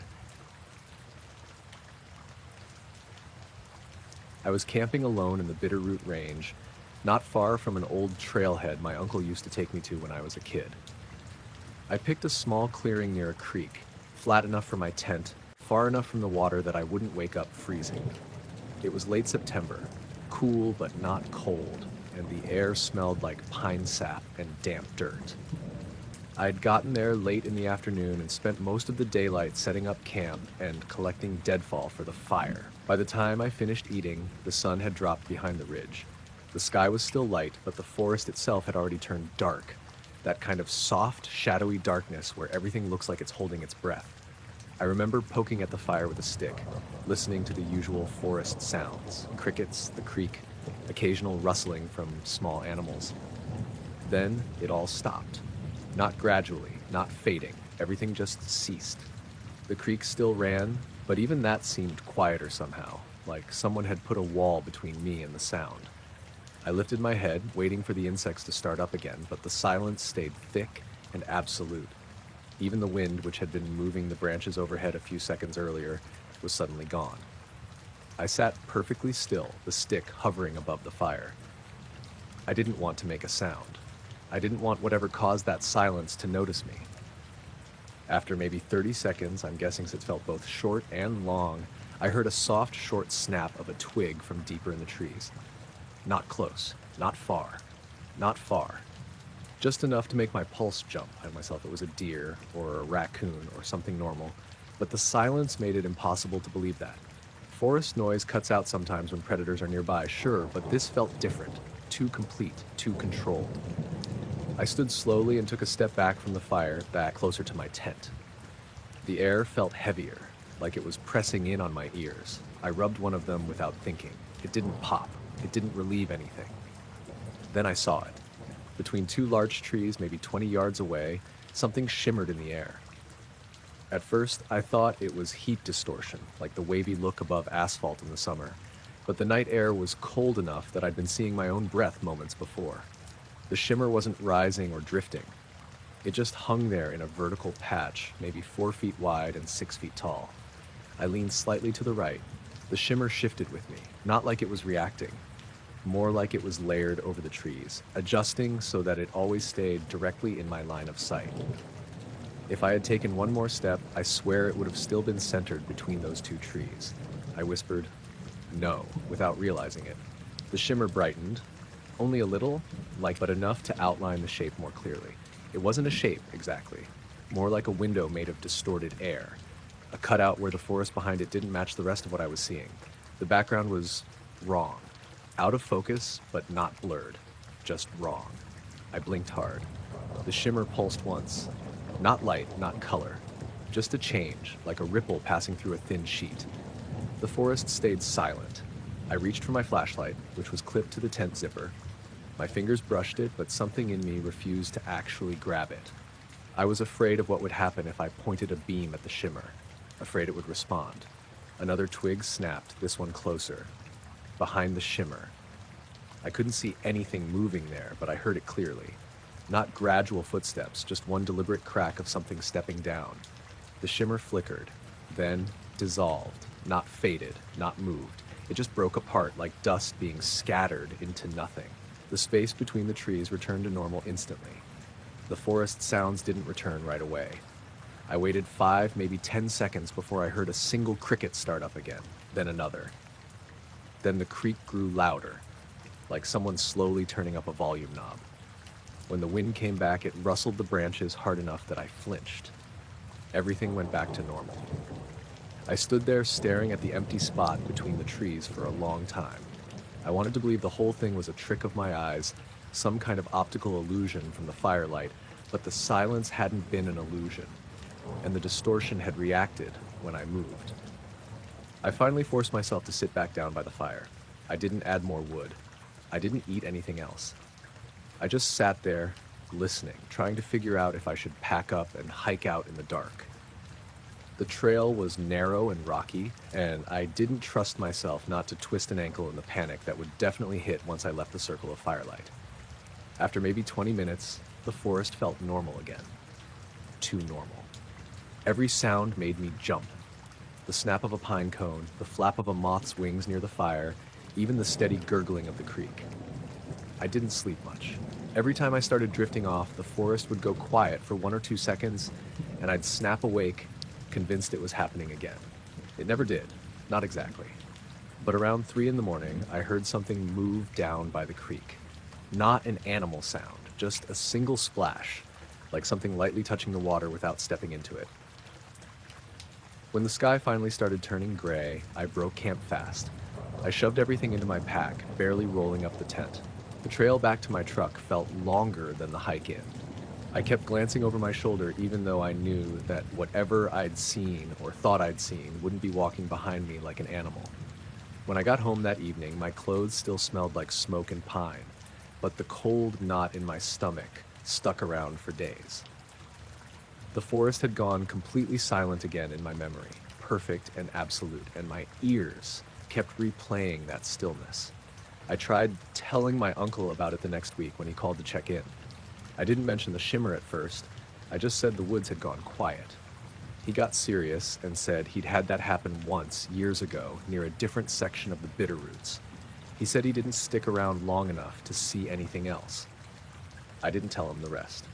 I was camping alone in the Bitterroot Range, not far from an old trailhead my uncle used to take me to when I was a kid. I picked a small clearing near a creek, flat enough for my tent, far enough from the water that I wouldn't wake up freezing. It was late September, cool but not cold, and the air smelled like pine sap and damp dirt. I had gotten there late in the afternoon and spent most of the daylight setting up camp and collecting deadfall for the fire. By the time I finished eating, the sun had dropped behind the ridge. The sky was still light, but the forest itself had already turned dark, that kind of soft, shadowy darkness where everything looks like it's holding its breath. I remember poking at the fire with a stick, listening to the usual forest sounds, crickets, the creek, occasional rustling from small animals. Then it all stopped. Not gradually, not fading, everything just ceased. The creek still ran, but even that seemed quieter somehow, like someone had put a wall between me and the sound. I lifted my head, waiting for the insects to start up again, but the silence stayed thick and absolute. Even the wind, which had been moving the branches overhead a few seconds earlier, was suddenly gone. I sat perfectly still, the stick hovering above the fire. I didn't want to make a sound. I didn't want whatever caused that silence to notice me. After maybe 30 seconds, I'm guessing it felt both short and long, I heard a soft, short snap of a twig from deeper in the trees. Not close, not far, not far. Just enough to make my pulse jump. I told myself it was a deer or a raccoon or something normal, but the silence made it impossible to believe that. Forest noise cuts out sometimes when predators are nearby, sure, but this felt different, too complete, too controlled. I stood slowly and took a step back from the fire, back closer to my tent. The air felt heavier, like it was pressing in on my ears. I rubbed one of them without thinking. It didn't pop. It didn't relieve anything. Then I saw it. Between two large trees, maybe 20 yards away, something shimmered in the air. At first, I thought it was heat distortion, like the wavy look above asphalt in the summer. But the night air was cold enough that I'd been seeing my own breath moments before. The shimmer wasn't rising or drifting. It just hung there in a vertical patch, maybe 4 feet wide and 6 feet tall. I leaned slightly to the right. The shimmer shifted with me, not like it was reacting, more like it was layered over the trees, adjusting so that it always stayed directly in my line of sight. If I had taken one more step, I swear it would have still been centered between those two trees. I whispered, "No," without realizing it. The shimmer brightened, only a little, but enough to outline the shape more clearly. It wasn't a shape, exactly. More like a window made of distorted air. A cutout where the forest behind it didn't match the rest of what I was seeing. The background was wrong. Out of focus, but not blurred. Just wrong. I blinked hard. The shimmer pulsed once. Not light, not color. Just a change, like a ripple passing through a thin sheet. The forest stayed silent. I reached for my flashlight, which was clipped to the tent zipper. My fingers brushed it, but something in me refused to actually grab it. I was afraid of what would happen if I pointed a beam at the shimmer, afraid it would respond. Another twig snapped, this one closer, behind the shimmer. I couldn't see anything moving there, but I heard it clearly. Not gradual footsteps, just one deliberate crack of something stepping down. The shimmer flickered, then dissolved, not faded, not moved. It just broke apart like dust being scattered into nothing. The space between the trees returned to normal instantly. The forest sounds didn't return right away. I waited 5, maybe 10 seconds before I heard a single cricket start up again, then another. Then the creak grew louder, like someone slowly turning up a volume knob. When the wind came back, it rustled the branches hard enough that I flinched. Everything went back to normal. I stood there staring at the empty spot between the trees for a long time. I wanted to believe the whole thing was a trick of my eyes, some kind of optical illusion from the firelight, but the silence hadn't been an illusion, and the distortion had reacted when I moved. I finally forced myself to sit back down by the fire. I didn't add more wood. I didn't eat anything else. I just sat there, listening, trying to figure out if I should pack up and hike out in the dark. The trail was narrow and rocky, and I didn't trust myself not to twist an ankle in the panic that would definitely hit once I left the circle of firelight. After maybe 20 minutes, the forest felt normal again. Too normal. Every sound made me jump. The snap of a pine cone, the flap of a moth's wings near the fire, even the steady gurgling of the creek. I didn't sleep much. Every time I started drifting off, the forest would go quiet for 1 or 2 seconds, and I'd snap awake, convinced it was happening again. It never did, not exactly. But around 3 in the morning, I heard something move down by the creek. Not an animal sound, just a single splash, like something lightly touching the water without stepping into it. When the sky finally started turning gray, I broke camp fast. I shoved everything into my pack, barely rolling up the tent. The trail back to my truck felt longer than the hike in. I kept glancing over my shoulder even though I knew that whatever I'd seen or thought I'd seen wouldn't be walking behind me like an animal. When I got home that evening, my clothes still smelled like smoke and pine, but the cold knot in my stomach stuck around for days. The forest had gone completely silent again in my memory, perfect and absolute, and my ears kept replaying that stillness. I tried telling my uncle about it the next week when he called to check in. I didn't mention the shimmer at first. I just said the woods had gone quiet. He got serious and said he'd had that happen once, years ago, near a different section of the Bitterroots. He said he didn't stick around long enough to see anything else. I didn't tell him the rest.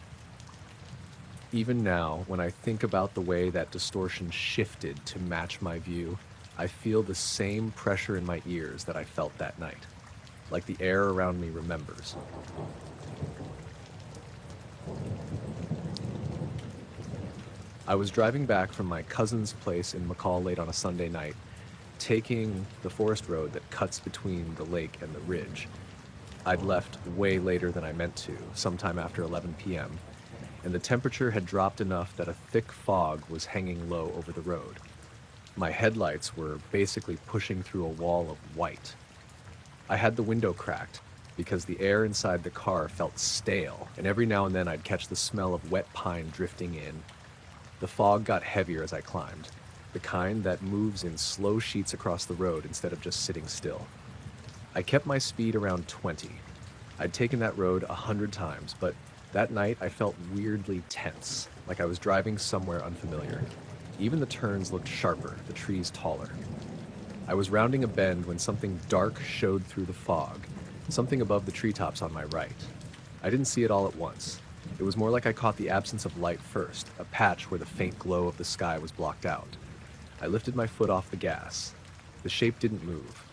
Even now, when I think about the way that distortion shifted to match my view, I feel the same pressure in my ears that I felt that night, like the air around me remembers. I was driving back from my cousin's place in McCall late on a Sunday night, taking the forest road that cuts between the lake and the ridge. I'd left way later than I meant to, sometime after 11 p.m., and the temperature had dropped enough that a thick fog was hanging low over the road. My headlights were basically pushing through a wall of white. I had the window cracked because the air inside the car felt stale, and every now and then I'd catch the smell of wet pine drifting in. The fog got heavier as I climbed, the kind that moves in slow sheets across the road instead of just sitting still. I kept my speed around 20. I'd taken that road 100 times, but that night I felt weirdly tense, like I was driving somewhere unfamiliar. Even the turns looked sharper, the trees taller. I was rounding a bend when something dark showed through the fog, something above the treetops on my right. I didn't see it all at once. It was more like I caught the absence of light first, a patch where the faint glow of the sky was blocked out. I lifted my foot off the gas. The shape didn't move.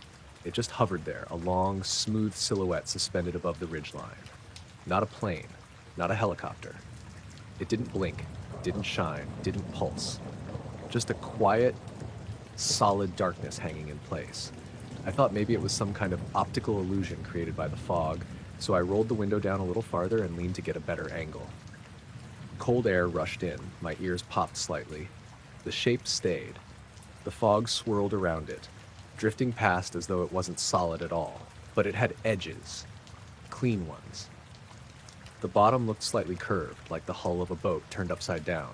It just hovered there, a long, smooth silhouette suspended above the ridgeline. Not a plane, not a helicopter. It didn't blink, didn't shine, didn't pulse. Just a quiet, solid darkness hanging in place. I thought maybe it was some kind of optical illusion created by the fog, so I rolled the window down a little farther and leaned to get a better angle. Cold air rushed in, my ears popped slightly. The shape stayed. The fog swirled around it, drifting past as though it wasn't solid at all, but it had edges, clean ones. The bottom looked slightly curved, like the hull of a boat turned upside down.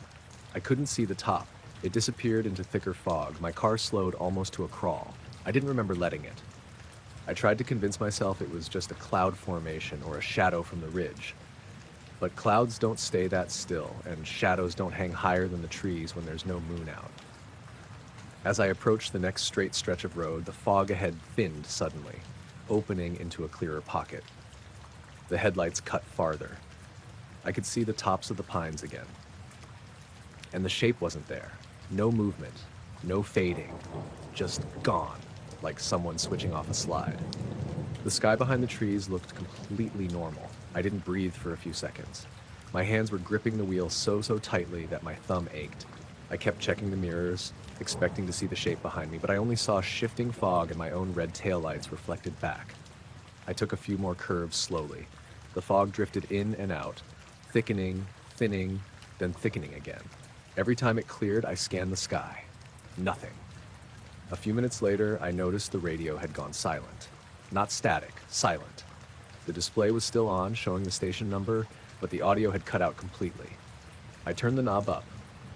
I couldn't see the top. It disappeared into thicker fog. My car slowed almost to a crawl. I didn't remember letting it. I tried to convince myself it was just a cloud formation or a shadow from the ridge. But clouds don't stay that still, and shadows don't hang higher than the trees when there's no moon out. As I approached the next straight stretch of road, the fog ahead thinned suddenly, opening into a clearer pocket. The headlights cut farther. I could see the tops of the pines again. And the shape wasn't there. No movement, no fading, just gone, like someone switching off a slide. The sky behind the trees looked completely normal. I didn't breathe for a few seconds. My hands were gripping the wheel so tightly that my thumb ached. I kept checking the mirrors, expecting to see the shape behind me, but I only saw shifting fog and my own red taillights reflected back. I took a few more curves slowly. The fog drifted in and out, thickening, thinning, then thickening again. Every time it cleared, I scanned the sky. Nothing. A few minutes later, I noticed the radio had gone silent. Not static, silent. The display was still on, showing the station number, but the audio had cut out completely. I turned the knob up.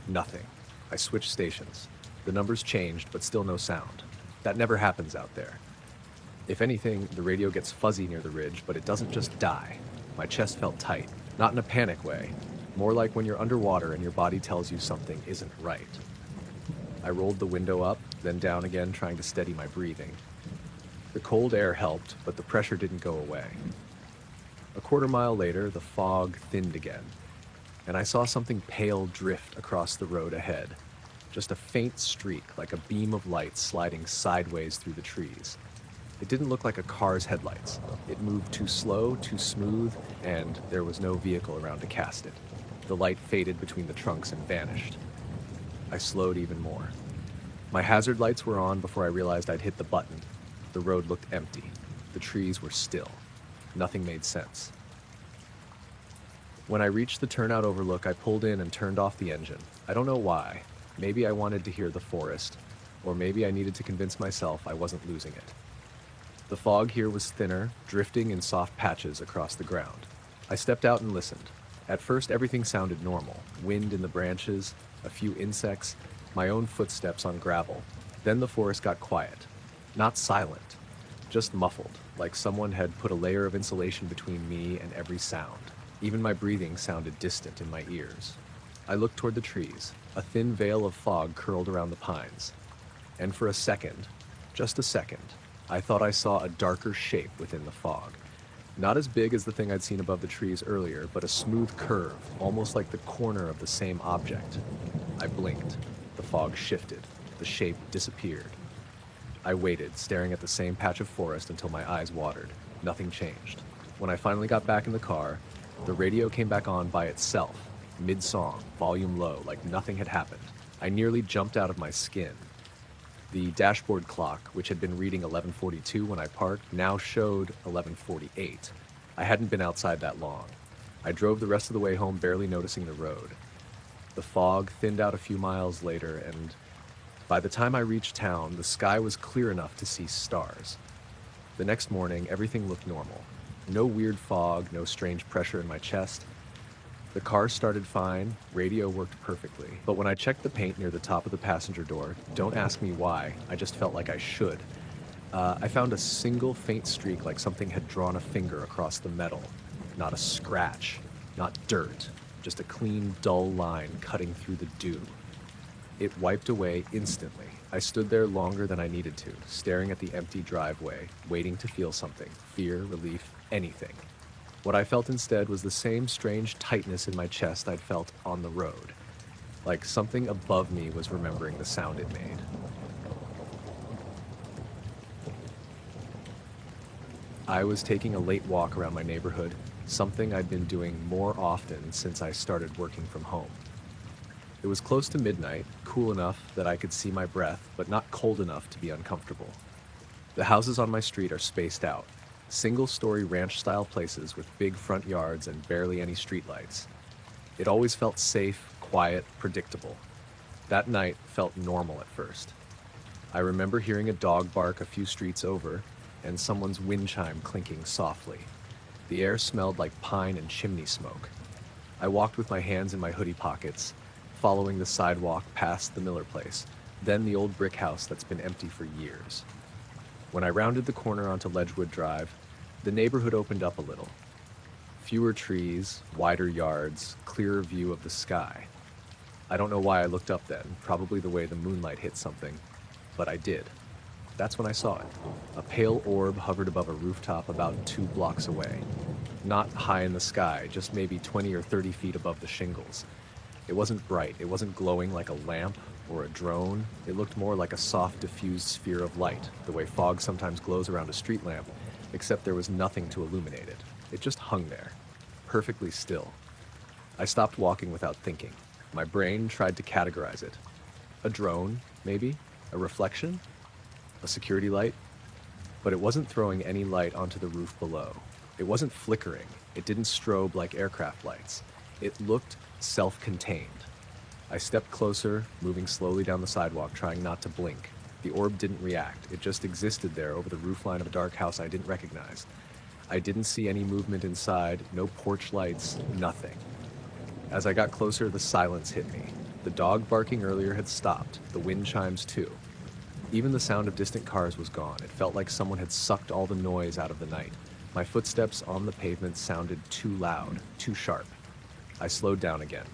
Nothing. I switched stations. The numbers changed, but still no sound. That never happens out there. If anything, the radio gets fuzzy near the ridge, but it doesn't just die. My chest felt tight, not in a panic way, more like when you're underwater and your body tells you something isn't right. I rolled the window up, then down again, trying to steady my breathing. The cold air helped, but the pressure didn't go away. A quarter mile later, the fog thinned again, and I saw something pale drift across the road ahead. Just a faint streak, like a beam of light sliding sideways through the trees. It didn't look like a car's headlights. It moved too slow, too smooth, and there was no vehicle around to cast it. The light faded between the trunks and vanished. I slowed even more. My hazard lights were on before I realized I'd hit the button. The road looked empty. The trees were still. Nothing made sense. When I reached the turnout overlook, I pulled in and turned off the engine. I don't know why. Maybe I wanted to hear the forest, or maybe I needed to convince myself I wasn't losing it. The fog here was thinner, drifting in soft patches across the ground. I stepped out and listened. At first, everything sounded normal. Wind in the branches, a few insects, my own footsteps on gravel. Then the forest got quiet. Not silent, just muffled, like someone had put a layer of insulation between me and every sound. Even my breathing sounded distant in my ears. I looked toward the trees. A thin veil of fog curled around the pines. And for a second, just a second, I thought I saw a darker shape within the fog. Not as big as the thing I'd seen above the trees earlier, but a smooth curve, almost like the corner of the same object. I blinked. The fog shifted. The shape disappeared. I waited, staring at the same patch of forest until my eyes watered. Nothing changed. When I finally got back in the car, the radio came back on by itself, mid-song, volume low, like nothing had happened. I nearly jumped out of my skin. The dashboard clock, which had been reading 11:42 when I parked, now showed 11:48. I hadn't been outside that long. I drove the rest of the way home barely noticing the road. The fog thinned out a few miles later, and by the time I reached town, the sky was clear enough to see stars. The next morning, everything looked normal. No weird fog, no strange pressure in my chest. The car started fine, radio worked perfectly, but when I checked the paint near the top of the passenger door, don't ask me why, I just felt like I should. I found a single faint streak like something had drawn a finger across the metal. Not a scratch, not dirt, just a clean, dull line cutting through the dew. It wiped away instantly. I stood there longer than I needed to, staring at the empty driveway, waiting to feel something, fear, relief, anything. What I felt instead was the same strange tightness in my chest I'd felt on the road, like something above me was remembering the sound it made. I was taking a late walk around my neighborhood, something I'd been doing more often since I started working from home. It was close to midnight, cool enough that I could see my breath, but not cold enough to be uncomfortable. The houses on my street are spaced out, single-story ranch-style places with big front yards and barely any streetlights. It always felt safe, quiet, predictable. That night felt normal at first. I remember hearing a dog bark a few streets over, and someone's wind chime clinking softly. The air smelled like pine and chimney smoke. I walked with my hands in my hoodie pockets, following the sidewalk past the Miller place, then the old brick house that's been empty for years. When I rounded the corner onto Ledgewood Drive, the neighborhood opened up a little. Fewer trees, wider yards, clearer view of the sky. I don't know why I looked up then, probably the way the moonlight hit something, but I did. That's when I saw it. A pale orb hovered above a rooftop about 2 blocks away. Not high in the sky, just maybe 20 or 30 feet above the shingles. It wasn't bright, it wasn't glowing like a lamp or a drone. It looked more like a soft, diffused sphere of light, the way fog sometimes glows around a street lamp, except there was nothing to illuminate it. It just hung there, perfectly still. I stopped walking without thinking. My brain tried to categorize it. A drone, maybe? A reflection? A security light? But it wasn't throwing any light onto the roof below. It wasn't flickering. It didn't strobe like aircraft lights. It looked self-contained. I stepped closer, moving slowly down the sidewalk, trying not to blink. The orb didn't react. It just existed there over the roofline of a dark house I didn't recognize. I didn't see any movement inside, no porch lights, nothing. As I got closer, the silence hit me. The dog barking earlier had stopped, the wind chimes too. Even the sound of distant cars was gone. It felt like someone had sucked all the noise out of the night. My footsteps on the pavement sounded too loud, too sharp. I slowed down again.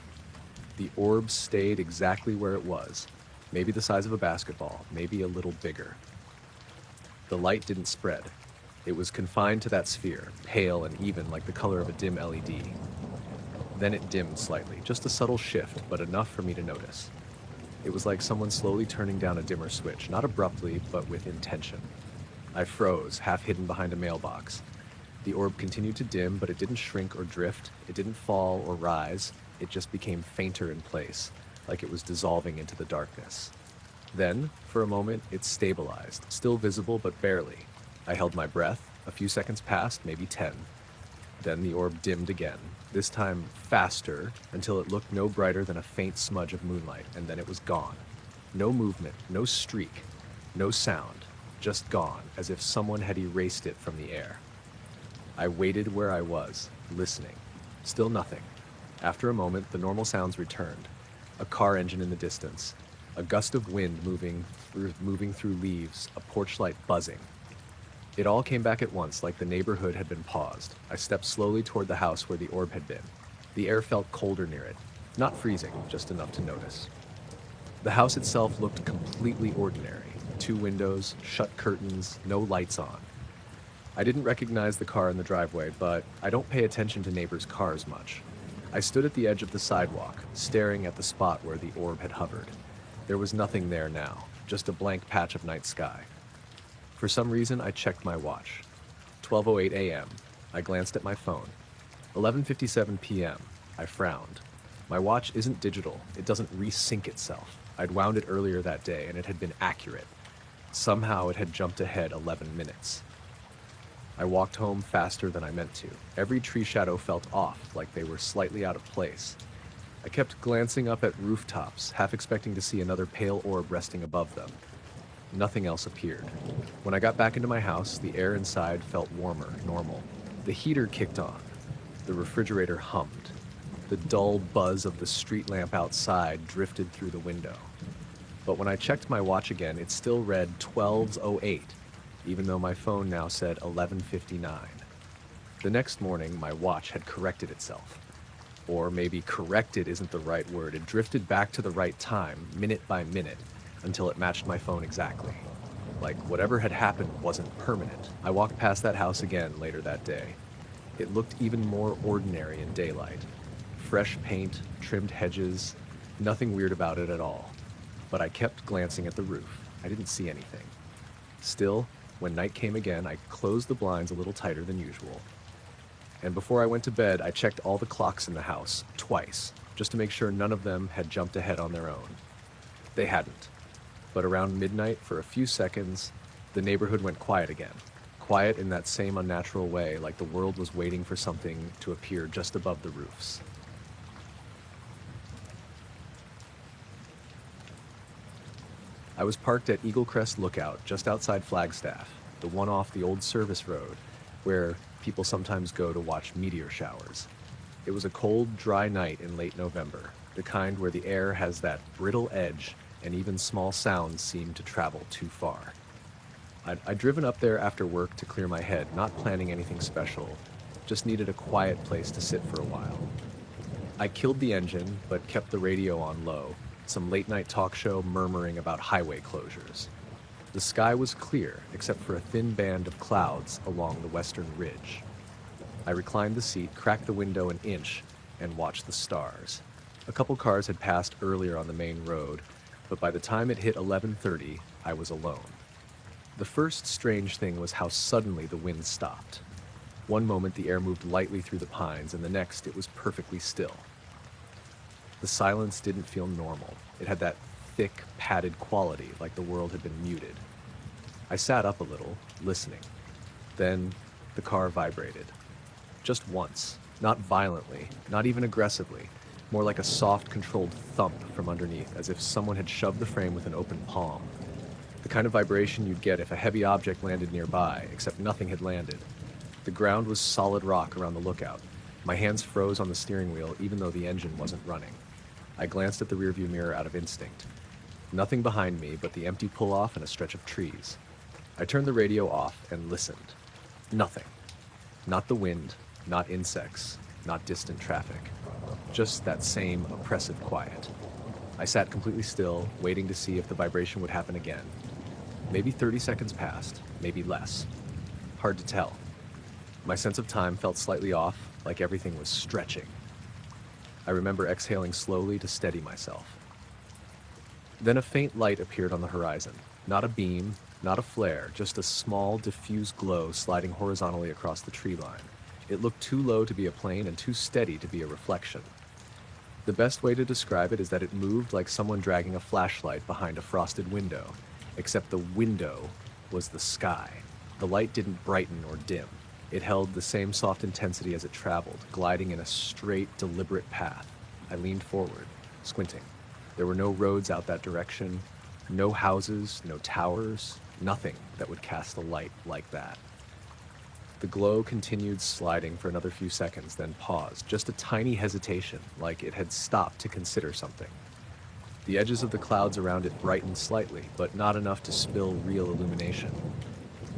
The orb stayed exactly where it was, maybe the size of a basketball, maybe a little bigger. The light didn't spread. It was confined to that sphere, pale and even like the color of a dim LED. Then it dimmed slightly, just a subtle shift, but enough for me to notice. It was like someone slowly turning down a dimmer switch, not abruptly, but with intention. I froze, half hidden behind a mailbox. The orb continued to dim, but it didn't shrink or drift. It didn't fall or rise. It just became fainter in place, like it was dissolving into the darkness. Then, for a moment, it stabilized, still visible but barely. I held my breath. A few seconds passed, maybe 10. Then the orb dimmed again, this time faster, until it looked no brighter than a faint smudge of moonlight, and then it was gone. No movement, no streak, no sound, just gone, as if someone had erased it from the air. I waited where I was, listening. Still nothing. After a moment, the normal sounds returned. A car engine in the distance, a gust of wind moving through leaves, a porch light buzzing. It all came back at once, like the neighborhood had been paused. I stepped slowly toward the house where the orb had been. The air felt colder near it. Not freezing, just enough to notice. The house itself looked completely ordinary. 2 windows, shut curtains, no lights on. I didn't recognize the car in the driveway, but I don't pay attention to neighbors' cars much. I stood at the edge of the sidewalk, staring at the spot where the orb had hovered. There was nothing there now, just a blank patch of night sky. For some reason, I checked my watch. 12:08 a.m. I glanced at my phone. 11:57 p.m. I frowned. My watch isn't digital. It doesn't resync itself. I'd wound it earlier that day, and it had been accurate. Somehow it had jumped ahead 11 minutes. I walked home faster than I meant to. Every tree shadow felt off, like they were slightly out of place. I kept glancing up at rooftops, half expecting to see another pale orb resting above them. Nothing else appeared. When I got back into my house, the air inside felt warmer, normal. The heater kicked on. The refrigerator hummed. The dull buzz of the street lamp outside drifted through the window. But when I checked my watch again, it still read 12:08, even though my phone now said 11:59. The next morning, my watch had corrected itself. Or maybe corrected isn't the right word. It drifted back to the right time, minute by minute, until it matched my phone exactly. Like whatever had happened wasn't permanent. I walked past that house again later that day. It looked even more ordinary in daylight. Fresh paint, trimmed hedges, nothing weird about it at all. But I kept glancing at the roof. I didn't see anything. Still, When night came again, I closed the blinds a little tighter than usual. And before I went to bed, I checked all the clocks in the house, twice, just to make sure none of them had jumped ahead on their own. They hadn't. But around midnight, for a few seconds, the neighborhood went quiet again. Quiet in that same unnatural way, like the world was waiting for something to appear just above the roofs. I was parked at Eagle Crest Lookout, just outside Flagstaff, the one off the old service road, where people sometimes go to watch meteor showers. It was a cold, dry night in late November, the kind where the air has that brittle edge and even small sounds seem to travel too far. I'd driven up there after work to clear my head, not planning anything special, just needed a quiet place to sit for a while. I killed the engine, but kept the radio on low, some late-night talk show murmuring about highway closures. The sky was clear, except for a thin band of clouds along the western ridge. I reclined the seat, cracked the window an inch, and watched the stars. A couple cars had passed earlier on the main road, but by the time it hit 11:30, I was alone. The first strange thing was how suddenly the wind stopped. One moment the air moved lightly through the pines, and the next it was perfectly still. The silence didn't feel normal. It had that thick, padded quality, like the world had been muted. I sat up a little, listening. Then the car vibrated. Just once, not violently, not even aggressively, more like a soft, controlled thump from underneath, as if someone had shoved the frame with an open palm. The kind of vibration you'd get if a heavy object landed nearby, except nothing had landed. The ground was solid rock around the lookout. My hands froze on the steering wheel, even though the engine wasn't running. I glanced at the rearview mirror out of instinct. Nothing behind me but the empty pull-off and a stretch of trees. I turned the radio off and listened. Nothing. Not the wind, not insects, not distant traffic. Just that same oppressive quiet. I sat completely still, waiting to see if the vibration would happen again. Maybe 30 seconds passed, maybe less. Hard to tell. My sense of time felt slightly off, like everything was stretching. I remember exhaling slowly to steady myself. Then a faint light appeared on the horizon. Not a beam, not a flare, just a small, diffuse glow sliding horizontally across the tree line. It looked too low to be a plane and too steady to be a reflection. The best way to describe it is that it moved like someone dragging a flashlight behind a frosted window, except the window was the sky. The light didn't brighten or dim. It held the same soft intensity as it traveled, gliding in a straight, deliberate path. I leaned forward, squinting. There were no roads out that direction, no houses, no towers, nothing that would cast a light like that. The glow continued sliding for another few seconds, then paused, just a tiny hesitation, like it had stopped to consider something. The edges of the clouds around it brightened slightly, but not enough to spill real illumination.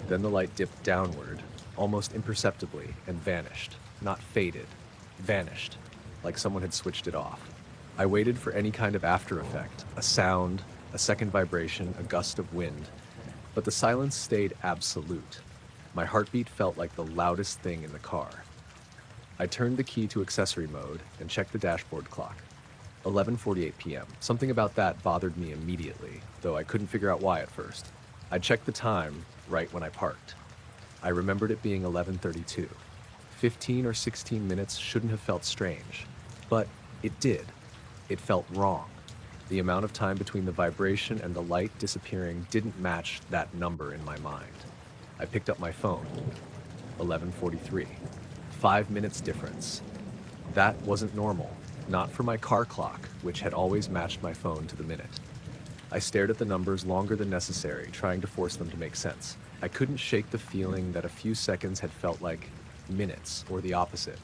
Then the light dipped downward, almost imperceptibly, and vanished. Not faded, vanished, like someone had switched it off. I waited for any kind of after effect, a sound, a second vibration, a gust of wind, but the silence stayed absolute. My heartbeat felt like the loudest thing in the car. I turned the key to accessory mode and checked the dashboard clock. 11:48 p.m. Something about that bothered me immediately, though I couldn't figure out why at first. I checked the time right when I parked. I remembered it being 11:32. 15 or 16 minutes shouldn't have felt strange, but it did. It felt wrong. The amount of time between the vibration and the light disappearing didn't match that number in my mind. I picked up my phone. 11:43. 5 minutes difference. That wasn't normal. Not for my car clock, which had always matched my phone to the minute. I stared at the numbers longer than necessary, trying to force them to make sense. I couldn't shake the feeling that a few seconds had felt like minutes, or the opposite.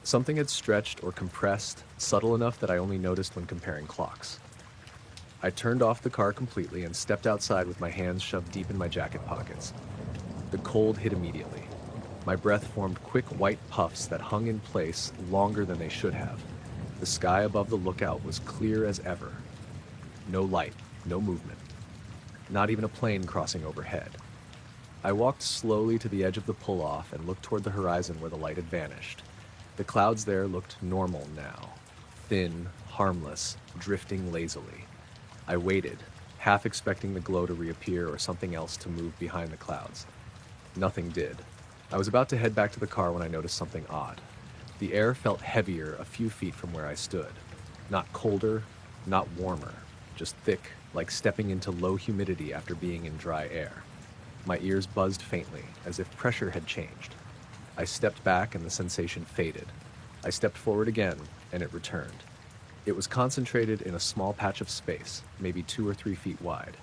Something had stretched or compressed, subtle enough that I only noticed when comparing clocks. I turned off the car completely and stepped outside with my hands shoved deep in my jacket pockets. The cold hit immediately. My breath formed quick white puffs that hung in place longer than they should have. The sky above the lookout was clear as ever. No light, no movement. Not even a plane crossing overhead. I walked slowly to the edge of the pull-off and looked toward the horizon where the light had vanished. The clouds there looked normal now. Thin, harmless, drifting lazily. I waited, half expecting the glow to reappear or something else to move behind the clouds. Nothing did. I was about to head back to the car when I noticed something odd. The air felt heavier a few feet from where I stood. Not colder, not warmer, just thick, like stepping into low humidity after being in dry air. My ears buzzed faintly, as if pressure had changed. I stepped back and the sensation faded. I stepped forward again, and it returned. It was concentrated in a small patch of space, maybe 2 or 3 feet wide.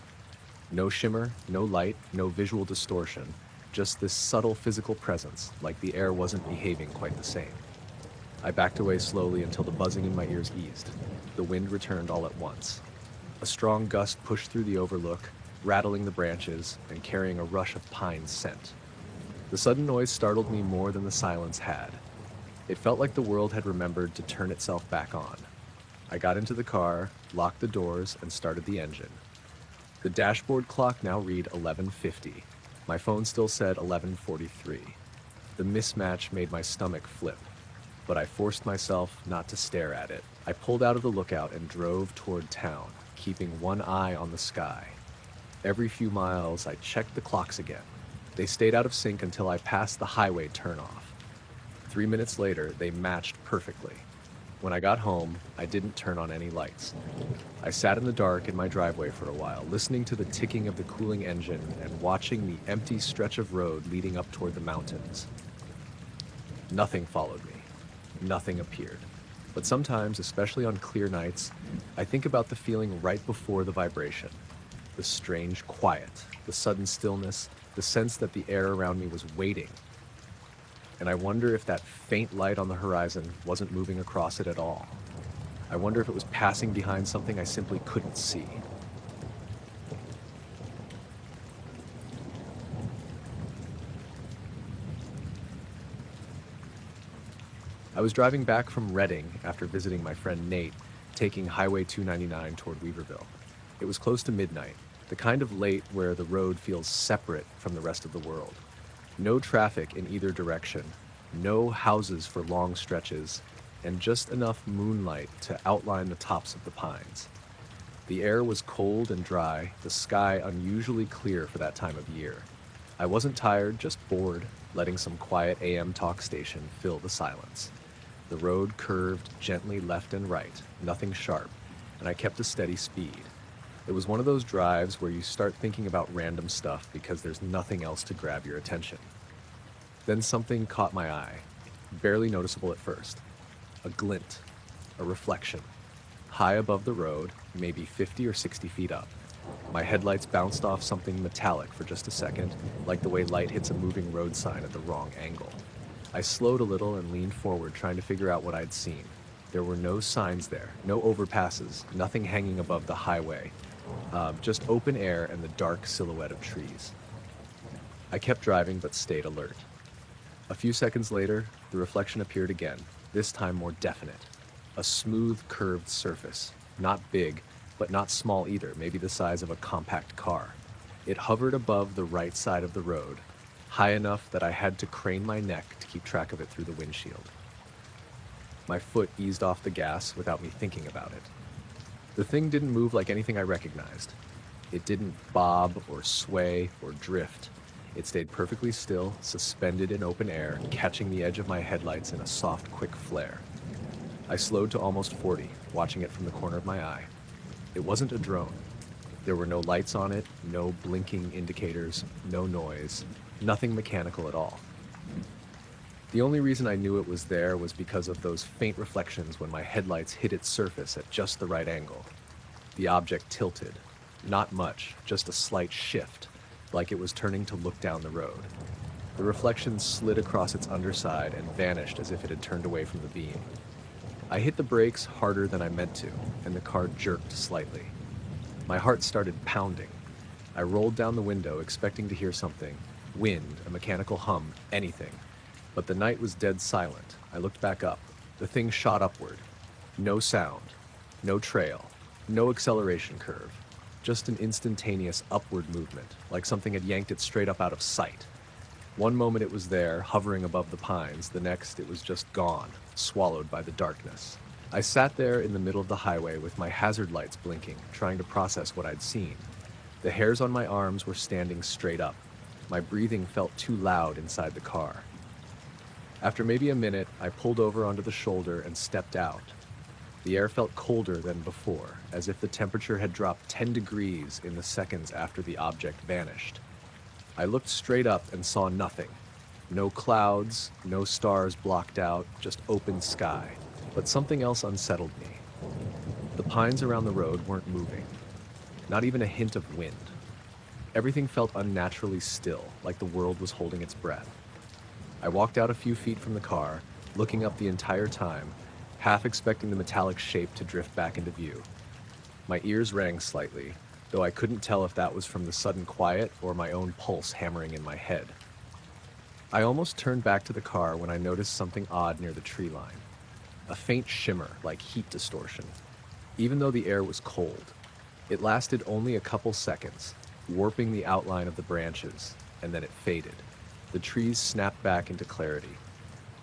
No shimmer, no light, no visual distortion, just this subtle physical presence, like the air wasn't behaving quite the same. I backed away slowly until the buzzing in my ears eased. The wind returned all at once. A strong gust pushed through the overlook, rattling the branches and carrying a rush of pine scent. The sudden noise startled me more than the silence had. It felt like the world had remembered to turn itself back on. I got into the car, locked the doors, and started the engine. The dashboard clock now read 11:50. My phone still said 11:43. The mismatch made my stomach flip, but I forced myself not to stare at it. I pulled out of the lookout and drove toward town, keeping one eye on the sky. Every few miles, I checked the clocks again. They stayed out of sync until I passed the highway turnoff. 3 minutes later, they matched perfectly. When I got home, I didn't turn on any lights. I sat in the dark in my driveway for a while, listening to the ticking of the cooling engine and watching the empty stretch of road leading up toward the mountains. Nothing followed me. Nothing appeared. But sometimes, especially on clear nights, I think about the feeling right before the vibration. The strange quiet, the sudden stillness, the sense that the air around me was waiting. And I wonder if that faint light on the horizon wasn't moving across it at all. I wonder if it was passing behind something I simply couldn't see. I was driving back from Reading after visiting my friend Nate, taking Highway 299 toward Weaverville. It was close to midnight, the kind of late where the road feels separate from the rest of the world. No traffic in either direction, no houses for long stretches, and just enough moonlight to outline the tops of the pines. The air was cold and dry, the sky unusually clear for that time of year. I wasn't tired, just bored, letting some quiet AM talk station fill the silence. The road curved gently left and right, nothing sharp, and I kept a steady speed. It was one of those drives where you start thinking about random stuff because there's nothing else to grab your attention. Then something caught my eye, barely noticeable at first. A glint, a reflection. High above the road, maybe 50 or 60 feet up. My headlights bounced off something metallic for just a second, like the way light hits a moving road sign at the wrong angle. I slowed a little and leaned forward, trying to figure out what I'd seen. There were no signs there, no overpasses, nothing hanging above the highway. Just open air and the dark silhouette of trees. I kept driving but stayed alert. A few seconds later, the reflection appeared again, this time more definite. A smooth, curved surface, not big, but not small either, maybe the size of a compact car. It hovered above the right side of the road, high enough that I had to crane my neck to keep track of it through the windshield. My foot eased off the gas without me thinking about it. The thing didn't move like anything I recognized. It didn't bob or sway or drift. It stayed perfectly still, suspended in open air, catching the edge of my headlights in a soft, quick flare. I slowed to almost 40, watching it from the corner of my eye. It wasn't a drone. There were no lights on it, no blinking indicators, no noise, nothing mechanical at all. The only reason I knew it was there was because of those faint reflections when my headlights hit its surface at just the right angle. The object tilted. Not much, just a slight shift, like it was turning to look down the road. The reflection slid across its underside and vanished as if it had turned away from the beam. I hit the brakes harder than I meant to, and the car jerked slightly. My heart started pounding. I rolled down the window, expecting to hear something. Wind, a mechanical hum, anything. But the night was dead silent. I looked back up. The thing shot upward. No sound, no trail, no acceleration curve. Just an instantaneous upward movement, like something had yanked it straight up out of sight. One moment it was there, hovering above the pines. The next, it was just gone, swallowed by the darkness. I sat there in the middle of the highway with my hazard lights blinking, trying to process what I'd seen. The hairs on my arms were standing straight up. My breathing felt too loud inside the car. After maybe a minute, I pulled over onto the shoulder and stepped out. The air felt colder than before, as if the temperature had dropped 10 degrees in the seconds after the object vanished. I looked straight up and saw nothing. No clouds, no stars blocked out, just open sky. But something else unsettled me. The pines around the road weren't moving. Not even a hint of wind. Everything felt unnaturally still, like the world was holding its breath. I walked out a few feet from the car, looking up the entire time, half expecting the metallic shape to drift back into view. My ears rang slightly, though I couldn't tell if that was from the sudden quiet or my own pulse hammering in my head. I almost turned back to the car when I noticed something odd near the tree line. A faint shimmer, like heat distortion. Even though the air was cold, it lasted only a couple seconds, warping the outline of the branches, and then it faded. The trees snapped back into clarity.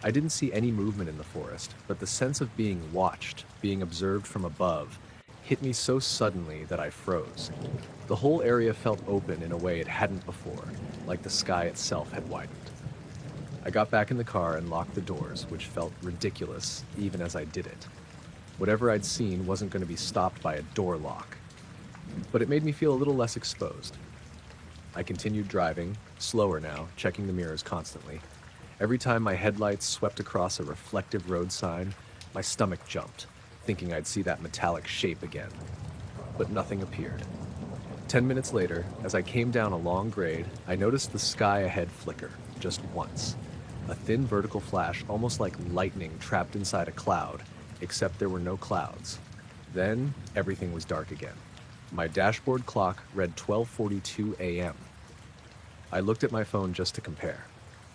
I didn't see any movement in the forest, but the sense of being watched, being observed from above, hit me so suddenly that I froze. The whole area felt open in a way it hadn't before, like the sky itself had widened. I got back in the car and locked the doors, which felt ridiculous even as I did it. Whatever I'd seen wasn't going to be stopped by a door lock. But it made me feel a little less exposed. I continued driving, slower now, checking the mirrors constantly. Every time my headlights swept across a reflective road sign, my stomach jumped, thinking I'd see that metallic shape again. But nothing appeared. 10 minutes later, as I came down a long grade, I noticed the sky ahead flicker, just once. A thin vertical flash, almost like lightning trapped inside a cloud, except there were no clouds. Then, everything was dark again. My dashboard clock read 12:42 a.m. I looked at my phone just to compare.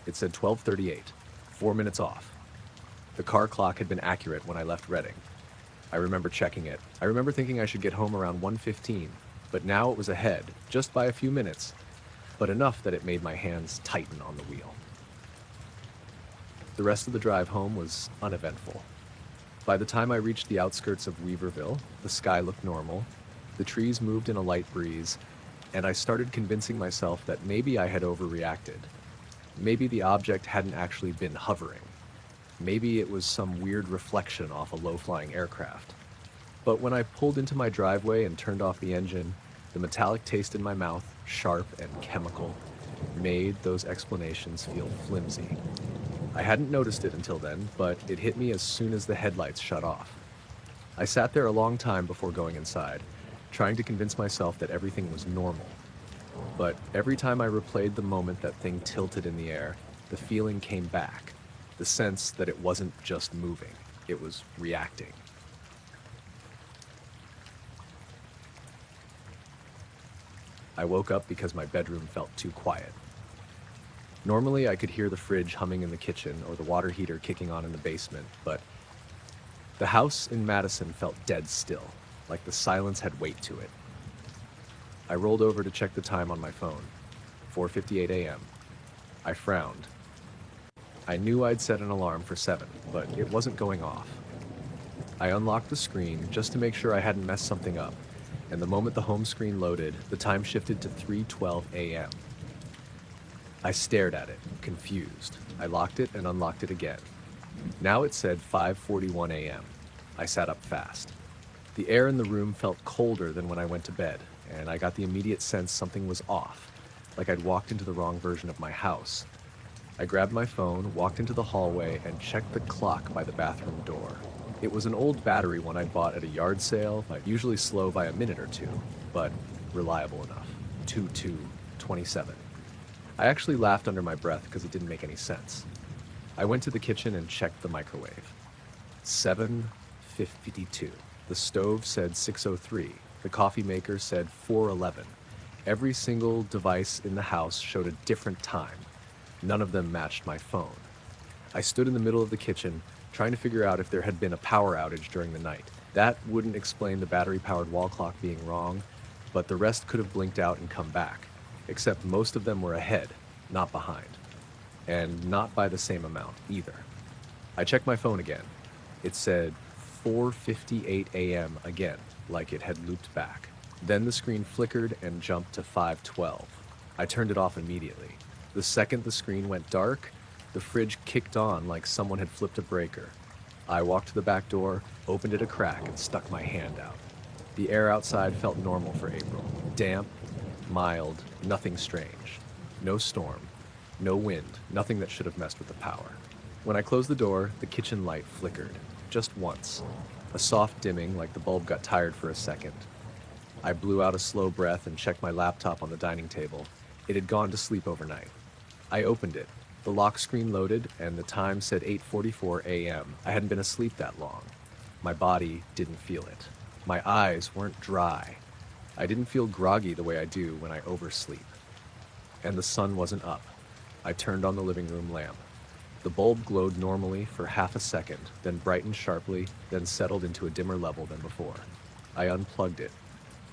It said 12:38, 4 minutes off. The car clock had been accurate when I left Reading. I remember checking it. I remember thinking I should get home around 1:15, but now it was ahead, just by a few minutes, but enough that it made my hands tighten on the wheel. The rest of the drive home was uneventful. By the time I reached the outskirts of Weaverville, the sky looked normal, the trees moved in a light breeze, and I started convincing myself that maybe I had overreacted. Maybe the object hadn't actually been hovering. Maybe it was some weird reflection off a low-flying aircraft. But when I pulled into my driveway and turned off the engine, the metallic taste in my mouth, sharp and chemical, made those explanations feel flimsy. I hadn't noticed it until then, but it hit me as soon as the headlights shut off. I sat there a long time before going inside, trying to convince myself that everything was normal. But every time I replayed the moment that thing tilted in the air, the feeling came back. The sense that it wasn't just moving, it was reacting. I woke up because my bedroom felt too quiet. Normally I could hear the fridge humming in the kitchen or the water heater kicking on in the basement, but the house in Madison felt dead still, like the silence had weight to it. I rolled over to check the time on my phone, 4:58 a.m. I frowned. I knew I'd set an alarm for 7, but it wasn't going off. I unlocked the screen just to make sure I hadn't messed something up, and the moment the home screen loaded, the time shifted to 3:12 a.m. I stared at it, confused. I locked it and unlocked it again. Now it said 5:41 a.m. I sat up fast. The air in the room felt colder than when I went to bed, and I got the immediate sense something was off, like I'd walked into the wrong version of my house. I grabbed my phone, walked into the hallway, and checked the clock by the bathroom door. It was an old battery one I'd bought at a yard sale, usually slow by a minute or two, but reliable enough. 22:27. I actually laughed under my breath because it didn't make any sense. I went to the kitchen and checked the microwave. 7:52. The stove said 6:03. The coffee maker said 4:11. Every single device in the house showed a different time. None of them matched my phone. I stood in the middle of the kitchen, trying to figure out if there had been a power outage during the night. That wouldn't explain the battery-powered wall clock being wrong, but the rest could have blinked out and come back, except most of them were ahead, not behind. And not by the same amount, either. I checked my phone again. It said 4:58 a.m. again, like it had looped back. Then the screen flickered and jumped to 512. I turned it off immediately. The second the screen went dark, the fridge kicked on like someone had flipped a breaker. I walked to the back door, opened it a crack, and stuck my hand out. The air outside felt normal for April. Damp, mild, nothing strange. No storm, no wind, nothing that should have messed with the power. When I closed the door, the kitchen light flickered. Just once. A soft dimming like the bulb got tired for a second. I blew out a slow breath and checked my laptop on the dining table. It had gone to sleep overnight. I opened it. The lock screen loaded, and the time said 8:44 a.m. I hadn't been asleep that long. My body didn't feel it. My eyes weren't dry. I didn't feel groggy the way I do when I oversleep. And the sun wasn't up. I turned on the living room lamp. The bulb glowed normally for half a second, then brightened sharply, then settled into a dimmer level than before. I unplugged it.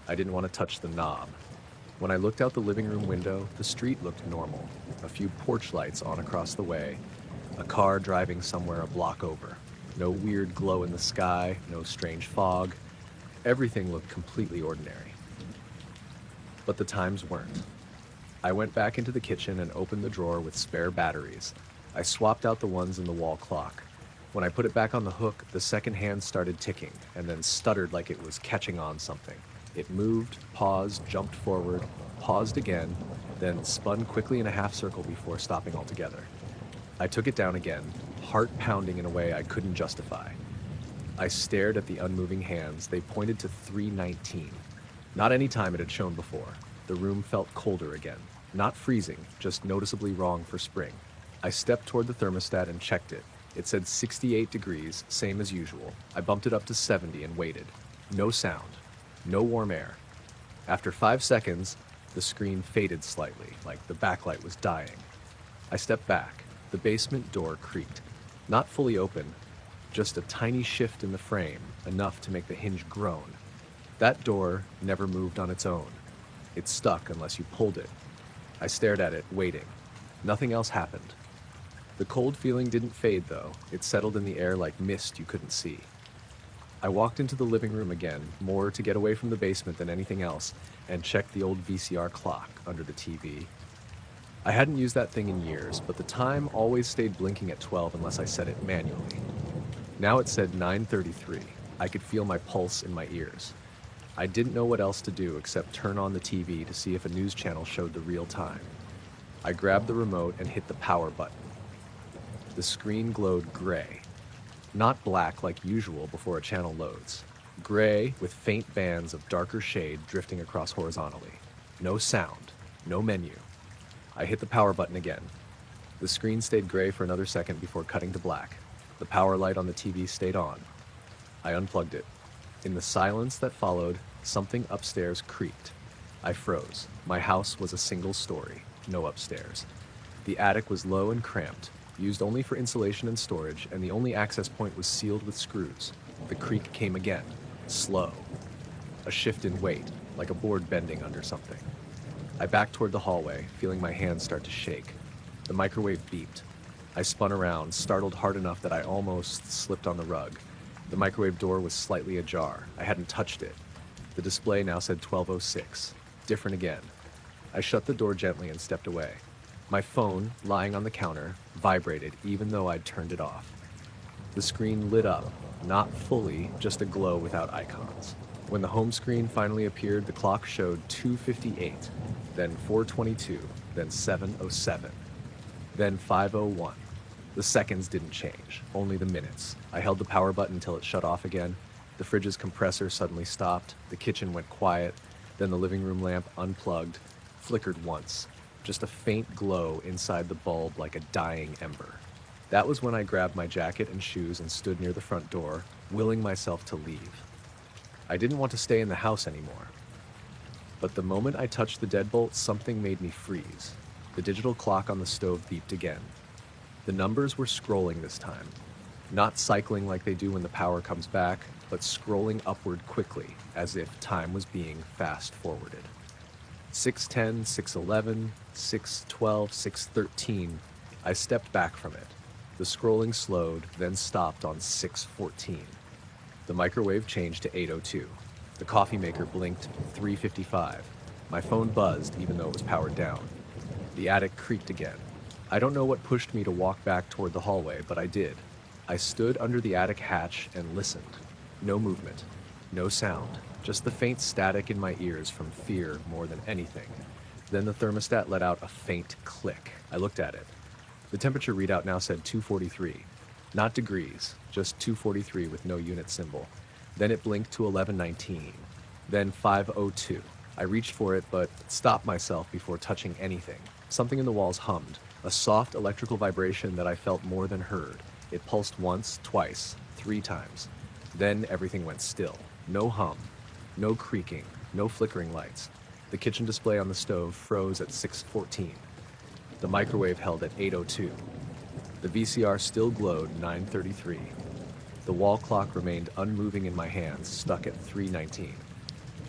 I didn't want to touch the knob. When I looked out the living room window, the street looked normal. A few porch lights on across the way, a car driving somewhere a block over. No weird glow in the sky, no strange fog. Everything looked completely ordinary. But the times weren't. I went back into the kitchen and opened the drawer with spare batteries. I swapped out the ones in the wall clock. When I put it back on the hook, the second hand started ticking and then stuttered like it was catching on something. It moved, paused, jumped forward, paused again, then spun quickly in a half circle before stopping altogether. I took it down again, heart pounding in a way I couldn't justify. I stared at the unmoving hands. They pointed to 3:19. Not any time it had shown before. The room felt colder again. Not freezing, just noticeably wrong for spring. I stepped toward the thermostat and checked it. It said 68 degrees, same as usual. I bumped it up to 70 and waited. No sound. No warm air. After 5 seconds, the screen faded slightly, like the backlight was dying. I stepped back. The basement door creaked. Not fully open, just a tiny shift in the frame, enough to make the hinge groan. That door never moved on its own. It stuck unless you pulled it. I stared at it, waiting. Nothing else happened. The cold feeling didn't fade, though. It settled in the air like mist you couldn't see. I walked into the living room again, more to get away from the basement than anything else, and checked the old VCR clock under the TV. I hadn't used that thing in years, but the time always stayed blinking at 12 unless I set it manually. Now it said 9:33. I could feel my pulse in my ears. I didn't know what else to do except turn on the TV to see if a news channel showed the real time. I grabbed the remote and hit the power button. The screen glowed gray. Not black like usual before a channel loads. Gray with faint bands of darker shade drifting across horizontally. No sound. No menu. I hit the power button again. The screen stayed gray for another second before cutting to black. The power light on the TV stayed on. I unplugged it. In the silence that followed, something upstairs creaked. I froze. My house was a single story, no upstairs. The attic was low and cramped, used only for insulation and storage, and the only access point was sealed with screws. The creak came again, slow. A shift in weight, like a board bending under something. I backed toward the hallway, feeling my hands start to shake. The microwave beeped. I spun around, startled hard enough that I almost slipped on the rug. The microwave door was slightly ajar. I hadn't touched it. The display now said 12:06. Different again. I shut the door gently and stepped away. My phone, lying on the counter, vibrated even though I'd turned it off. The screen lit up, not fully, just a glow without icons. When the home screen finally appeared, the clock showed 2:58, then 4:22, then 7:07, then 5:01. The seconds didn't change, only the minutes. I held the power button until it shut off again. The fridge's compressor suddenly stopped. The kitchen went quiet. Then the living room lamp unplugged, flickered once. Just a faint glow inside the bulb like a dying ember. That was when I grabbed my jacket and shoes and stood near the front door, willing myself to leave. I didn't want to stay in the house anymore. But the moment I touched the deadbolt, something made me freeze. The digital clock on the stove beeped again. The numbers were scrolling this time. Not cycling like they do when the power comes back, but scrolling upward quickly, as if time was being fast-forwarded. 6:10, 6:11, 6:12, 6:13. I stepped back from it. The scrolling slowed, then stopped on 6:14. The microwave changed to 8:02. The coffee maker blinked 3:55. My phone buzzed even though it was powered down. The attic creaked again. I don't know what pushed me to walk back toward the hallway, but I did. I stood under the attic hatch and listened. No movement, no sound, just the faint static in my ears from fear more than anything. Then the thermostat let out a faint click. I looked at it. The temperature readout now said 243. Not degrees, just 243 with no unit symbol. Then it blinked to 1119. Then 502. I reached for it, but stopped myself before touching anything. Something in the walls hummed, a soft electrical vibration that I felt more than heard. It pulsed once, twice, 3 times. Then everything went still. No hum, no creaking, no flickering lights. The kitchen display on the stove froze at 6:14. The microwave held at 8:02. The VCR still glowed 9:33. The wall clock remained unmoving in my hands, stuck at 3:19.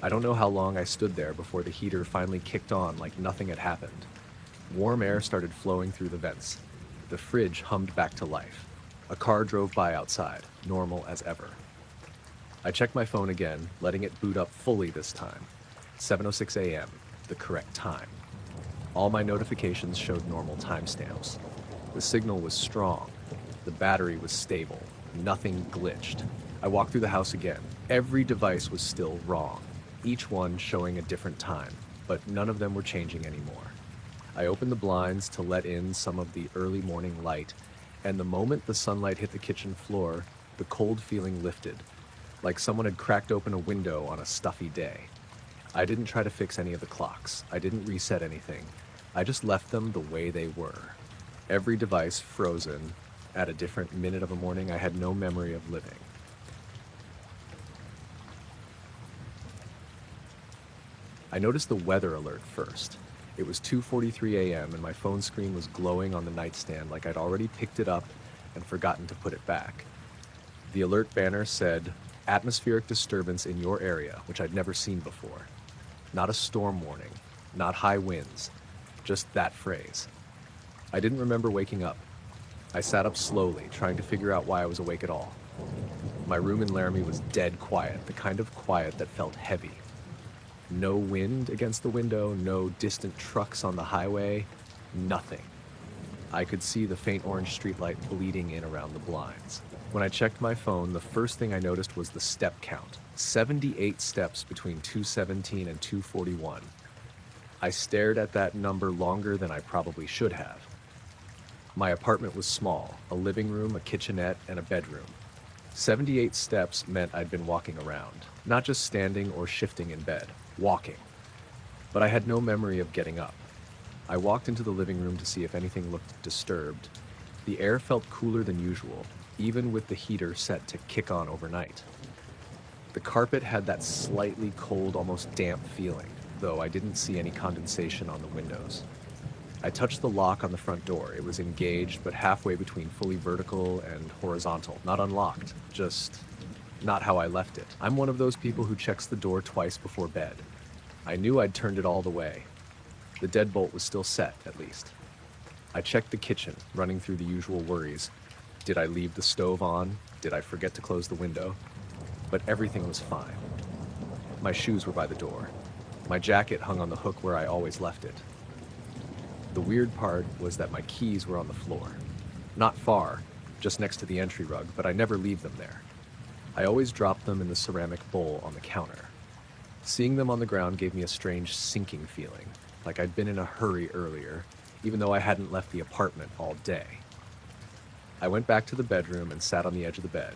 I don't know how long I stood there before the heater finally kicked on like nothing had happened. Warm air started flowing through the vents. The fridge hummed back to life. A car drove by outside, normal as ever. I checked my phone again, letting it boot up fully this time. 7:06 a.m., the correct time. All my notifications showed normal timestamps. The signal was strong. The battery was stable. Nothing glitched. I walked through the house again. Every device was still wrong, each one showing a different time, but none of them were changing anymore. I opened the blinds to let in some of the early morning light, and the moment the sunlight hit the kitchen floor, the cold feeling lifted, like someone had cracked open a window on a stuffy day. I didn't try to fix any of the clocks. I didn't reset anything. I just left them the way they were. Every device frozen at a different minute of a morning I had no memory of living. I noticed the weather alert first. It was 2:43 a.m. and my phone screen was glowing on the nightstand like I'd already picked it up and forgotten to put it back. The alert banner said, "Atmospheric disturbance in your area," which I'd never seen before. Not a storm warning, not high winds, just that phrase. I didn't remember waking up. I sat up slowly, trying to figure out why I was awake at all. My room in Laramie was dead quiet, the kind of quiet that felt heavy. No wind against the window, no distant trucks on the highway, nothing. I could see the faint orange streetlight bleeding in around the blinds. When I checked my phone, the first thing I noticed was the step count. 78 steps between 2:17 and 2:41. I stared at that number longer than I probably should have. My apartment was small, a living room, a kitchenette, and a bedroom. 78 steps meant I'd been walking around, not just standing or shifting in bed, walking. But I had no memory of getting up. I walked into the living room to see if anything looked disturbed. The air felt cooler than usual, even with the heater set to kick on overnight. The carpet had that slightly cold, almost damp feeling, though I didn't see any condensation on the windows. I touched the lock on the front door. It was engaged, but halfway between fully vertical and horizontal. Not unlocked, just not how I left it. I'm one of those people who checks the door twice before bed. I knew I'd turned it all the way. The deadbolt was still set, at least. I checked the kitchen, running through the usual worries. Did I leave the stove on? Did I forget to close the window? But everything was fine. My shoes were by the door. My jacket hung on the hook where I always left it. The weird part was that my keys were on the floor. Not far, just next to the entry rug, but I never leave them there. I always drop them in the ceramic bowl on the counter. Seeing them on the ground gave me a strange sinking feeling, like I'd been in a hurry earlier, even though I hadn't left the apartment all day. I went back to the bedroom and sat on the edge of the bed.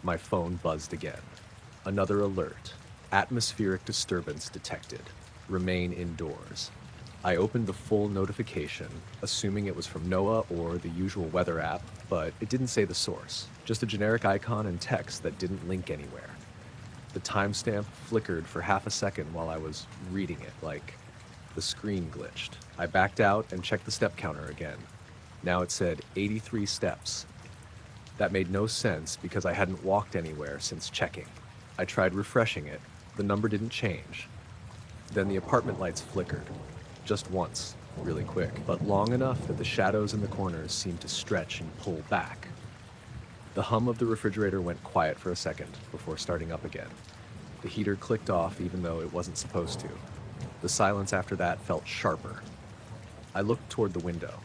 My phone buzzed again. Another alert. Atmospheric disturbance detected. Remain indoors. I opened the full notification, assuming it was from NOAA or the usual weather app, but it didn't say the source. Just a generic icon and text that didn't link anywhere. The timestamp flickered for half a second while I was reading it, like the screen glitched. I backed out and checked the step counter again. Now it said 83 steps. That made no sense because I hadn't walked anywhere since checking. I tried refreshing it. The number didn't change. Then the apartment lights flickered. Just once, really quick, but long enough that the shadows in the corners seemed to stretch and pull back. The hum of the refrigerator went quiet for a second before starting up again. The heater clicked off even though it wasn't supposed to. The silence after that felt sharper. I looked toward the window.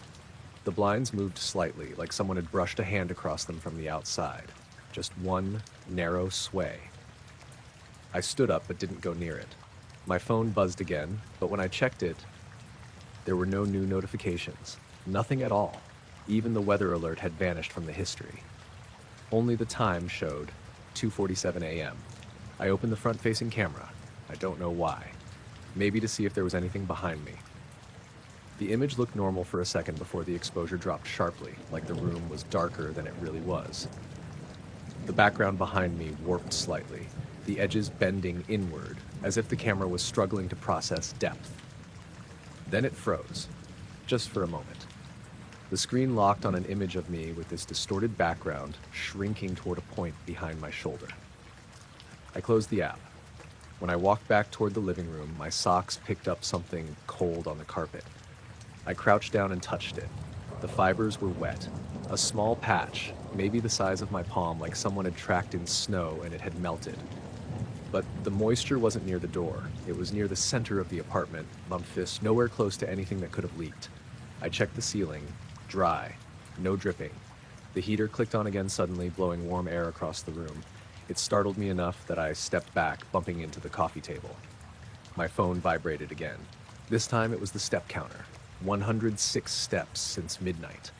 The blinds moved slightly, like someone had brushed a hand across them from the outside. Just one narrow sway. I stood up but didn't go near it. My phone buzzed again, but when I checked it, there were no new notifications. Nothing at all. Even the weather alert had vanished from the history. Only the time showed 2:47 a.m. I opened the front-facing camera. I don't know why. Maybe to see if there was anything behind me. The image looked normal for a second before the exposure dropped sharply, like the room was darker than it really was. The background behind me warped slightly, the edges bending inward, as if the camera was struggling to process depth. Then it froze, just for a moment. The screen locked on an image of me with this distorted background shrinking toward a point behind my shoulder. I closed the app. When I walked back toward the living room, my socks picked up something cold on the carpet. I crouched down and touched it. The fibers were wet. A small patch, maybe the size of my palm, like someone had tracked in snow and it had melted. But the moisture wasn't near the door. It was near the center of the apartment, Memphis, nowhere close to anything that could have leaked. I checked the ceiling. Dry. No dripping. The heater clicked on again suddenly, blowing warm air across the room. It startled me enough that I stepped back, bumping into the coffee table. My phone vibrated again. This time it was the step counter. 106 steps since midnight.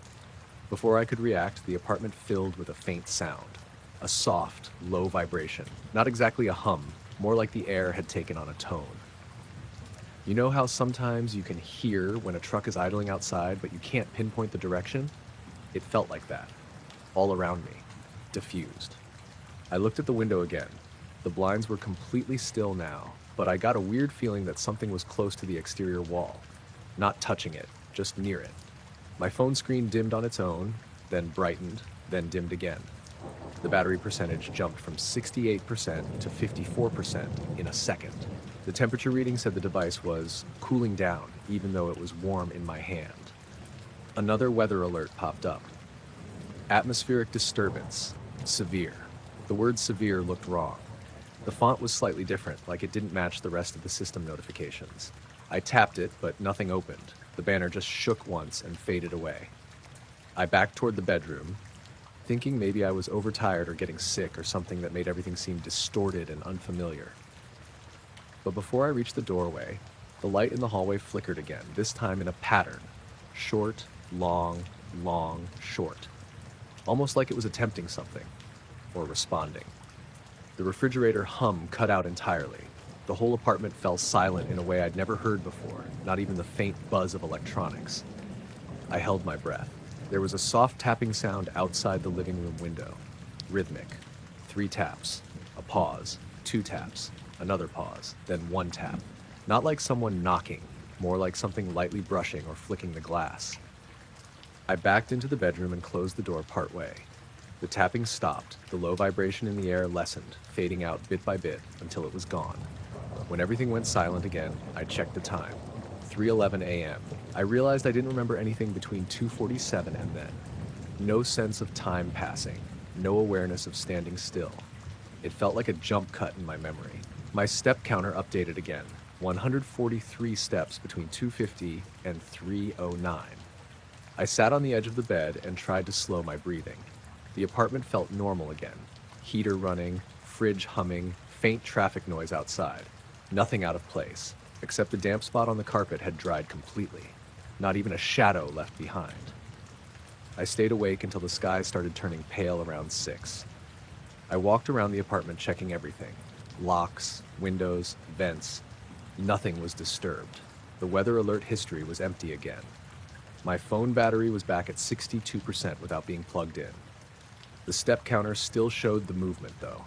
Before I could react, the apartment filled with a faint sound. A soft, low vibration. Not exactly a hum, more like the air had taken on a tone. You know how sometimes you can hear when a truck is idling outside, but you can't pinpoint the direction? It felt like that. All around me. Diffused. I looked at the window again. The blinds were completely still now, but I got a weird feeling that something was close to the exterior wall. Not touching it, just near it. My phone screen dimmed on its own, then brightened, then dimmed again. The battery percentage jumped from 68% to 54% in a second. The temperature reading said the device was cooling down, even though it was warm in my hand. Another weather alert popped up. Atmospheric disturbance. Severe. The word severe looked wrong. The font was slightly different, like it didn't match the rest of the system notifications. I tapped it, but nothing opened. The banner just shook once and faded away. I backed toward the bedroom, thinking maybe I was overtired or getting sick or something that made everything seem distorted and unfamiliar. But before I reached the doorway, the light in the hallway flickered again, this time in a pattern. Short, long, long, short. Almost like it was attempting something, or responding. The refrigerator hum cut out entirely. The whole apartment fell silent in a way I'd never heard before, not even the faint buzz of electronics. I held my breath. There was a soft tapping sound outside the living room window. Rhythmic. 3 taps. A pause. 2 taps. Another pause. Then 1 tap. Not like someone knocking, more like something lightly brushing or flicking the glass. I backed into the bedroom and closed the door partway. The tapping stopped. The low vibration in the air lessened, fading out bit by bit until it was gone. When everything went silent again, I checked the time. 3:11 a.m. I realized I didn't remember anything between 2:47 and then. No sense of time passing. No awareness of standing still. It felt like a jump cut in my memory. My step counter updated again. 143 steps between 2:50 and 3:09. I sat on the edge of the bed and tried to slow my breathing. The apartment felt normal again. Heater running, fridge humming, faint traffic noise outside. Nothing out of place, except the damp spot on the carpet had dried completely. Not even a shadow left behind. I stayed awake until the sky started turning pale around 6. I walked around the apartment checking everything. Locks, windows, vents. Nothing was disturbed. The weather alert history was empty again. My phone battery was back at 62% without being plugged in. The step counter still showed the movement, though.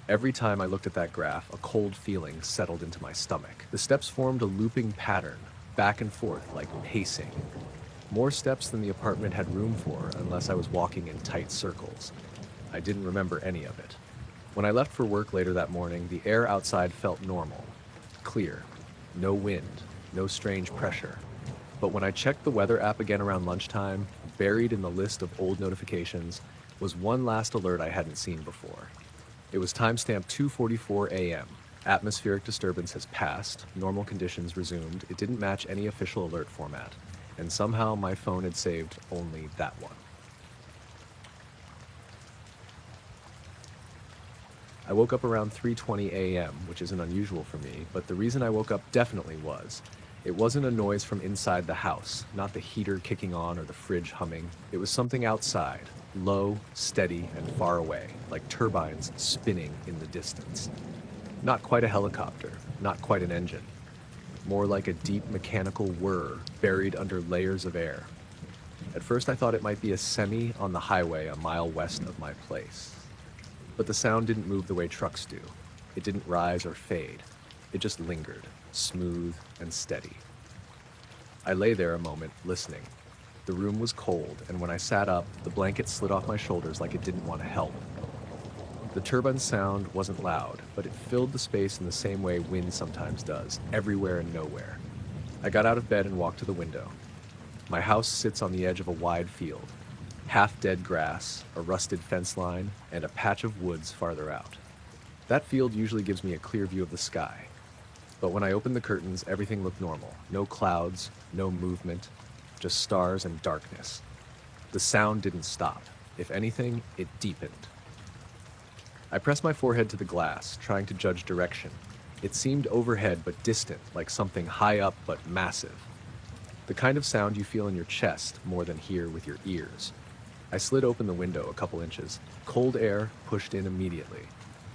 Every time I looked at that graph, a cold feeling settled into my stomach. The steps formed a looping pattern, back and forth like pacing. More steps than the apartment had room for, unless I was walking in tight circles. I didn't remember any of it. When I left for work later that morning, the air outside felt normal. Clear. No wind. No strange pressure. But when I checked the weather app again around lunchtime, buried in the list of old notifications, was one last alert I hadn't seen before. It was timestamped 2:44 a.m. Atmospheric disturbance has passed, normal conditions resumed. It didn't match any official alert format, and somehow my phone had saved only that one. I woke up around 3:20 a.m., which isn't unusual for me, but the reason I woke up definitely was. It wasn't a noise from inside the house, not the heater kicking on or the fridge humming. It was something outside, low, steady, and far away, like turbines spinning in the distance. Not quite a helicopter, not quite an engine. More like a deep mechanical whir buried under layers of air. At first I thought it might be a semi on the highway a mile west of my place. But the sound didn't move the way trucks do. It didn't rise or fade. It just lingered, smooth and steady. I lay there a moment, listening. The room was cold, and when I sat up, the blanket slid off my shoulders like it didn't want to help. The turbine sound wasn't loud, but it filled the space in the same way wind sometimes does, everywhere and nowhere. I got out of bed and walked to the window. My house sits on the edge of a wide field. Half-dead grass, a rusted fence line, and a patch of woods farther out. That field usually gives me a clear view of the sky. But when I opened the curtains, everything looked normal. No clouds, no movement, just stars and darkness. The sound didn't stop. If anything, it deepened. I pressed my forehead to the glass, trying to judge direction. It seemed overhead but distant, like something high up but massive. The kind of sound you feel in your chest more than hear with your ears. I slid open the window a couple inches. Cold air pushed in immediately.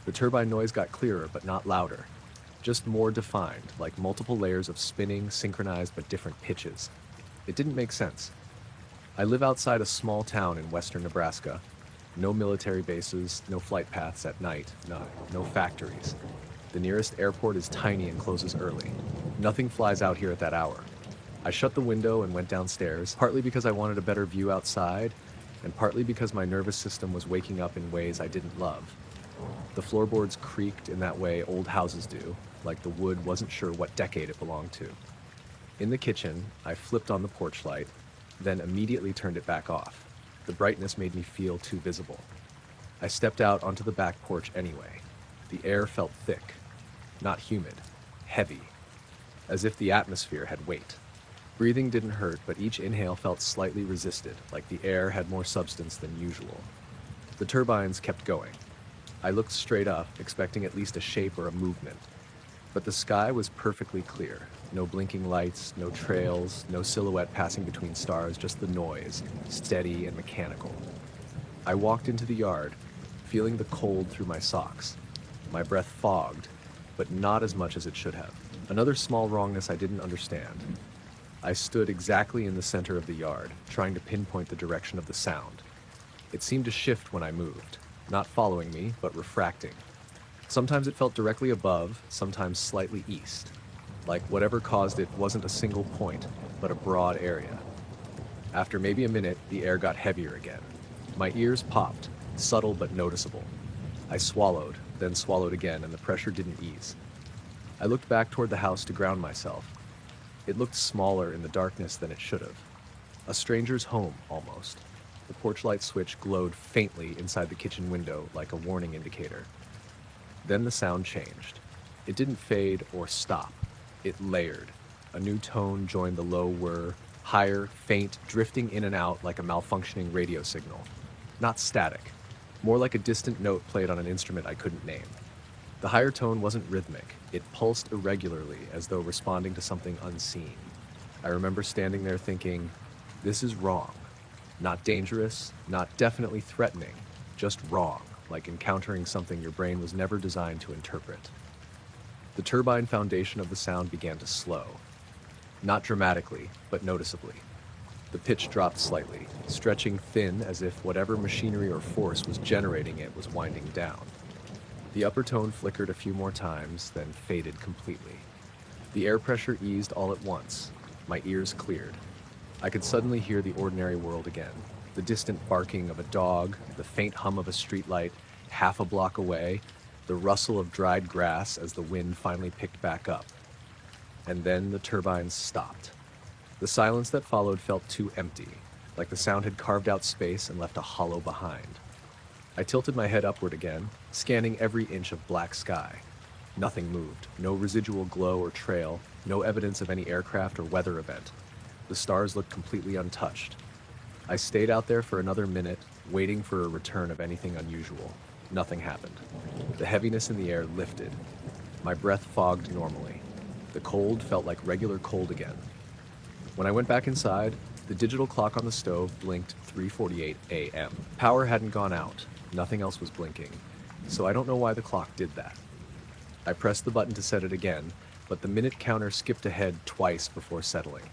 The turbine noise got clearer but not louder. Just more defined, like multiple layers of spinning, synchronized but different pitches. It didn't make sense. I live outside a small town in western Nebraska. No military bases, no flight paths at night, no factories. The nearest airport is tiny and closes early. Nothing flies out here at that hour. I shut the window and went downstairs, partly because I wanted a better view outside, and partly because my nervous system was waking up in ways I didn't love. The floorboards creaked in that way old houses do, like the wood wasn't sure what decade it belonged to. In the kitchen, I flipped on the porch light, then immediately turned it back off. The brightness made me feel too visible. I stepped out onto the back porch anyway. The air felt thick, not humid, heavy, as if the atmosphere had weight. Breathing didn't hurt, but each inhale felt slightly resisted, like the air had more substance than usual. The turbines kept going. I looked straight up, expecting at least a shape or a movement. But the sky was perfectly clear. No blinking lights, no trails, no silhouette passing between stars, just the noise, steady and mechanical. I walked into the yard, feeling the cold through my socks. My breath fogged, but not as much as it should have. Another small wrongness I didn't understand. I stood exactly in the center of the yard, trying to pinpoint the direction of the sound. It seemed to shift when I moved, not following me, but refracting. Sometimes it felt directly above, sometimes slightly east. Like whatever caused it wasn't a single point, but a broad area. After maybe a minute, the air got heavier again. My ears popped, subtle but noticeable. I swallowed, then swallowed again, and the pressure didn't ease. I looked back toward the house to ground myself. It looked smaller in the darkness than it should have. A stranger's home, almost. The porch light switch glowed faintly inside the kitchen window like a warning indicator. Then the sound changed. It didn't fade or stop. It layered. A new tone joined the low whir, higher, faint, drifting in and out like a malfunctioning radio signal. Not static, more like a distant note played on an instrument I couldn't name. The higher tone wasn't rhythmic. It pulsed irregularly, as though responding to something unseen. I remember standing there thinking, this is wrong. Not dangerous, not definitely threatening, just wrong, like encountering something your brain was never designed to interpret. The turbine foundation of the sound began to slow. Not dramatically, but noticeably. The pitch dropped slightly, stretching thin as if whatever machinery or force was generating it was winding down. The upper tone flickered a few more times, then faded completely. The air pressure eased all at once. My ears cleared. I could suddenly hear the ordinary world again. The distant barking of a dog, the faint hum of a streetlight half a block away, the rustle of dried grass as the wind finally picked back up. And then the turbines stopped. The silence that followed felt too empty, like the sound had carved out space and left a hollow behind. I tilted my head upward again, scanning every inch of black sky. Nothing moved. No residual glow or trail, no evidence of any aircraft or weather event. The stars looked completely untouched. I stayed out there for another minute, waiting for a return of anything unusual. Nothing happened. The heaviness in the air lifted. My breath fogged normally. The cold felt like regular cold again. When I went back inside, the digital clock on the stove blinked 3:48 a.m. Power hadn't gone out. Nothing else was blinking. So I don't know why the clock did that. I pressed the button to set it again, but the minute counter skipped ahead twice before settling.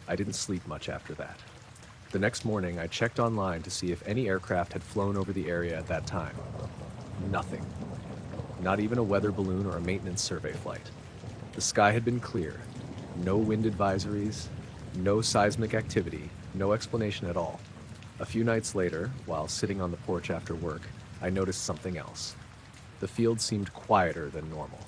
I didn't sleep much after that. The next morning, I checked online to see if any aircraft had flown over the area at that time. Nothing. Not even a weather balloon or a maintenance survey flight. The sky had been clear. No wind advisories, no seismic activity, no explanation at all. A few nights later, while sitting on the porch after work, I noticed something else. The field seemed quieter than normal.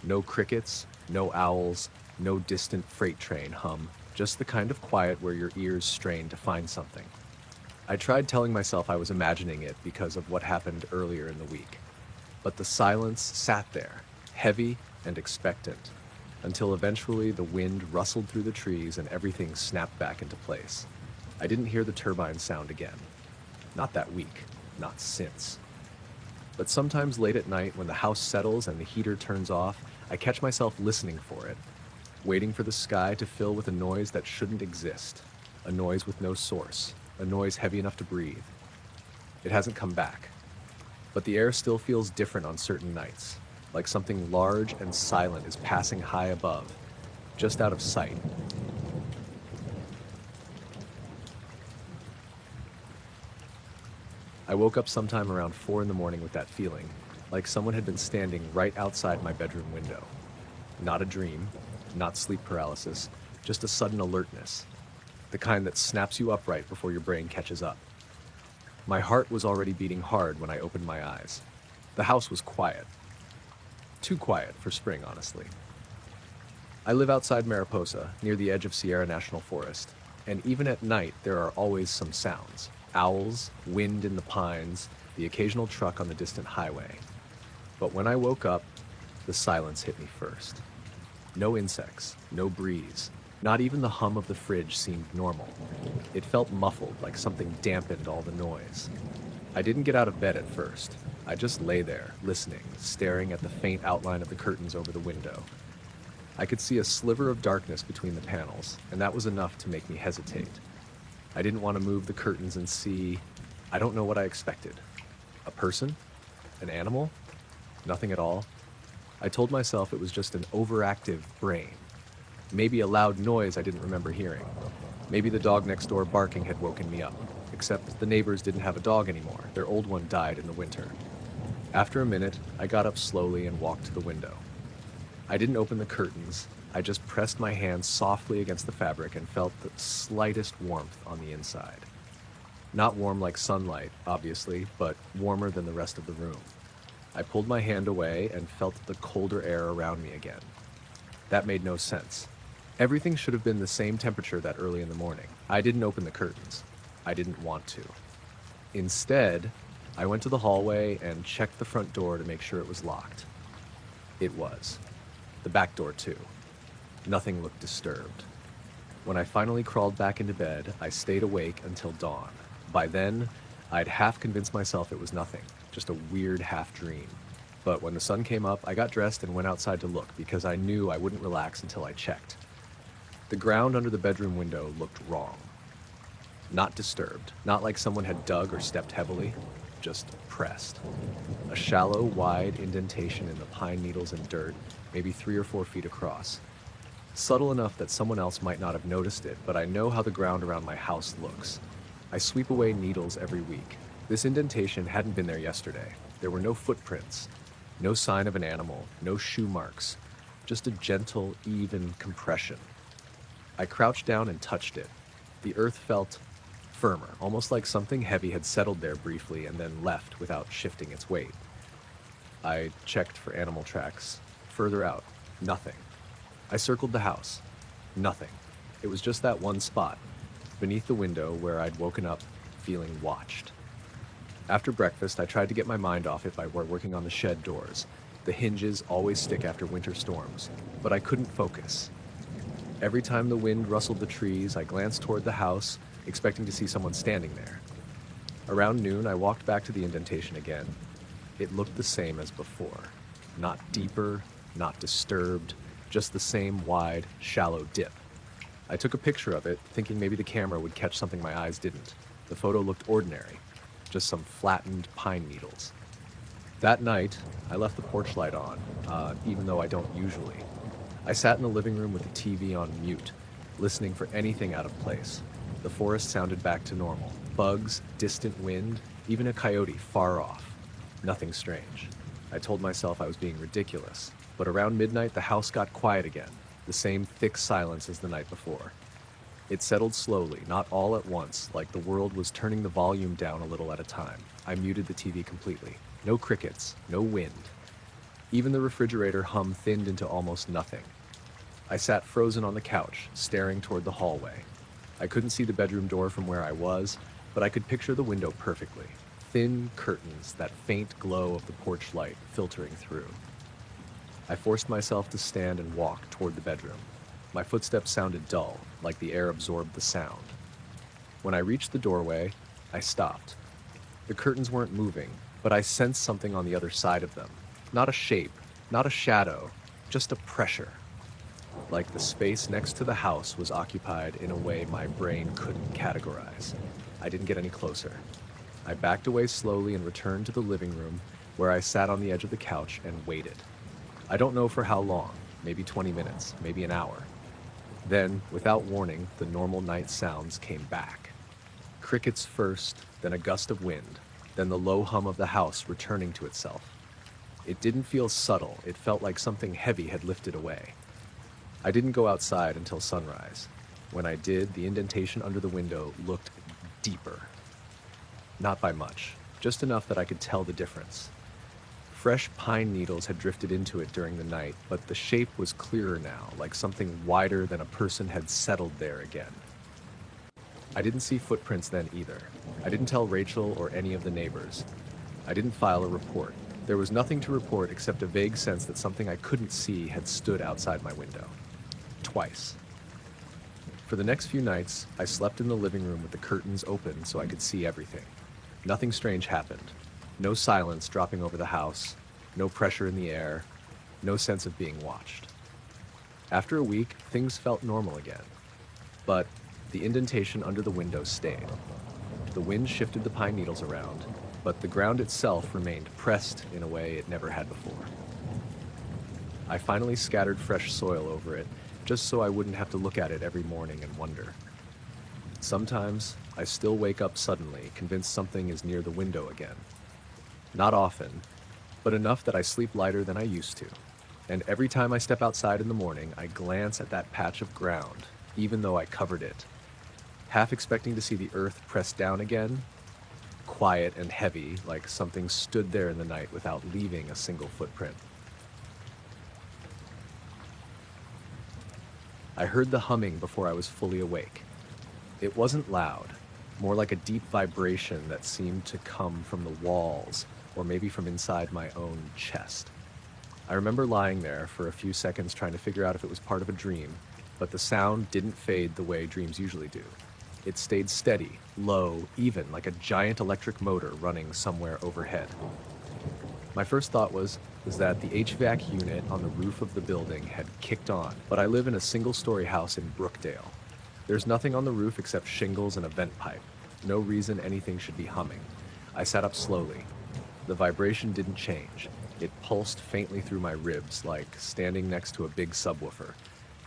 No crickets, no owls, no distant freight train hum, just the kind of quiet where your ears strain to find something. I tried telling myself I was imagining it because of what happened earlier in the week. But the silence sat there, heavy and expectant, until eventually the wind rustled through the trees and everything snapped back into place. I didn't hear the turbine sound again. Not that week, not since. But sometimes late at night when the house settles and the heater turns off, I catch myself listening for it, waiting for the sky to fill with a noise that shouldn't exist, a noise with no source, a noise heavy enough to breathe. It hasn't come back, but the air still feels different on certain nights, like something large and silent is passing high above, just out of sight. I woke up sometime around 4 in the morning with that feeling, like someone had been standing right outside my bedroom window. Not a dream, not sleep paralysis, just a sudden alertness, the kind that snaps you upright before your brain catches up. My heart was already beating hard when I opened my eyes. The house was quiet. Too quiet for spring, honestly. I live outside Mariposa, near the edge of Sierra National Forest, and even at night there are always some sounds. Owls, wind in the pines, the occasional truck on the distant highway. But when I woke up, the silence hit me first. No insects, no breeze, not even the hum of the fridge seemed normal. It felt muffled, like something dampened all the noise. I didn't get out of bed at first. I just lay there, listening, staring at the faint outline of the curtains over the window. I could see a sliver of darkness between the panels, and that was enough to make me hesitate. I didn't want to move the curtains and see. I don't know what I expected. A person? An animal? Nothing at all. I told myself it was just an overactive brain. Maybe a loud noise I didn't remember hearing. Maybe the dog next door barking had woken me up, except the neighbors didn't have a dog anymore. Their old one died in the winter. After a minute, I got up slowly and walked to the window. I didn't open the curtains. I just pressed my hand softly against the fabric and felt the slightest warmth on the inside. Not warm like sunlight, obviously, but warmer than the rest of the room. I pulled my hand away and felt the colder air around me again. That made no sense. Everything should have been the same temperature that early in the morning. I didn't open the curtains. I didn't want to. Instead, I went to the hallway and checked the front door to make sure it was locked. It was. The back door, too. Nothing looked disturbed. When I finally crawled back into bed, I stayed awake until dawn. By then, I'd half convinced myself it was nothing, just a weird half dream. But when the sun came up, I got dressed and went outside to look because I knew I wouldn't relax until I checked. The ground under the bedroom window looked wrong. Not disturbed, not like someone had dug or stepped heavily, just pressed. A shallow, wide indentation in the pine needles and dirt, maybe 3 or 4 feet across. Subtle enough that someone else might not have noticed it, but I know how the ground around my house looks. I sweep away needles every week. This indentation hadn't been there yesterday. There were no footprints, no sign of an animal, no shoe marks, just a gentle, even compression. I crouched down and touched it. The earth felt firmer, almost like something heavy had settled there briefly and then left without shifting its weight. I checked for animal tracks. Further out, nothing. I circled the house. Nothing. It was just that one spot, beneath the window where I'd woken up feeling watched. After breakfast, I tried to get my mind off it by working on the shed doors. The hinges always stick after winter storms, but I couldn't focus. Every time the wind rustled the trees, I glanced toward the house, expecting to see someone standing there. Around noon, I walked back to the indentation again. It looked the same as before. Not deeper, not disturbed, just the same wide, shallow dip. I took a picture of it, thinking maybe the camera would catch something my eyes didn't. The photo looked ordinary, just some flattened pine needles. That night, I left the porch light on, even though I don't usually. I sat in the living room with the TV on mute, listening for anything out of place. The forest sounded back to normal. Bugs, distant wind, even a coyote far off. Nothing strange. I told myself I was being ridiculous, but around midnight the house got quiet again, the same thick silence as the night before. It settled slowly, not all at once, like the world was turning the volume down a little at a time. I muted the TV completely. No crickets, no wind. Even the refrigerator hum thinned into almost nothing. I sat frozen on the couch, staring toward the hallway. I couldn't see the bedroom door from where I was, but I could picture the window perfectly. Thin curtains, that faint glow of the porch light filtering through. I forced myself to stand and walk toward the bedroom. My footsteps sounded dull, like the air absorbed the sound. When I reached the doorway, I stopped. The curtains weren't moving, but I sensed something on the other side of them. Not a shape, not a shadow, just a pressure. Like the space next to the house was occupied in a way my brain couldn't categorize. I didn't get any closer. I backed away slowly and returned to the living room, where I sat on the edge of the couch and waited. I don't know for how long, maybe 20 minutes, maybe an hour. Then, without warning, the normal night sounds came back. Crickets first, then a gust of wind, then the low hum of the house returning to itself. It didn't feel subtle, it felt like something heavy had lifted away. I didn't go outside until sunrise. When I did, the indentation under the window looked deeper. Not by much, just enough that I could tell the difference. Fresh pine needles had drifted into it during the night, but the shape was clearer now, like something wider than a person had settled there again. I didn't see footprints then either. I didn't tell Rachel or any of the neighbors. I didn't file a report. There was nothing to report except a vague sense that something I couldn't see had stood outside my window. Twice. For the next few nights, I slept in the living room with the curtains open so I could see everything. Nothing strange happened. No silence dropping over the house, no pressure in the air, no sense of being watched. After a week, things felt normal again. But the indentation under the window stayed. The wind shifted the pine needles around, but the ground itself remained pressed in a way it never had before. I finally scattered fresh soil over it, just so I wouldn't have to look at it every morning and wonder. Sometimes, I still wake up suddenly, convinced something is near the window again. Not often, but enough that I sleep lighter than I used to. And every time I step outside in the morning, I glance at that patch of ground, even though I covered it, half expecting to see the earth pressed down again, quiet and heavy, like something stood there in the night without leaving a single footprint. I heard the humming before I was fully awake. It wasn't loud, more like a deep vibration that seemed to come from the walls, or maybe from inside my own chest. I remember lying there for a few seconds trying to figure out if it was part of a dream, but the sound didn't fade the way dreams usually do. It stayed steady, low, even, like a giant electric motor running somewhere overhead. My first thought was that the HVAC unit on the roof of the building had kicked on, but I live in a single-story house in Brookdale. There's nothing on the roof except shingles and a vent pipe. No reason anything should be humming. I sat up slowly. The vibration didn't change. It pulsed faintly through my ribs, like standing next to a big subwoofer.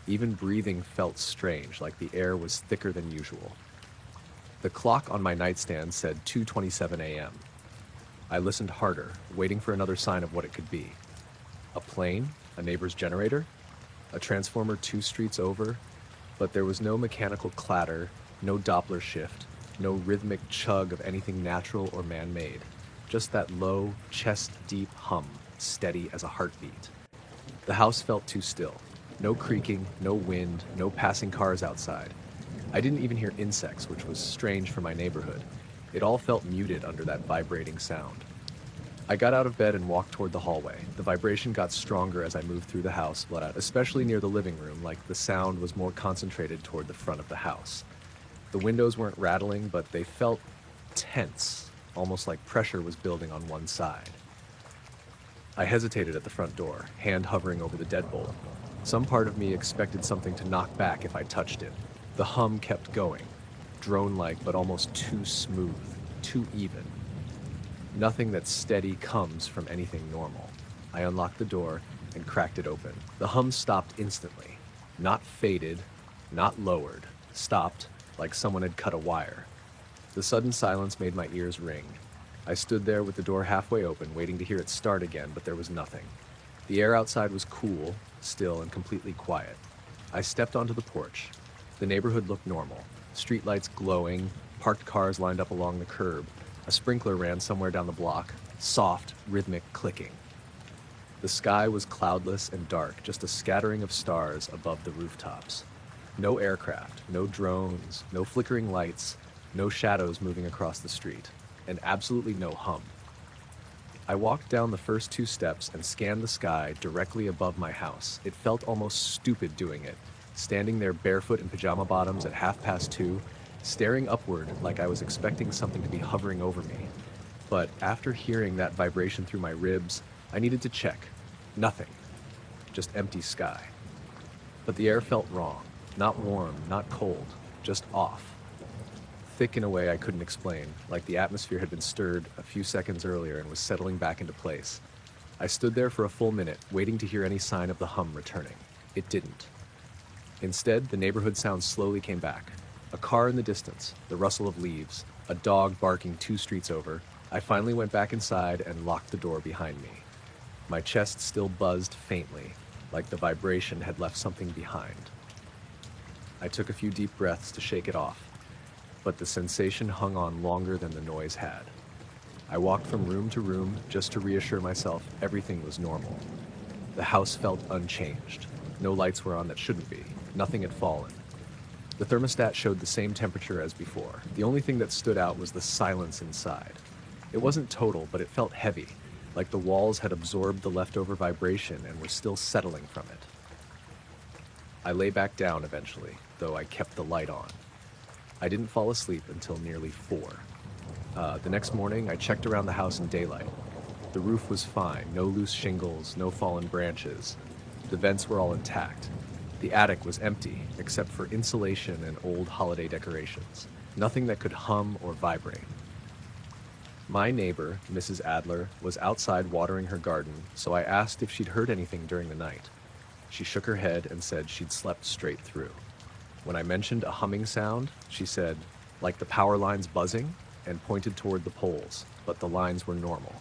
Even breathing felt strange, like the air was thicker than usual. The clock on my nightstand said 2:27 a.m. I listened harder, waiting for another sign of what it could be. A plane? A neighbor's generator? A transformer 2 streets over? But there was no mechanical clatter, no Doppler shift, no rhythmic chug of anything natural or man-made. Just that low, chest-deep hum, steady as a heartbeat. The house felt too still. No creaking, no wind, no passing cars outside. I didn't even hear insects, which was strange for my neighborhood. It all felt muted under that vibrating sound. I got out of bed and walked toward the hallway. The vibration got stronger as I moved through the house, especially near the living room, like the sound was more concentrated toward the front of the house. The windows weren't rattling, but they felt tense, almost like pressure was building on one side. I hesitated at the front door, hand hovering over the deadbolt. Some part of me expected something to knock back if I touched it. The hum kept going, drone-like but almost too smooth, too even. Nothing that's steady comes from anything normal. I unlocked the door and cracked it open. The hum stopped instantly. Not faded, not lowered. Stopped like someone had cut a wire. The sudden silence made my ears ring. I stood there with the door halfway open, waiting to hear it start again, but there was nothing. The air outside was cool, still, and completely quiet. I stepped onto the porch. The neighborhood looked normal. Streetlights glowing, parked cars lined up along the curb. A sprinkler ran somewhere down the block, soft, rhythmic clicking. The sky was cloudless and dark, just a scattering of stars above the rooftops. No aircraft, no drones, no flickering lights, no shadows moving across the street, and absolutely no hum. I walked down the first 2 steps and scanned the sky directly above my house. It felt almost stupid doing it, standing there barefoot in pajama bottoms at 2:30, staring upward like I was expecting something to be hovering over me. But after hearing that vibration through my ribs, I needed to check. Nothing. Just empty sky. But the air felt wrong. Not warm, not cold, just off. Thick in a way I couldn't explain, like the atmosphere had been stirred a few seconds earlier and was settling back into place. I stood there for a full minute, waiting to hear any sign of the hum returning. It didn't. Instead, the neighborhood sounds slowly came back. A car in the distance, the rustle of leaves, a dog barking 2 streets over. I finally went back inside and locked the door behind me. My chest still buzzed faintly, like the vibration had left something behind. I took a few deep breaths to shake it off, but the sensation hung on longer than the noise had. I walked from room to room just to reassure myself everything was normal. The house felt unchanged. No lights were on that shouldn't be. Nothing had fallen. The thermostat showed the same temperature as before. The only thing that stood out was the silence inside. It wasn't total, but it felt heavy, like the walls had absorbed the leftover vibration and were still settling from it. I lay back down eventually, though I kept the light on. I didn't fall asleep until nearly 4. The next morning, I checked around the house in daylight. The roof was fine, no loose shingles, no fallen branches. The vents were all intact. The attic was empty, except for insulation and old holiday decorations. Nothing that could hum or vibrate. My neighbor, Mrs. Adler, was outside watering her garden, so I asked if she'd heard anything during the night. She shook her head and said she'd slept straight through. When I mentioned a humming sound, she said, like the power lines buzzing, and pointed toward the poles, but the lines were normal.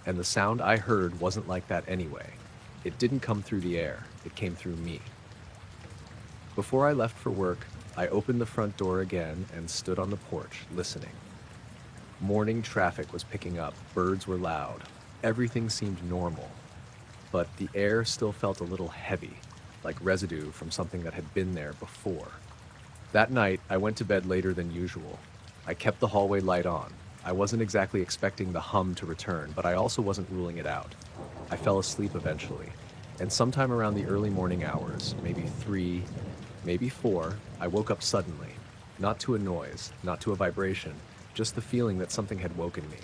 And the sound I heard wasn't like that anyway. It didn't come through the air, it came through me. Before I left for work, I opened the front door again and stood on the porch, listening. Morning traffic was picking up, birds were loud, everything seemed normal. But the air still felt a little heavy, like residue from something that had been there before. That night, I went to bed later than usual. I kept the hallway light on. I wasn't exactly expecting the hum to return, but I also wasn't ruling it out. I fell asleep eventually, and sometime around the early morning hours, maybe 3, maybe 4, I woke up suddenly. Not to a noise, not to a vibration, just the feeling that something had woken me.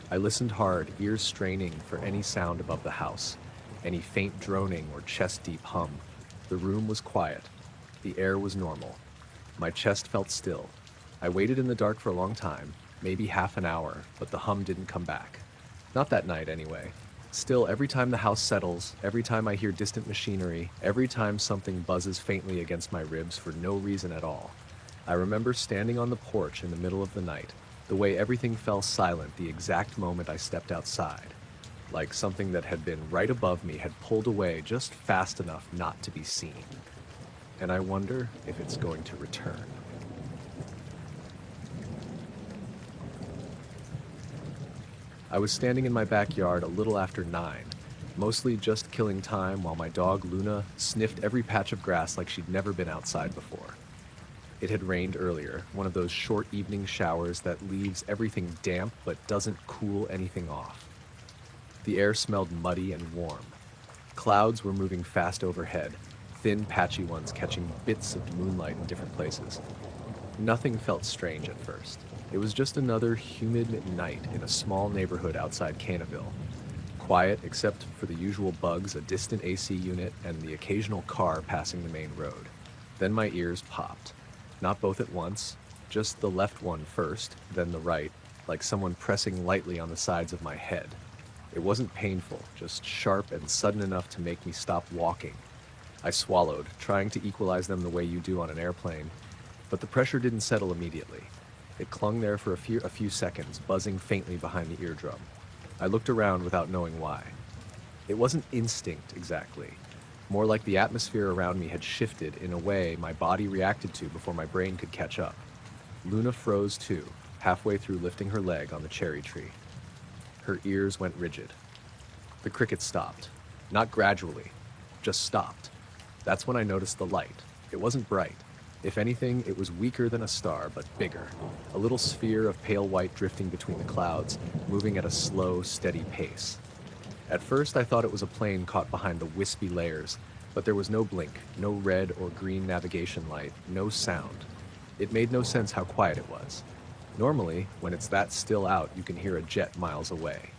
I listened hard, ears straining for any sound above the house, any faint droning or chest-deep hum. The room was quiet. The air was normal. My chest felt still. I waited in the dark for a long time, maybe half an hour, but the hum didn't come back. Not that night, anyway. Still, every time the house settles, every time I hear distant machinery, every time something buzzes faintly against my ribs for no reason at all, I remember standing on the porch in the middle of the night, the way everything fell silent the exact moment I stepped outside, like something that had been right above me had pulled away just fast enough not to be seen. And I wonder if it's going to return. I was standing in my backyard a little after 9, mostly just killing time while my dog Luna sniffed every patch of grass like she'd never been outside before. It had rained earlier, one of those short evening showers that leaves everything damp but doesn't cool anything off. The air smelled muddy and warm. Clouds were moving fast overhead, thin, patchy ones catching bits of moonlight in different places. Nothing felt strange at first. It was just another humid night in a small neighborhood outside Canaville. Quiet except for the usual bugs, a distant AC unit, and the occasional car passing the main road. Then my ears popped. Not both at once, just the left one first, then the right, like someone pressing lightly on the sides of my head. It wasn't painful, just sharp and sudden enough to make me stop walking. I swallowed, trying to equalize them the way you do on an airplane, but the pressure didn't settle immediately. It clung there for a few seconds, buzzing faintly behind the eardrum. I looked around without knowing why. It wasn't instinct exactly, more like the atmosphere around me had shifted in a way my body reacted to before my brain could catch up. Luna froze too, halfway through lifting her leg on the cherry tree. Her ears went rigid. The crickets stopped. Not gradually, just stopped. That's when I noticed the light. It wasn't bright. If anything, it was weaker than a star, but bigger. A little sphere of pale white drifting between the clouds, moving at a slow, steady pace. At first, I thought it was a plane caught behind the wispy layers, but there was no blink, no red or green navigation light, no sound. It made no sense how quiet it was. Normally, when it's that still out, you can hear a jet miles away.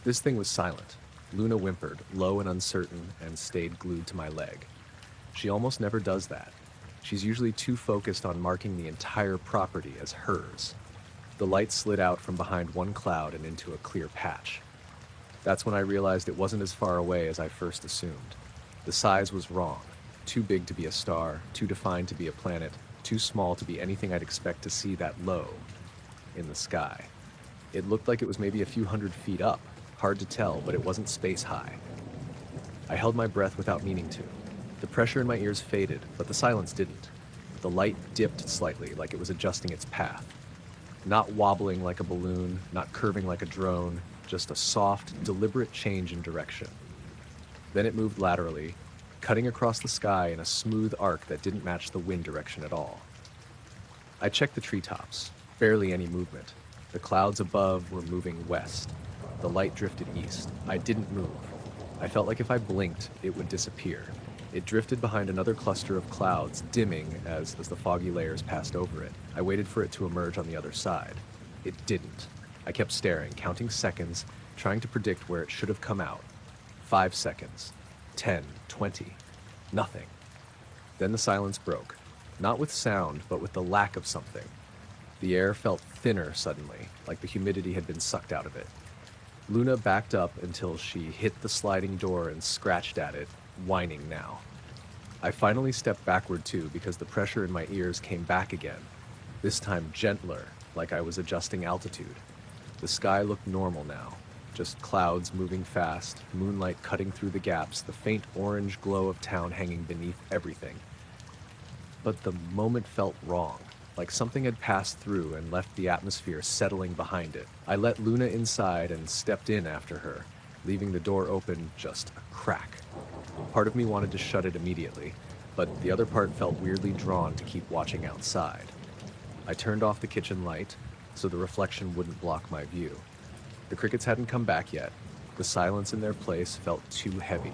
This thing was silent. Luna whimpered, low and uncertain, and stayed glued to my leg. She almost never does that. She's usually too focused on marking the entire property as hers. The light slid out from behind one cloud and into a clear patch. That's when I realized it wasn't as far away as I first assumed. The size was wrong. Too big to be a star, too defined to be a planet, too small to be anything I'd expect to see that low in the sky. It looked like it was maybe a few hundred feet up. Hard to tell, but it wasn't space high. I held my breath without meaning to. The pressure in my ears faded, but the silence didn't. The light dipped slightly, like it was adjusting its path. Not wobbling like a balloon, not curving like a drone, just a soft, deliberate change in direction. Then it moved laterally, cutting across the sky in a smooth arc that didn't match the wind direction at all. I checked the treetops. Barely any movement. The clouds above were moving west. The light drifted east. I didn't move. I felt like if I blinked, it would disappear. It drifted behind another cluster of clouds, dimming as the foggy layers passed over it. I waited for it to emerge on the other side. It didn't. I kept staring, counting seconds, trying to predict where it should have come out. 5 seconds. 10, 20. Nothing. Then the silence broke. Not with sound, but with the lack of something. The air felt thinner suddenly, like the humidity had been sucked out of it. Luna backed up until she hit the sliding door and scratched at it, whining now. I finally stepped backward too because the pressure in my ears came back again, this time gentler, like I was adjusting altitude. The sky looked normal now, just clouds moving fast, moonlight cutting through the gaps, the faint orange glow of town hanging beneath everything. But the moment felt wrong, like something had passed through and left the atmosphere settling behind it. I let Luna inside and stepped in after her, leaving the door open just a crack. Part of me wanted to shut it immediately, but the other part felt weirdly drawn to keep watching outside. I turned off the kitchen light so the reflection wouldn't block my view. The crickets hadn't come back yet. The silence in their place felt too heavy.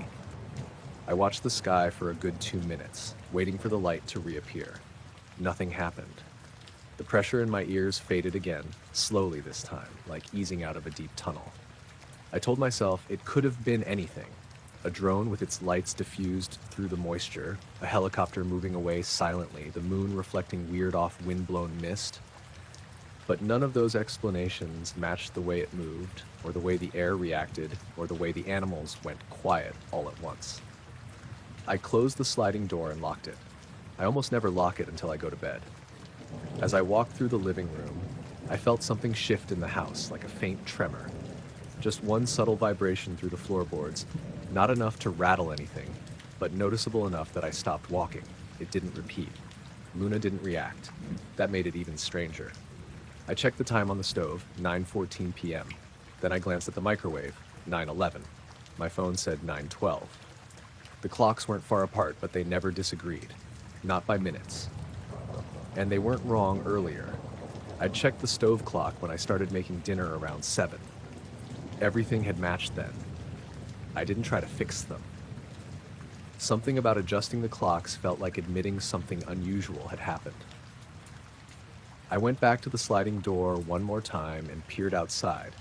I watched the sky for a good 2 minutes, waiting for the light to reappear. Nothing happened. The pressure in my ears faded again, slowly this time, like easing out of a deep tunnel. I told myself it could have been anything. A drone with its lights diffused through the moisture, a helicopter moving away silently, the moon reflecting weird off wind-blown mist. But none of those explanations matched the way it moved, or the way the air reacted, or the way the animals went quiet all at once. I closed the sliding door and locked it. I almost never lock it until I go to bed. As I walked through the living room, I felt something shift in the house, like a faint tremor. Just one subtle vibration through the floorboards, not enough to rattle anything, but noticeable enough that I stopped walking. It didn't repeat. Luna didn't react. That made it even stranger. I checked the time on the stove, 9:14 p.m. Then I glanced at the microwave, 9:11. My phone said 9:12. The clocks weren't far apart, but they never disagreed. Not by minutes. And they weren't wrong earlier. I'd checked the stove clock when I started making dinner around 7. Everything had matched then. I didn't try to fix them. Something about adjusting the clocks felt like admitting something unusual had happened. I went back to the sliding door one more time and peered outside.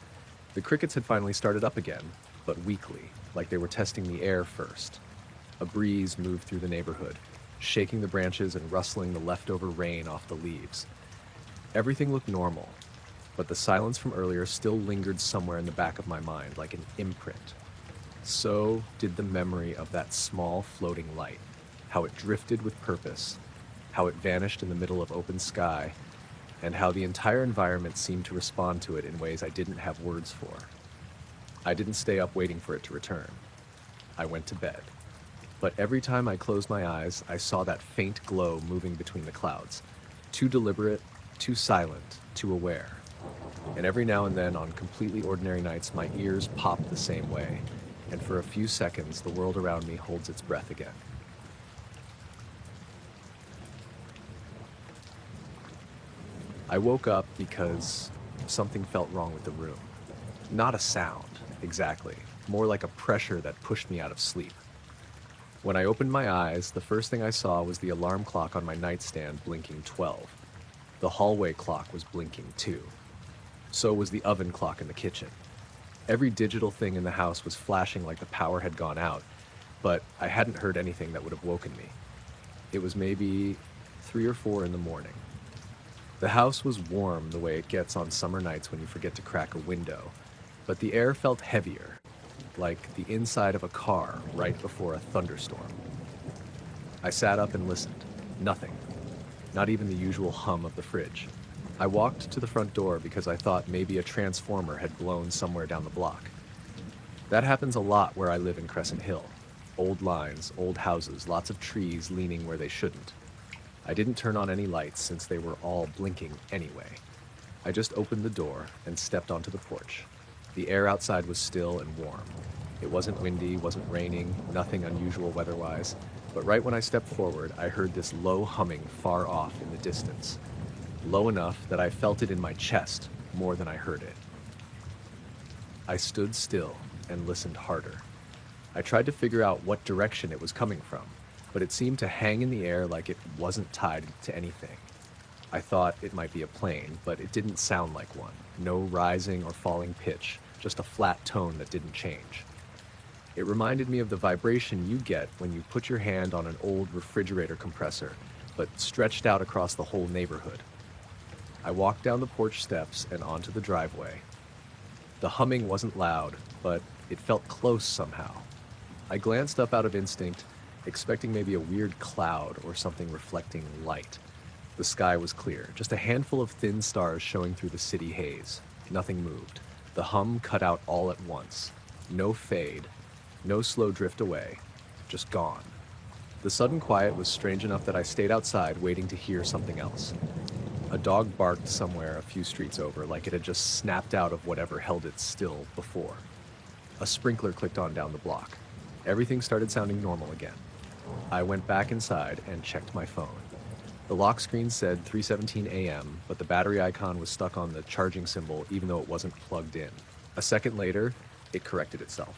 The crickets had finally started up again, but weakly, like they were testing the air first. A breeze moved through the neighborhood, shaking the branches and rustling the leftover rain off the leaves. Everything looked normal, but the silence from earlier still lingered somewhere in the back of my mind like an imprint. So did the memory of that small floating light, how it drifted with purpose, how it vanished in the middle of open sky, and how the entire environment seemed to respond to it in ways I didn't have words for. I didn't stay up waiting for it to return. I went to bed. But every time I closed my eyes, I saw that faint glow moving between the clouds. Too deliberate, too silent, too aware. And every now and then, on completely ordinary nights, my ears pop the same way, and for a few seconds, the world around me holds its breath again. I woke up because something felt wrong with the room. Not a sound, exactly, more like a pressure that pushed me out of sleep. When I opened my eyes, the first thing I saw was the alarm clock on my nightstand blinking 12. The hallway clock was blinking too. So was the oven clock in the kitchen. Every digital thing in the house was flashing like the power had gone out, but I hadn't heard anything that would have woken me. It was maybe 3 or 4 in the morning. The house was warm the way it gets on summer nights when you forget to crack a window, but the air felt heavier, like the inside of a car right before a thunderstorm. I sat up and listened. Nothing. Not even the usual hum of the fridge. I walked to the front door because I thought maybe a transformer had blown somewhere down the block. That happens a lot where I live in Crescent Hill. Old lines, old houses, lots of trees leaning where they shouldn't. I didn't turn on any lights since they were all blinking anyway. I just opened the door and stepped onto the porch. The air outside was still and warm. It wasn't windy, wasn't raining, nothing unusual weather-wise, but right when I stepped forward, I heard this low humming far off in the distance. Low enough that I felt it in my chest more than I heard it. I stood still and listened harder. I tried to figure out what direction it was coming from, but it seemed to hang in the air like it wasn't tied to anything. I thought it might be a plane, but it didn't sound like one. No rising or falling pitch, just a flat tone that didn't change. It reminded me of the vibration you get when you put your hand on an old refrigerator compressor, but stretched out across the whole neighborhood. I walked down the porch steps and onto the driveway. The humming wasn't loud, but it felt close somehow. I glanced up out of instinct, expecting maybe a weird cloud or something reflecting light. The sky was clear, just a handful of thin stars showing through the city haze. Nothing moved. The hum cut out all at once. No fade, no slow drift away, just gone. The sudden quiet was strange enough that I stayed outside waiting to hear something else. A dog barked somewhere a few streets over, like it had just snapped out of whatever held it still before. A sprinkler clicked on down the block. Everything started sounding normal again. I went back inside and checked my phone. The lock screen said 3:17 a.m., but the battery icon was stuck on the charging symbol even though it wasn't plugged in. A second later, it corrected itself.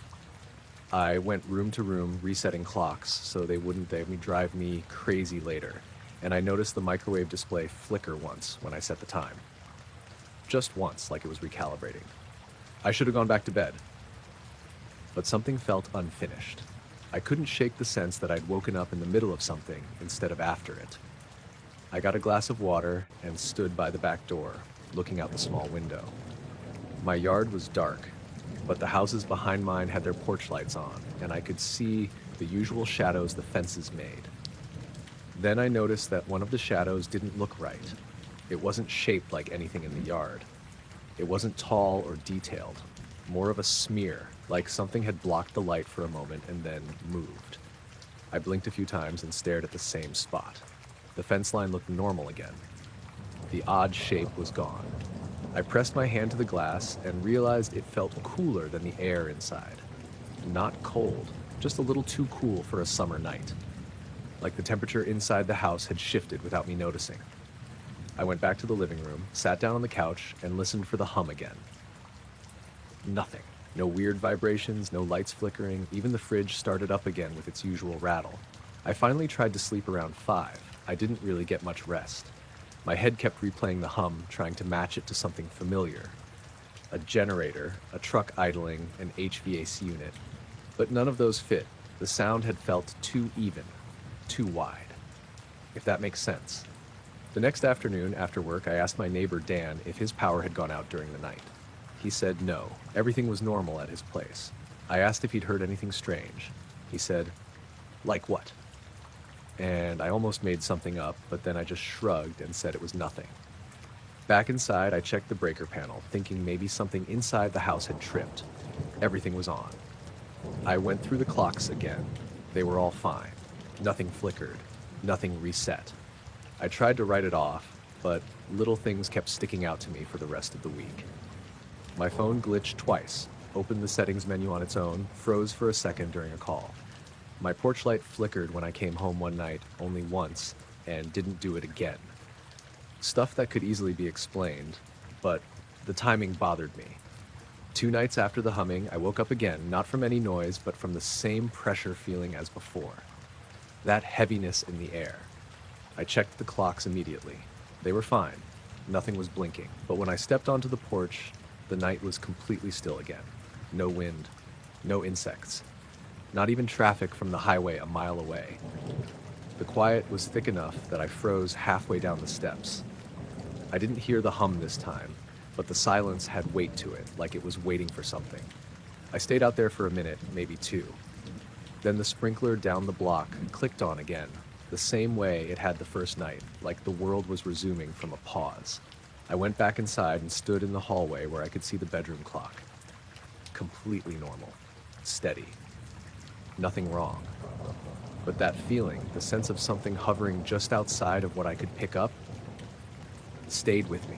I went room to room resetting clocks so they wouldn't drive me crazy later, and I noticed the microwave display flicker once when I set the time. Just once, like it was recalibrating. I should have gone back to bed. But something felt unfinished. I couldn't shake the sense that I'd woken up in the middle of something instead of after it. I got a glass of water and stood by the back door, looking out the small window. My yard was dark, but the houses behind mine had their porch lights on, and I could see the usual shadows the fences made. Then I noticed that one of the shadows didn't look right. It wasn't shaped like anything in the yard. It wasn't tall or detailed, more of a smear, like something had blocked the light for a moment and then moved. I blinked a few times and stared at the same spot. The fence line looked normal again. The odd shape was gone. I pressed my hand to the glass and realized it felt cooler than the air inside. Not cold, just a little too cool for a summer night. Like the temperature inside the house had shifted without me noticing. I went back to the living room, sat down on the couch, and listened for the hum again. Nothing. No weird vibrations, no lights flickering, even the fridge started up again with its usual rattle. I finally tried to sleep around 5. I didn't really get much rest. My head kept replaying the hum, trying to match it to something familiar. A generator, a truck idling, an HVAC unit. But none of those fit. The sound had felt too even, too wide. If that makes sense. The next afternoon, after work, I asked my neighbor Dan if his power had gone out during the night. He said no, everything was normal at his place. I asked if he'd heard anything strange. He said, "Like what?" And I almost made something up, but then I just shrugged and said it was nothing. Back inside, I checked the breaker panel, thinking maybe something inside the house had tripped. Everything was on. I went through the clocks again. They were all fine. Nothing flickered. Nothing reset. I tried to write it off, but little things kept sticking out to me for the rest of the week. My phone glitched twice, opened the settings menu on its own, froze for a second during a call. My porch light flickered when I came home one night, only once, and didn't do it again. Stuff that could easily be explained, but the timing bothered me. 2 nights after the humming, I woke up again, not from any noise, but from the same pressure feeling as before. That heaviness in the air. I checked the clocks immediately. They were fine. Nothing was blinking. But when I stepped onto the porch, the night was completely still again. No wind, no insects, not even traffic from the highway a mile away. The quiet was thick enough that I froze halfway down the steps. I didn't hear the hum this time, but the silence had weight to it, like it was waiting for something. I stayed out there for a minute, maybe 2. Then the sprinkler down the block clicked on again, the same way it had the first night, like the world was resuming from a pause. I went back inside and stood in the hallway where I could see the bedroom clock. Completely normal. Steady. Nothing wrong. But that feeling, the sense of something hovering just outside of what I could pick up, stayed with me.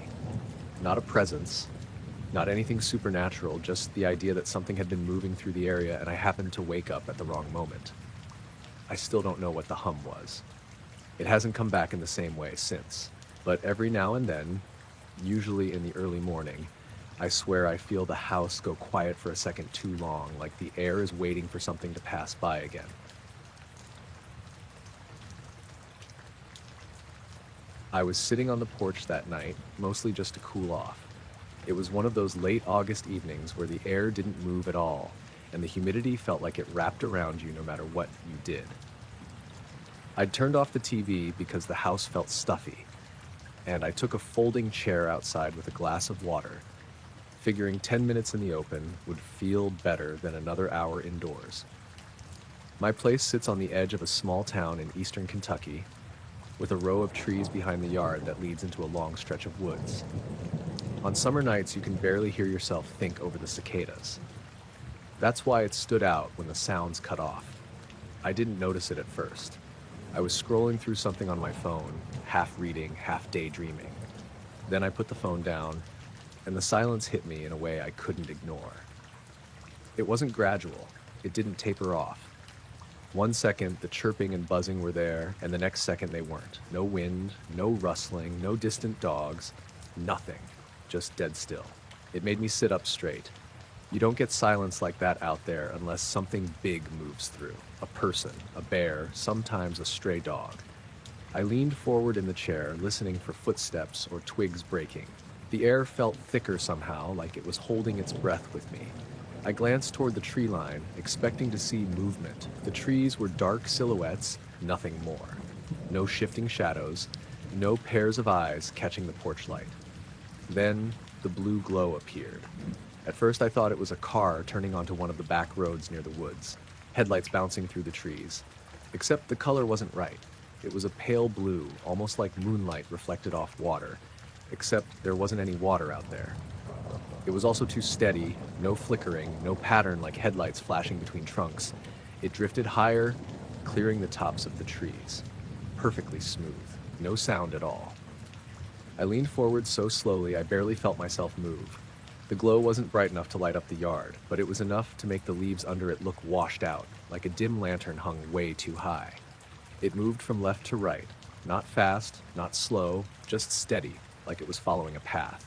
Not a presence, not anything supernatural, just the idea that something had been moving through the area and I happened to wake up at the wrong moment. I still don't know what the hum was. It hasn't come back in the same way since, but every now and then, usually in the early morning, I swear I feel the house go quiet for a second too long, like the air is waiting for something to pass by again. I was sitting on the porch that night, mostly just to cool off. It was one of those late August evenings where the air didn't move at all, and the humidity felt like it wrapped around you no matter what you did. I'd turned off the TV because the house felt stuffy, and I took a folding chair outside with a glass of water, figuring 10 minutes in the open would feel better than another hour indoors. My place sits on the edge of a small town in eastern Kentucky, with a row of trees behind the yard that leads into a long stretch of woods. On summer nights, you can barely hear yourself think over the cicadas. That's why it stood out when the sounds cut off. I didn't notice it at first. I was scrolling through something on my phone, half reading, half daydreaming. Then I put the phone down, and the silence hit me in a way I couldn't ignore. It wasn't gradual. It didn't taper off. 1 second, the chirping and buzzing were there, and the next second they weren't. No wind, no rustling, no distant dogs, nothing. Just dead still. It made me sit up straight. You don't get silence like that out there unless something big moves through. A person, a bear, sometimes a stray dog. I leaned forward in the chair, listening for footsteps or twigs breaking. The air felt thicker somehow, like it was holding its breath with me. I glanced toward the tree line, expecting to see movement. The trees were dark silhouettes, nothing more. No shifting shadows, no pairs of eyes catching the porch light. Then the blue glow appeared. At first I thought it was a car turning onto one of the back roads near the woods, headlights bouncing through the trees. Except the color wasn't right. It was a pale blue, almost like moonlight reflected off water, except there wasn't any water out there. It was also too steady, no flickering, no pattern like headlights flashing between trunks. It drifted higher, clearing the tops of the trees. Perfectly smooth, no sound at all. I leaned forward so slowly I barely felt myself move. The glow wasn't bright enough to light up the yard, but it was enough to make the leaves under it look washed out, like a dim lantern hung way too high. It moved from left to right, not fast, not slow, just steady, like it was following a path.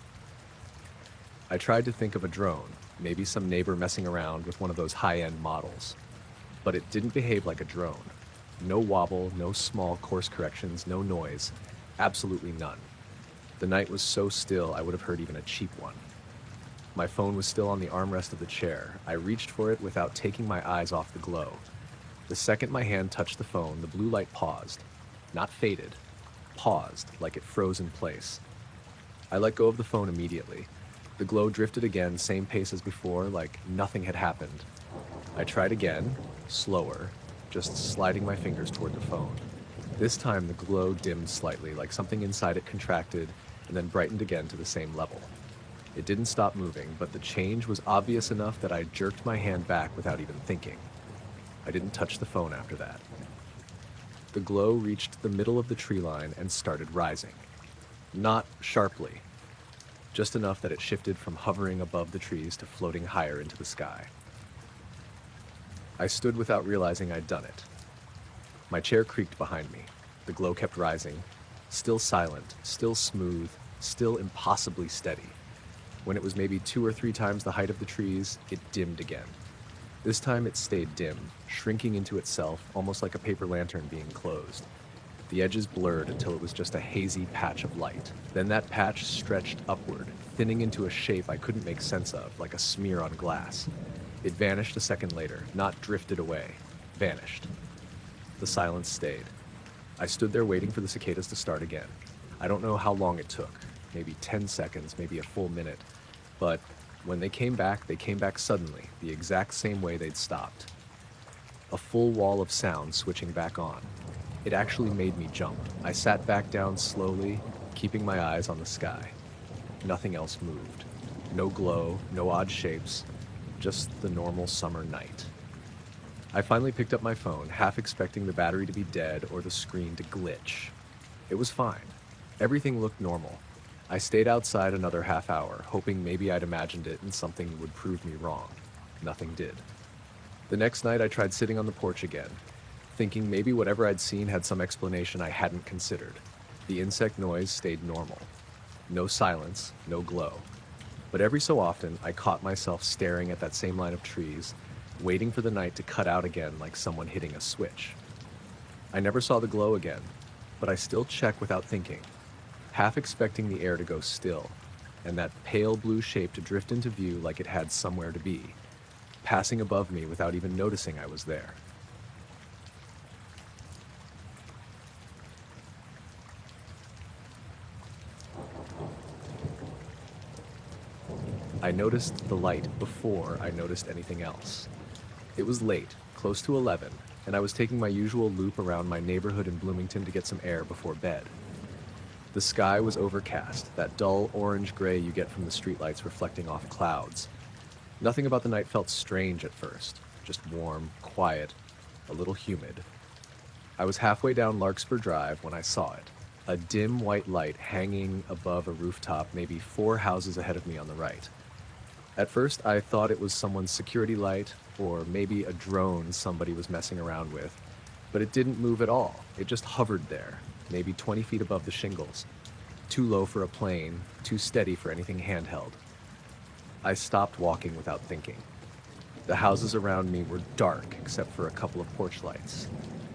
I tried to think of a drone, maybe some neighbor messing around with one of those high-end models. But it didn't behave like a drone. No wobble, no small course corrections, no noise. Absolutely none. The night was so still I would have heard even a cheap one. My phone was still on the armrest of the chair. I reached for it without taking my eyes off the glow. The second my hand touched the phone, the blue light paused. Not faded. Paused, like it froze in place. I let go of the phone immediately. The glow drifted again, same pace as before, like nothing had happened. I tried again, slower, just sliding my fingers toward the phone. This time the glow dimmed slightly, like something inside it contracted and then brightened again to the same level. It didn't stop moving, but the change was obvious enough that I jerked my hand back without even thinking. I didn't touch the phone after that. The glow reached the middle of the tree line and started rising. Not sharply, just enough that it shifted from hovering above the trees to floating higher into the sky. I stood without realizing I'd done it. My chair creaked behind me. The glow kept rising, still silent, still smooth, still impossibly steady. When it was maybe 2 or 3 times the height of the trees, it dimmed again. This time it stayed dim, shrinking into itself, almost like a paper lantern being closed. The edges blurred until it was just a hazy patch of light. Then that patch stretched upward, thinning into a shape I couldn't make sense of, like a smear on glass. It vanished a second later, not drifted away. Vanished. The silence stayed. I stood there waiting for the cicadas to start again. I don't know how long it took. Maybe 10 seconds, maybe a full minute. But when they came back suddenly, the exact same way they'd stopped. A full wall of sound switching back on. It actually made me jump. I sat back down slowly, keeping my eyes on the sky. Nothing else moved. No glow, no odd shapes, just the normal summer night. I finally picked up my phone, half expecting the battery to be dead or the screen to glitch. It was fine. Everything looked normal. I stayed outside another half hour, hoping maybe I'd imagined it and something would prove me wrong. Nothing did. The next night I tried sitting on the porch again, thinking maybe whatever I'd seen had some explanation I hadn't considered. The insect noise stayed normal. No silence, no glow. But every so often I caught myself staring at that same line of trees, waiting for the night to cut out again like someone hitting a switch. I never saw the glow again, but I still checked without thinking, half expecting the air to go still, and that pale blue shape to drift into view like it had somewhere to be, passing above me without even noticing I was there. I noticed the light before I noticed anything else. It was late, close to 11, and I was taking my usual loop around my neighborhood in Bloomington to get some air before bed. The sky was overcast, that dull orange-gray you get from the streetlights reflecting off clouds. Nothing about the night felt strange at first, just warm, quiet, a little humid. I was halfway down Larkspur Drive when I saw it, a dim white light hanging above a rooftop maybe 4 houses ahead of me on the right. At first, I thought it was someone's security light, or maybe a drone somebody was messing around with, but it didn't move at all. It just hovered there, maybe 20 feet above the shingles. Too low for a plane, too steady for anything handheld. I stopped walking without thinking. The houses around me were dark, except for a couple of porch lights.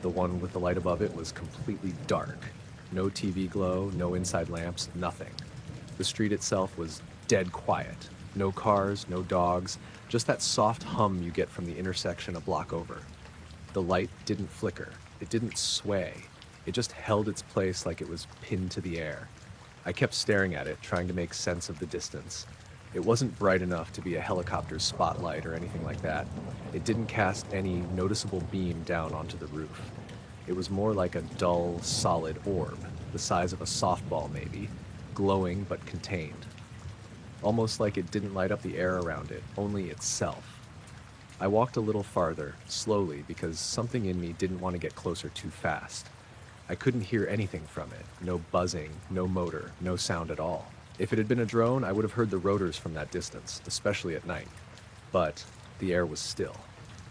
The one with the light above it was completely dark. No TV glow, no inside lamps, nothing. The street itself was dead quiet. No cars, no dogs, just that soft hum you get from the intersection a block over. The light didn't flicker. It didn't sway. It just held its place like it was pinned to the air. I kept staring at it, trying to make sense of the distance. It wasn't bright enough to be a helicopter's spotlight or anything like that. It didn't cast any noticeable beam down onto the roof. It was more like a dull, solid orb, the size of a softball maybe, glowing but contained. Almost like it didn't light up the air around it, only itself. I walked a little farther, slowly, because something in me didn't want to get closer too fast. I couldn't hear anything from it. No buzzing, no motor, no sound at all. If it had been a drone, I would have heard the rotors from that distance, especially at night. But the air was still.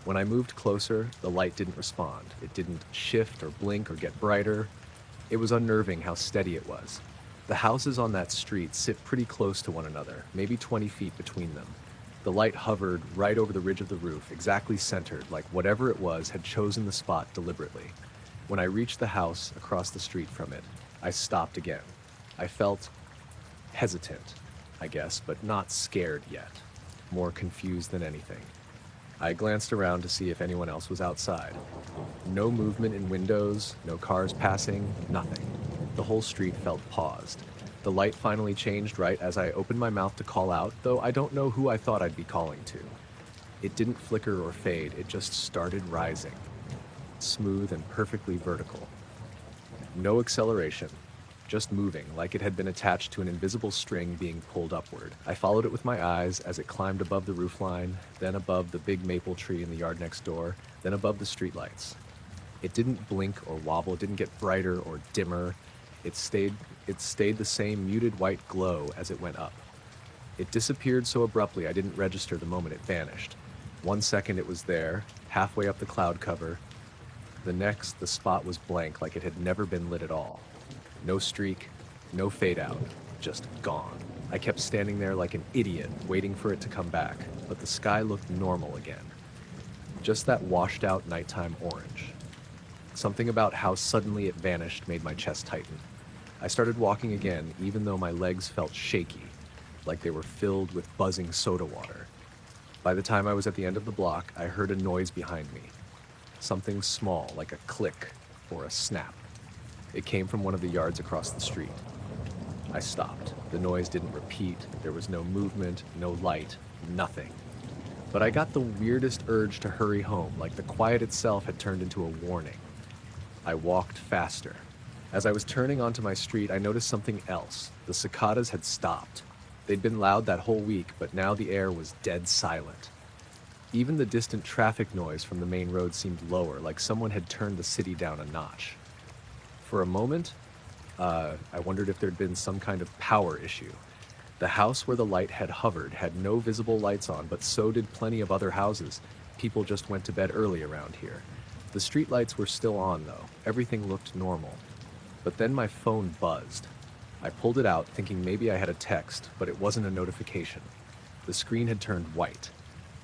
When I moved closer, the light didn't respond. It didn't shift or blink or get brighter. It was unnerving how steady it was. The houses on that street sit pretty close to one another, maybe 20 feet between them. The light hovered right over the ridge of the roof, exactly centered, like whatever it was had chosen the spot deliberately. When I reached the house across the street from it, I stopped again. I felt hesitant, I guess, but not scared yet. More confused than anything. I glanced around to see if anyone else was outside. No movement in windows, no cars passing, nothing. The whole street felt paused. The light finally changed right as I opened my mouth to call out, though I don't know who I thought I'd be calling to. It didn't flicker or fade, it just started rising. Smooth and perfectly vertical. No acceleration, just moving, like it had been attached to an invisible string being pulled upward. I followed it with my eyes as it climbed above the roofline, then above the big maple tree in the yard next door, then above the streetlights. It didn't blink or wobble, it didn't get brighter or dimmer. It stayed the same muted white glow as it went up. It disappeared so abruptly I didn't register the moment it vanished. 1 second it was there, halfway up the cloud cover. The next, the spot was blank, like it had never been lit at all. No streak, no fade out, just gone. I kept standing there like an idiot, waiting for it to come back, but the sky looked normal again. Just that washed out nighttime orange. Something about how suddenly it vanished made my chest tighten. I started walking again, even though my legs felt shaky, like they were filled with buzzing soda water. By the time I was at the end of the block, I heard a noise behind me. Something small, like a click or a snap. It came from one of the yards across the street. I stopped. The noise didn't repeat. There was no movement, no light, nothing. But I got the weirdest urge to hurry home, like the quiet itself had turned into a warning. I walked faster. As I was turning onto my street, I noticed something else. The cicadas had stopped. They'd been loud that whole week, but now the air was dead silent. Even the distant traffic noise from the main road seemed lower, like someone had turned the city down a notch. For a moment, I wondered if there'd been some kind of power issue. The house where the light had hovered had no visible lights on, but so did plenty of other houses. People just went to bed early around here. The street lights were still on, though. Everything looked normal. But then my phone buzzed. I pulled it out, thinking maybe I had a text, but it wasn't a notification. The screen had turned white.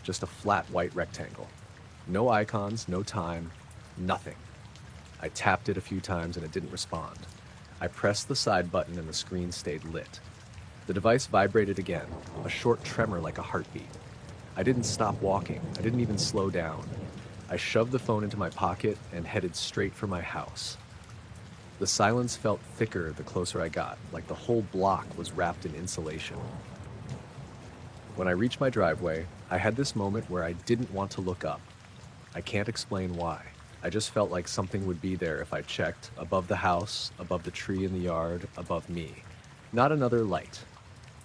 Just a flat white rectangle. No icons, no time, nothing. I tapped it a few times and it didn't respond. I pressed the side button and the screen stayed lit. The device vibrated again, a short tremor like a heartbeat. I didn't stop walking. I didn't even slow down. I shoved the phone into my pocket and headed straight for my house. The silence felt thicker the closer I got, like the whole block was wrapped in insulation. When I reached my driveway, I had this moment where I didn't want to look up. I can't explain why. I just felt like something would be there if I checked, above the house, above the tree in the yard, above me. Not another light.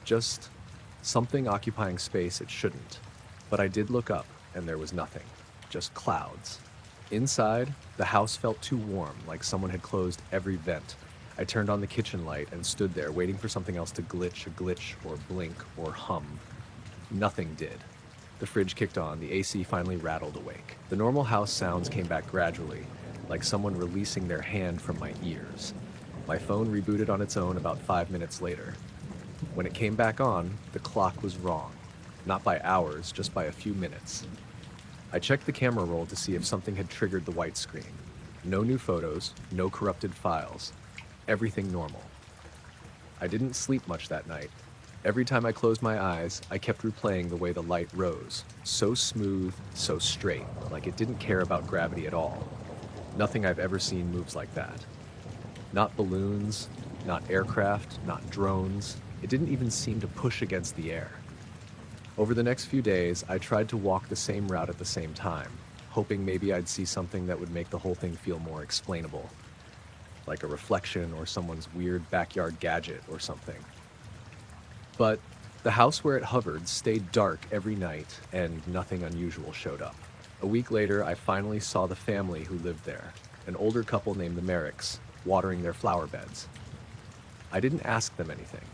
Just something occupying space it shouldn't. But I did look up, and there was nothing. Just clouds. Inside, the house felt too warm, like someone had closed every vent. I turned on the kitchen light and stood there, waiting for something else to glitch or blink or hum. Nothing did. The fridge kicked on, the AC finally rattled awake. The normal house sounds came back gradually, like someone releasing their hand from my ears. My phone rebooted on its own about 5 minutes later. When it came back on, the clock was wrong. Not by hours, just by a few minutes. I checked the camera roll to see if something had triggered the white screen. No new photos, no corrupted files. Everything normal. I didn't sleep much that night. Every time I closed my eyes, I kept replaying the way the light rose. So smooth, so straight, like it didn't care about gravity at all. Nothing I've ever seen moves like that. Not balloons, not aircraft, not drones. It didn't even seem to push against the air. Over the next few days, I tried to walk the same route at the same time, hoping maybe I'd see something that would make the whole thing feel more explainable. Like a reflection or someone's weird backyard gadget or something. But the house where it hovered stayed dark every night and nothing unusual showed up. A week later, I finally saw the family who lived there, an older couple named the Merricks, watering their flower beds. I didn't ask them anything.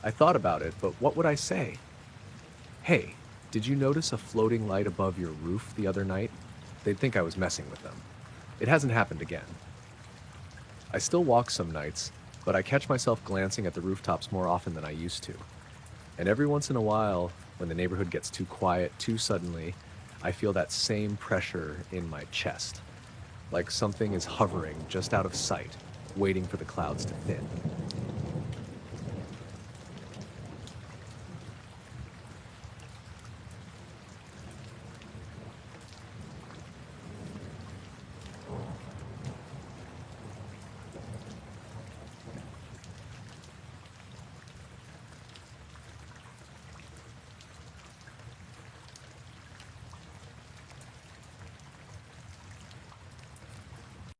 I thought about it, but what would I say? Hey, did you notice a floating light above your roof the other night? They'd think I was messing with them. It hasn't happened again. I still walk some nights, but I catch myself glancing at the rooftops more often than I used to. And every once in a while, When the neighborhood gets too quiet too suddenly, I feel that same pressure in my chest, like something is hovering just out of sight, waiting for the clouds to thin.